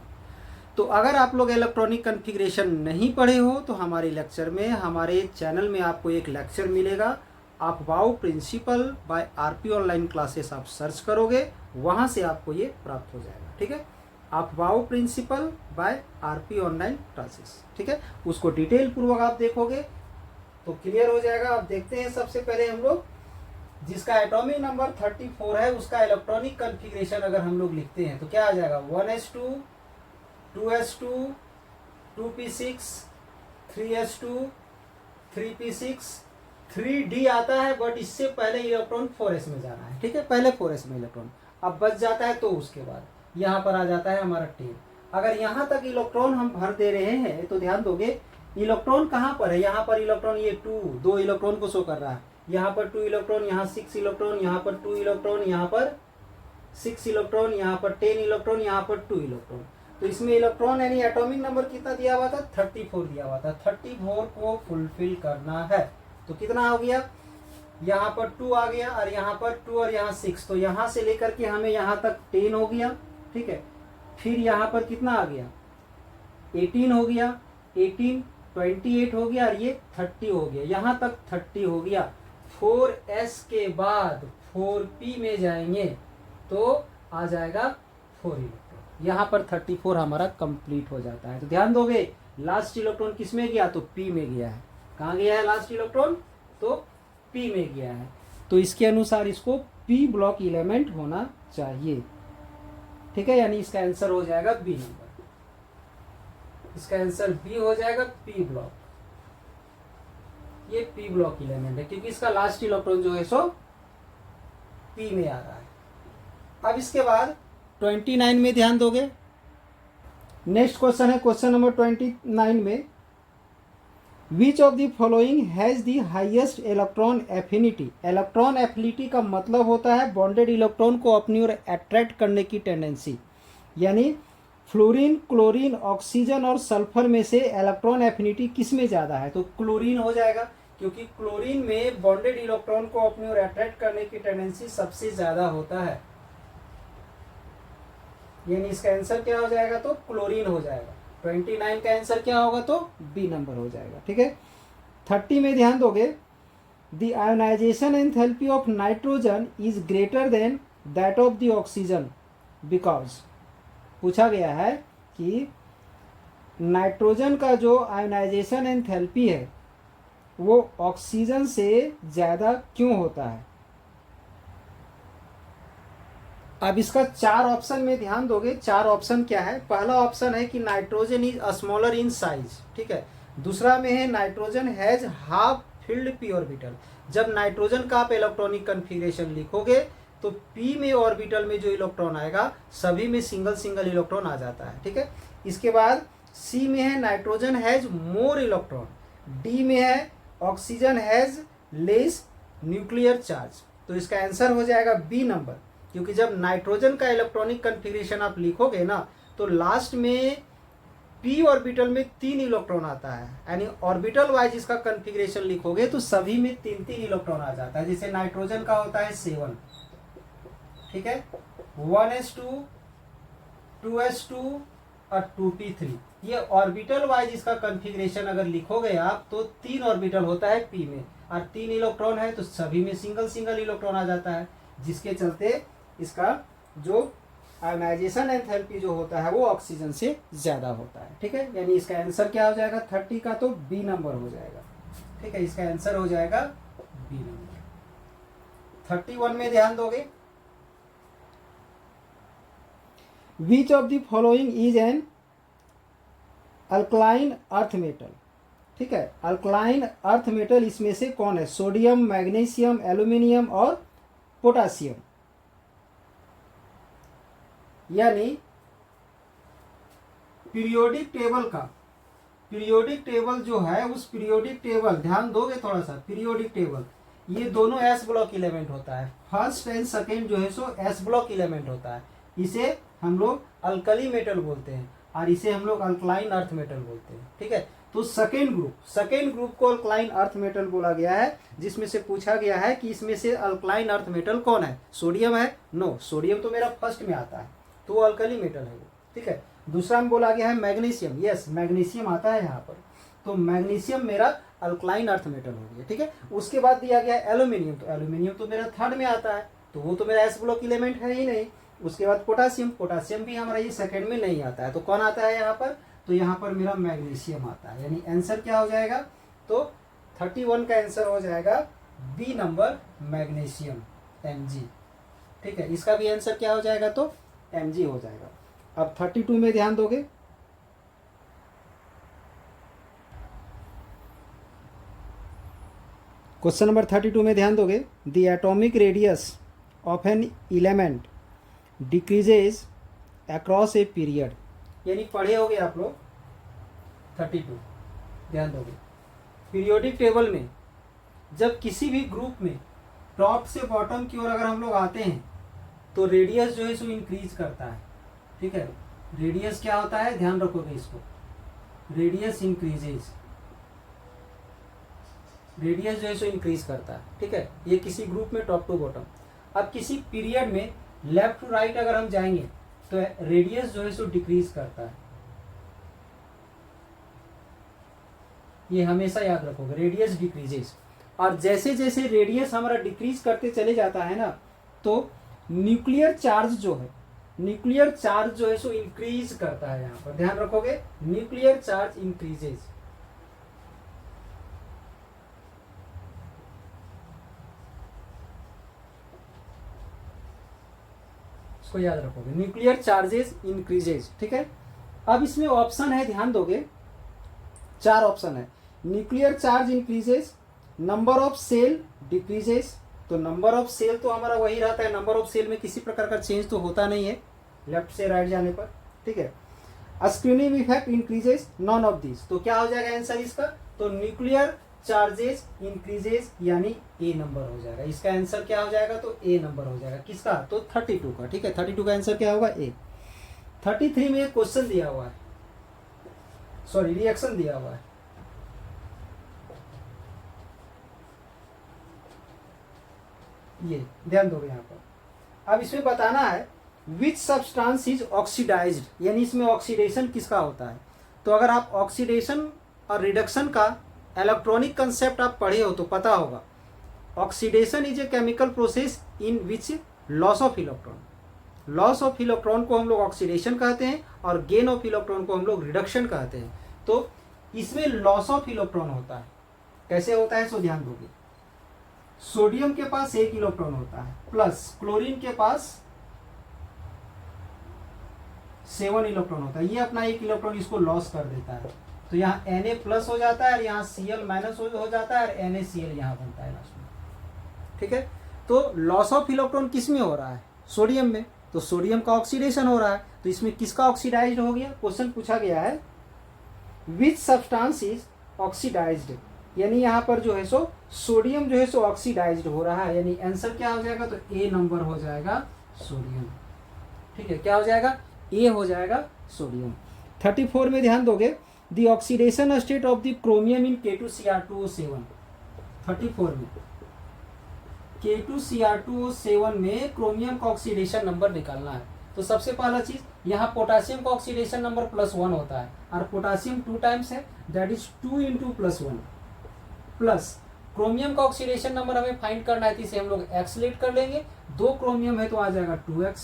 तो अगर आप लोग इलेक्ट्रॉनिक कन्फिग्रेशन नहीं पढ़े हो तो हमारे लेक्चर में, हमारे चैनल में आपको एक लेक्चर मिलेगा, Aufbau principle by RP online classes आप सर्च करोगे, वहाँ से आपको ये प्राप्त हो जाएगा। ठीक है, Aufbau principle by RP online classes. ठीक है, उसको डिटेल पूर्वक आप देखोगे तो क्लियर हो जाएगा। अब देखते हैं, सबसे पहले हम लोग जिसका एटॉमिक नंबर 34 है उसका इलेक्ट्रॉनिक कन्फिग्रेशन अगर हम लोग लिखते हैं तो क्या आ जाएगा, 1s2, 2s2, 2p6, 3s2, 3p6, 3d आता है, बट इससे पहले इलेक्ट्रॉन 4s में जाना है। ठीक है, पहले 4s में इलेक्ट्रॉन, अब बच जाता है तो उसके बाद यहाँ पर आ जाता है हमारा 10। अगर यहाँ तक इलेक्ट्रॉन हम भर दे रहे हैं तो ध्यान दोगे इलेक्ट्रॉन कहाँ पर है, यहाँ पर इलेक्ट्रॉन, ये 2 इलेक्ट्रॉन को शो कर रहा है, यहाँ पर 2 इलेक्ट्रॉन, यहाँ 6 इलेक्ट्रॉन, यहाँ पर 2 इलेक्ट्रॉन, यहाँ पर 6 इलेक्ट्रॉन, यहाँ पर 10 इलेक्ट्रॉन, यहाँ पर 2 इलेक्ट्रॉन। तो इसमें इलेक्ट्रॉन यानी एटॉमिक नंबर कितना दिया हुआ था, 34 दिया हुआ था। 34 को फुलफिल करना है तो कितना हो गया, यहाँ पर 2 आ गया और यहाँ पर 2 और यहाँ 6, तो यहाँ से लेकर के हमें यहाँ तक 10 हो गया, ठीक है। फिर यहाँ पर कितना आ गया, 18 हो गया, 18 28 हो गया और ये 30 हो गया, यहाँ तक 30 हो गया। 4s के बाद 4p में जाएंगे तो आ जाएगा 4 इलेक्ट्रॉन, यहाँ पर 34 हमारा कंप्लीट हो जाता है। तो ध्यान दोगे लास्ट इलेक्ट्रॉन किस में गया, तो p में गया है। कहाँ गया है लास्ट इलेक्ट्रॉन, तो p में गया है। तो इसके अनुसार इसको p ब्लॉक एलिमेंट होना चाहिए, ठीक है। यानी इसका आंसर हो जाएगा बी नंबर, इसका आंसर बी हो जाएगा p ब्लॉक। ये p ब्लॉक एलिमेंट है क्योंकि इसका लास्ट इलेक्ट्रॉन जो है सो p में आ रहा है। अब इसके बाद 29 में ध्यान दोगे, नेक्स्ट क्वेश्चन है क्वेश्चन नंबर 29 में, विच of the following has the highest electron affinity. Electron affinity का मतलब होता है बॉन्डेड इलेक्ट्रॉन को अपनी ओर अट्रैक्ट करने की टेंडेंसी। यानी फ्लोरीन, क्लोरीन, ऑक्सीजन और सल्फर में से इलेक्ट्रॉन एफिनिटी किस में ज़्यादा है, तो क्लोरीन हो जाएगा क्योंकि क्लोरीन में बॉन्डेड इलेक्ट्रॉन को अपनी ओर अट्रैक्ट करने की टेंडेंसी सबसे ज़्यादा होता है। यानी इसका आंसर क्या हो जाएगा, तो क्लोरीन हो जाएगा। 29 का आंसर क्या होगा, तो बी नंबर हो जाएगा, ठीक है। 30 में ध्यान दोगे, the ionisation enthalpy of nitrogen is greater than that of the oxygen because. पूछा गया है कि नाइट्रोजन का जो आयोनाइजेशन एंथैल्पी है वो ऑक्सीजन से ज़्यादा क्यों होता है। अब इसका 4 ऑप्शन में ध्यान दोगे, 4 ऑप्शन क्या है। पहला ऑप्शन है कि nitrogen is smaller in size, ठीक है। दूसरा में है nitrogen has half field P orbital. जब नाइट्रोजन का आप इलेक्ट्रॉनिक कन्फिग्रेशन लिखोगे तो पी में ऑर्बिटल में जो इलेक्ट्रॉन आएगा सभी में सिंगल सिंगल इलेक्ट्रॉन आ जाता है, ठीक है। इसके बाद सी में है nitrogen has more electron. D में है oxygen has less nuclear charge. तो इसका आंसर हो जाएगा बी नंबर, क्योंकि जब नाइट्रोजन का इलेक्ट्रॉनिक कन्फिग्रेशन आप लिखोगे ना तो लास्ट में पी ऑर्बिटल में 3 इलेक्ट्रॉन आता है। यानी ऑर्बिटल वाइज इसका कन्फिग्रेशन लिखोगे तो सभी में 3-3 इलेक्ट्रॉन आ जाता है। जैसे नाइट्रोजन का होता है 7, ठीक है, 1s2, 2s2 और 2p3। ये ऑर्बिटल वाइज इसका कन्फिग्रेशन अगर लिखोगे आप तो 3 ऑर्बिटल होता है p में और 3 इलेक्ट्रॉन है तो सभी में सिंगल सिंगल इलेक्ट्रॉन आ जाता है, जिसके चलते इसका जो आयोनाइजेशन एंथैल्पी जो होता है वो ऑक्सीजन से ज़्यादा होता है, ठीक है। यानी इसका आंसर क्या हो जाएगा 30 का, तो बी नंबर हो जाएगा, ठीक है। इसका आंसर हो जाएगा बी नंबर। 31 में ध्यान दोगे, विच of the following is an alkaline earth metal, ठीक है। अल्कलाइन अर्थ मेटल इसमें से कौन है, सोडियम, मैग्नीशियम, एल्यूमिनियम और पोटासियम। यानी पीरियोडिक टेबल जो है उस पीरियोडिक टेबल, ध्यान दोगे थोड़ा सा, पीरियोडिक टेबल ये दोनों एस ब्लॉक एलिमेंट होता है। फर्स्ट एंड सेकेंड जो है सो एस ब्लॉक एलिमेंट होता है। इसे हम लोग अल्कली मेटल बोलते हैं और इसे हम लोग अल्कलाइन अर्थ मेटल बोलते हैं, ठीक है। तो सेकेंड ग्रुप को अल्कलाइन अर्थ मेटल बोला गया है, जिसमें से पूछा गया है कि इसमें से अल्कलाइन अर्थ मेटल कौन है, सोडियम है, नो, सोडियम तो मेरा फर्स्ट में आता है तो वो अल्कली मेटल है वो, ठीक है। दूसरा में बोला गया है मैग्नीशियम, यस मैग्नीशियम आता है यहाँ पर, तो मैग्नीशियम मेरा अल्कलाइन अर्थ मेटल हो गया, ठीक है। उसके बाद दिया गया है एल्यूमिनियम, तो एल्यूमिनियम तो मेरा थर्ड में आता है तो वो तो मेरा एस ब्लॉक एलिमेंट है ही नहीं। उसके बाद पोटासियम भी हमारा ये सेकंड में नहीं आता है, तो कौन आता है यहाँ पर, तो यहाँ पर मेरा मैग्नीशियम आता है। यानी आंसर क्या हो जाएगा, तो 31 का आंसर हो जाएगा बी नंबर मैग्नीशियम, Mg, ठीक है। इसका भी आंसर क्या हो जाएगा, तो Mg हो जाएगा। अब 32 में ध्यान दोगे, क्वेश्चन नंबर 32 में ध्यान दोगे, the atomic radius of an element decreases across a period, यानी पढ़े होगे आप लोग 32, ध्यान दोगे। पीरियोडिक टेबल में जब किसी भी ग्रुप में टॉप से बॉटम की ओर अगर हम लोग आते हैं तो रेडियस जो है सो इंक्रीज करता है, ठीक है। रेडियस क्या होता है, ध्यान रखोगे इसको, रेडियस इंक्रीजेज, रेडियस जो है सो इंक्रीज करता है, ठीक है। ये किसी ग्रुप में टॉप टू बॉटम। अब किसी पीरियड में लेफ्ट टू राइट अगर हम जाएंगे तो रेडियस जो है सो डिक्रीज करता है, ये हमेशा याद रखोगे, रेडियस डिक्रीजेस। और जैसे जैसे रेडियस हमारा डिक्रीज करते चले जाता है ना, तो न्यूक्लियर चार्ज जो है, न्यूक्लियर चार्ज जो है सो इंक्रीज करता है। यहाँ पर ध्यान रखोगे, न्यूक्लियर चार्ज इंक्रीजेज। इसको याद रखोगे, न्यूक्लियर चार्जेस इंक्रीजेज, ठीक है। अब इसमें ऑप्शन है, ध्यान दोगे, 4 ऑप्शन है। Nuclear charge increases, number of cell decreases, तो नंबर ऑफ सेल तो हमारा वही रहता है, नंबर ऑफ सेल में किसी प्रकार का चेंज तो होता नहीं है लेफ्ट से राइट जाने पर, ठीक है। Screening effect increases, none of this, तो क्या हो जाएगा आंसर इसका, तो न्यूक्लियर चार्जेस इंक्रीजेज यानी ए नंबर हो जाएगा। इसका आंसर क्या हो जाएगा, तो ए नंबर हो जाएगा। किसका, तो 32 का, ठीक है। 32 का आंसर क्या होगा, ए। 33 में एक क्वेश्चन दिया हुआ है, सॉरी रिएक्शन दिया हुआ है, ये ध्यान दोगे यहाँ पर। अब इसमें बताना है विच सब्सटेंस इज ऑक्सीडाइज्ड, यानी इसमें ऑक्सीडेशन किसका होता है। तो अगर आप ऑक्सीडेशन और रिडक्शन का इलेक्ट्रॉनिक कंसेप्ट आप पढ़े हो तो पता होगा, oxidation is a chemical process in which loss of electron, loss of electron को हम लोग ऑक्सीडेशन कहते हैं और गेन ऑफ इलेक्ट्रॉन को हम लोग रिडक्शन कहते हैं। तो इसमें लॉस ऑफ इलेक्ट्रॉन होता है, कैसे होता है, सो ध्यान दोगे। सोडियम के पास 1 इलेक्ट्रॉन होता है, प्लस क्लोरीन के पास 7 इलेक्ट्रॉन होता है, ये अपना 1 इलेक्ट्रॉन इसको लॉस कर देता है, तो यहाँ Na प्लस हो जाता है और यहाँ Cl माइनस हो जाता है और NaCl यहाँ बनता है लास्ट में, ठीक है। तो लॉस ऑफ इलेक्ट्रॉन किस में हो रहा है, सोडियम में, तो सोडियम का ऑक्सीडेशन हो रहा है, तो इसमें किसका ऑक्सीडाइज्ड हो गया। क्वेश्चन पूछा गया है विच सब्सटेंस इज ऑक्सीडाइज्ड, यानी यहाँ पर जो है सो सोडियम जो है सो ऑक्सीडाइज्ड हो रहा है, यानी आंसर क्या हो जाएगा, तो ए नंबर हो जाएगा सोडियम, ठीक है। क्या हो जाएगा, ए हो जाएगा सोडियम। 34 में ध्यान दोगे, the oxidation state of the chromium in K2Cr2O7, 34 में K2Cr2O7 में क्रोमियम का ऑक्सीडेशन नंबर निकालना है। तो सबसे पहला चीज, यहाँ पोटासियम का ऑक्सीडेशन नंबर +1 होता है और पोटासियम 2 टाइम्स है, दैट इज 2 × +1, प्लस क्रोमियम का ऑक्सीडेशन नंबर हमें फाइंड करना है, तो इसे हम लोग x लेट कर लेंगे, 2 क्रोमियम है तो आ जाएगा 2x,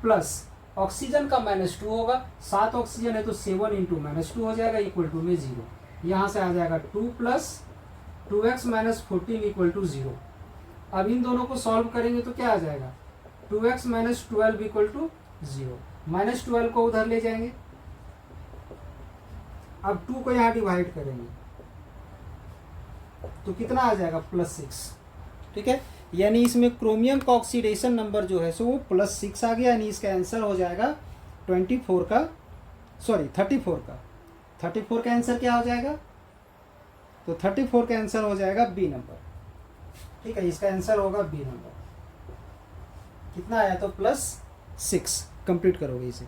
प्लस ऑक्सीजन का -2 होगा, 7 ऑक्सीजन है तो 7 × -2 हो जाएगा, इक्वल टू में 0, यहाँ से आ जाएगा 2 + 2x - 14 = 0। अब इन दोनों को सॉल्व करेंगे तो क्या आ जाएगा, 2x - 12 = 0, -12 को उधर ले जाएंगे, अब 2 को यहाँ डिवाइड करेंगे तो कितना आ जाएगा, +6, ठीक है। यानी इसमें क्रोमियम का ऑक्सीडेशन नंबर जो है सो वो +6 आ गया, यानी इसका आंसर हो जाएगा 34 का, सॉरी 34 का। 34 का आंसर क्या हो जाएगा, तो 34 का आंसर हो जाएगा बी नंबर, ठीक है। इसका आंसर होगा बी नंबर। कितना आया, तो +6, कंप्लीट करोगे इसे।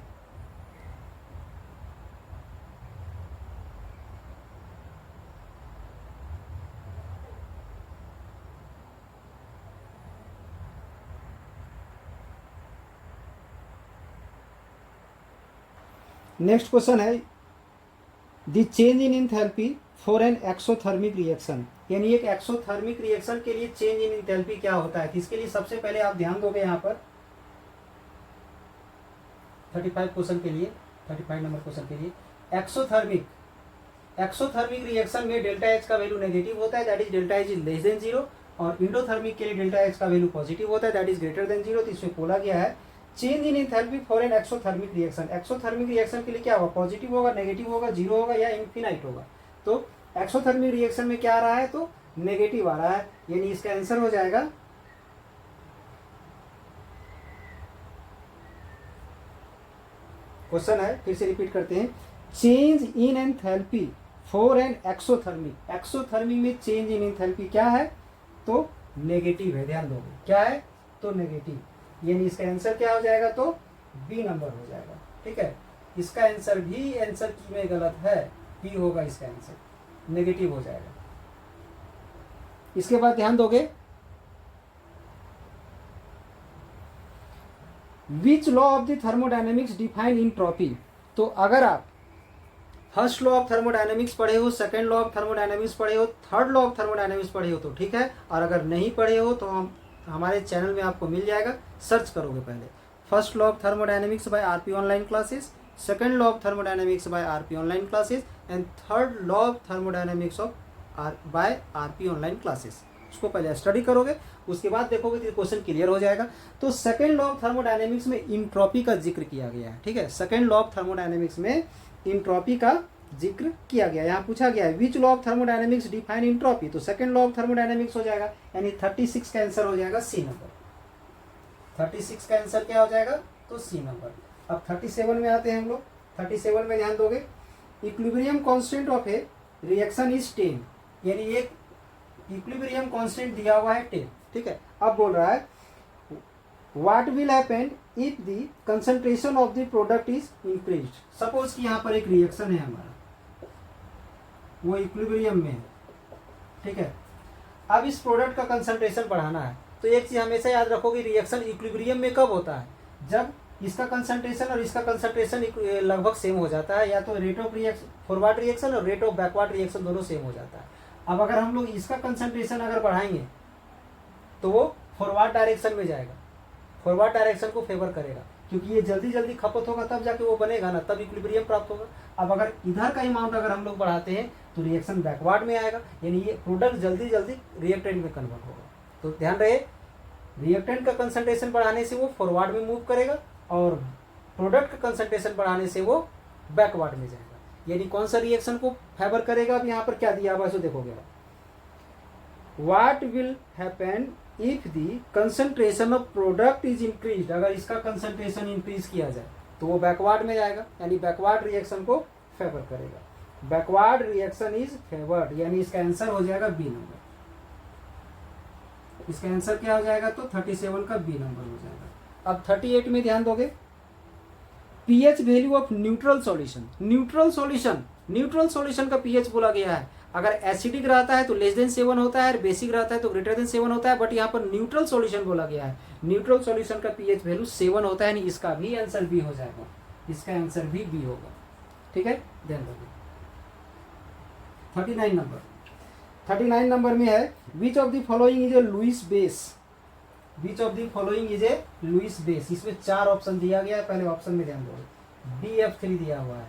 नेक्स्ट क्वेश्चन है the change in enthalpy for an exothermic reaction, यानी एक एक्सोथर्मिक रिएक्शन के लिए चेंज इन इंथैल्पी क्या होता है। इसके लिए सबसे पहले आप ध्यान दोगे यहाँ पर 35 क्वेश्चन के लिए, 35 नंबर क्वेश्चन के लिए, एक्सोथर्मिक रिएक्शन में डेल्टा एच का वैल्यू नेगेटिव होता है, that is delta H is less than 0, और इंडोथर्मिक के लिए डेल्टा एच का वैल्यू पॉजिटिव होता है, दैट इज ग्रेटर देन 0। तो इसमें बोला गया है change in enthalpy for an exothermic reaction, exothermic reaction के लिए क्या होगा, पॉजिटिव होगा, नेगेटिव होगा, 0 होगा या इन्फिनाइट होगा। तो एक्सोथर्मिक रिएक्शन में क्या आ रहा है, तो नेगेटिव आ रहा है, यानी इसका आंसर हो जाएगा क्वेश्चन है, फिर से रिपीट करते हैं। Change in enthalpy for an exothermic. Exothermic में चेंज इन एंथैल्पी क्या है? तो नेगेटिव है, ध्यान दोगे। क्या है? तो नेगेटिव, यानी इसका आंसर क्या हो जाएगा? तो बी नंबर हो जाएगा। ठीक है, इसका आंसर भी आंसर की में गलत है, बी होगा इसका आंसर, नेगेटिव हो जाएगा। इसके बाद ध्यान दोगे, which law of the thermodynamics define entropy. तो अगर आप फर्स्ट लॉ ऑफ थर्मोडायनेमिक्स पढ़े हो, सेकंड लॉ ऑफ थर्मोडायनेमिक्स पढ़े हो, थर्ड लॉ ऑफ थर्मोडायनेमिक्स पढ़े हो तो ठीक है, और अगर नहीं पढ़े हो तो हम हमारे चैनल में आपको मिल जाएगा, सर्च करोगे पहले first law of thermodynamics bye RP online classes, second law of thermodynamics bye RP online classes and third law of thermodynamics of bye RP online classes. उसको पहले स्टडी करोगे, उसके बाद देखोगे तो क्वेश्चन क्लियर हो जाएगा। तो सेकंड लॉ ऑफ थर्मोडायनेमिक्स में इंट्रोपी का जिक्र किया गया है। ठीक है, सेकंड लॉ ऑफ थर्मोडायनेमिक्स में इंट्रोपी का जिक्र किया गया। यहाँ पूछा गया है which law of thermodynamics define entropy, तो सेकंड लॉ ऑफ थर्मोडायनेमिक्स हो जाएगा, यानी 36 का आंसर हो जाएगा सी नंबर। 36 का आंसर क्या हो जाएगा? तो सी नंबर। अब 37 में आते हैं हम लोग। 37 में ध्यान दोगे, equilibrium constant of A reaction is 10, यानी एक इक्विलिब्रियम कांस्टेंट दिया हुआ है 10। ठीक है, अब बोल रहा है what will happen if the concentration of the product is increased. Suppose कि यहाँ पर एक रिएक्शन है हमारा, वो इक्विलिब्रियम में है। ठीक है, अब इस प्रोडक्ट का कंसंट्रेशन बढ़ाना है, तो एक चीज हमेशा याद रखोगे, रिएक्शन इक्विलिब्रियम में कब होता है? जब इसका कंसंट्रेशन और इसका कंसंट्रेशन लगभग सेम हो जाता है, या तो rate of reaction forward reaction और रेट ऑफ बैकवर्ड रिएक्शन दोनों सेम हो जाता है। अब अगर हम लोग इसका कंसंट्रेशन अगर बढ़ाएंगे तो वो फॉरवर्ड डायरेक्शन में जाएगा, फॉरवर्ड डायरेक्शन को फेवर करेगा, क्योंकि ये जल्दी जल्दी खपत होगा तब जाके वो बनेगा ना, तब इक्विलिब्रियम प्राप्त होगा। अब अगर इधर का अमाउंट अगर हम लोग बढ़ाते हैं तो रिएक्शन बैकवर्ड में आएगा, यानी ये प्रोडक्ट जल्दी जल्दी रिएक्टेंट में कन्वर्ट होगा। तो ध्यान रहे, रिएक्टेंट का कंसंट्रेशन बढ़ाने से वो फॉरवर्ड में मूव करेगा और प्रोडक्ट का कंसंट्रेशन बढ़ाने से वो बैकवर्ड में जाएगा। यानी कौन सा रिएक्शन को फेवर करेगा? अब यहाँ पर क्या दिया हुआ है देखोगे, what will happen if the concentration of product is increase. अगर इसका कंसंट्रेशन इंक्रीज किया जाए तो वो बैकवर्ड में जाएगा, यानी बैकवर्ड रिएक्शन को फेवर करेगा। बैकवर्ड रिएक्शन इज फेवर्ड, यानी इसका आंसर हो जाएगा बी नंबर। इसका आंसर क्या हो जाएगा? तो 37 का बी नंबर हो जाएगा। अब 38 में ध्यान दोगे, pH value of neutral solution. Neutral solution का पीएच बोला गया है। अगर एसिडिक रहता है तो लेस देन 7 होता है, और बेसिक रहता है तो ग्रेटर देन 7 होता है, बट यहाँ पर न्यूट्रल सॉल्यूशन बोला गया है। न्यूट्रल सॉल्यूशन का पीएच वैल्यू 7 होता है, यानी इसका भी आंसर बी हो जाएगा। इसका आंसर भी बी होगा। ठीक है, ध्यान रखिए। 39 नंबर में है which of the following is a Lewis base. Which of the following is a Lewis base. इसमें 4 ऑप्शन दिया गया है, पहले ऑप्शन में ध्यान दो। BF3 दिया हुआ है,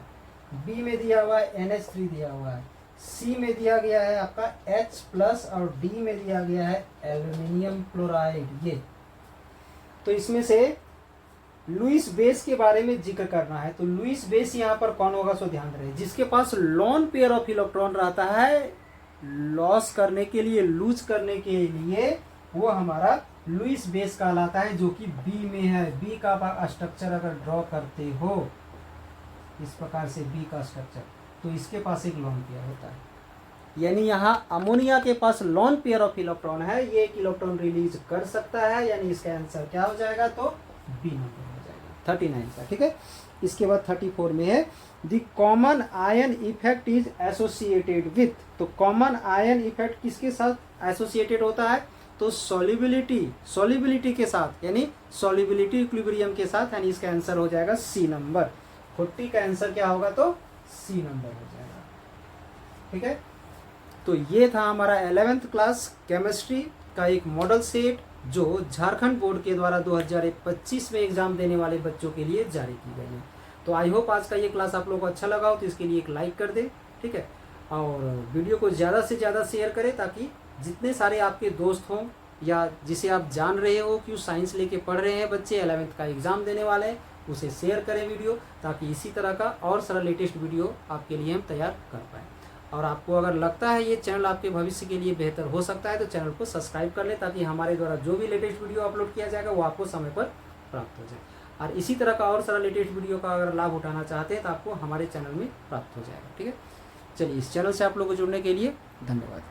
बी में दिया हुआ है NH3 दिया हुआ है, सी में दिया गया है आपका H+ और डी में दिया गया है एल्यूमिनियम क्लोराइड। ये तो इसमें से लुईस बेस के बारे में जिक्र करना है। तो लुईस बेस यहाँ पर कौन होगा? सो ध्यान रहे, जिसके पास लॉन पेयर ऑफ इलेक्ट्रॉन रहता है लॉस करने के लिए, लूज करने के लिए, वो हमारा लुईस बेस कहलाता है, जो कि बी में है। बी का स्ट्रक्चर अगर ड्रॉ करते हो इस प्रकार से, बी का स्ट्रक्चर, तो इसके पास एक लॉन पेयर होता है, यानी यहाँ अमोनिया के पास लॉन पेयर ऑफ इलेक्ट्रॉन है, ये एक इलेक्ट्रॉन रिलीज कर सकता है, यानी इसका आंसर क्या हो जाएगा? तो बी नंबर हो जाएगा 39 का। ठीक है, इसके बाद 34 में है the common ion effect is associated with. तो कॉमन आयन इफेक्ट किसके साथ एसोसिएटेड होता है? तो सॉल्युबिलिटी के साथ, यानी सॉल्युबिलिटी इक्विलिब्रियम के साथ, यानी इसका आंसर हो जाएगा सी नंबर। 40 का आंसर क्या होगा? तो सी नंबर हो जाएगा। ठीक है, तो ये था हमारा 11th क्लास केमिस्ट्री का एक मॉडल सेट, जो झारखंड बोर्ड के द्वारा 2025 में एग्जाम देने वाले बच्चों के लिए जारी की गई है। तो आई होप आज का ये क्लास आप लोगों को अच्छा लगा हो, तो इसके लिए एक लाइक कर दें। ठीक है, और वीडियो को ज़्यादा से ज़्यादा शेयर करें, ताकि जितने सारे आपके दोस्त हों या जिसे आप जान रहे हो कि वो साइंस लेके पढ़ रहे हैं बच्चे, 11th का एग्ज़ाम देने वाले हैं, उसे शेयर करें वीडियो, ताकि इसी तरह का और सारा लेटेस्ट वीडियो आपके लिए हम तैयार कर पाएँ। और आपको अगर लगता है ये चैनल आपके भविष्य के लिए बेहतर हो सकता है, तो चैनल को सब्सक्राइब कर लें, ताकि हमारे द्वारा जो भी लेटेस्ट वीडियो अपलोड किया जाएगा वो आपको समय पर प्राप्त हो जाए। और इसी तरह का और सारा लेटेस्ट वीडियो का अगर लाभ उठाना चाहते हैं तो आपको हमारे चैनल में प्राप्त हो जाएगा। ठीक है, चलिए इस चैनल से आप लोग को जुड़ने के लिए धन्यवाद।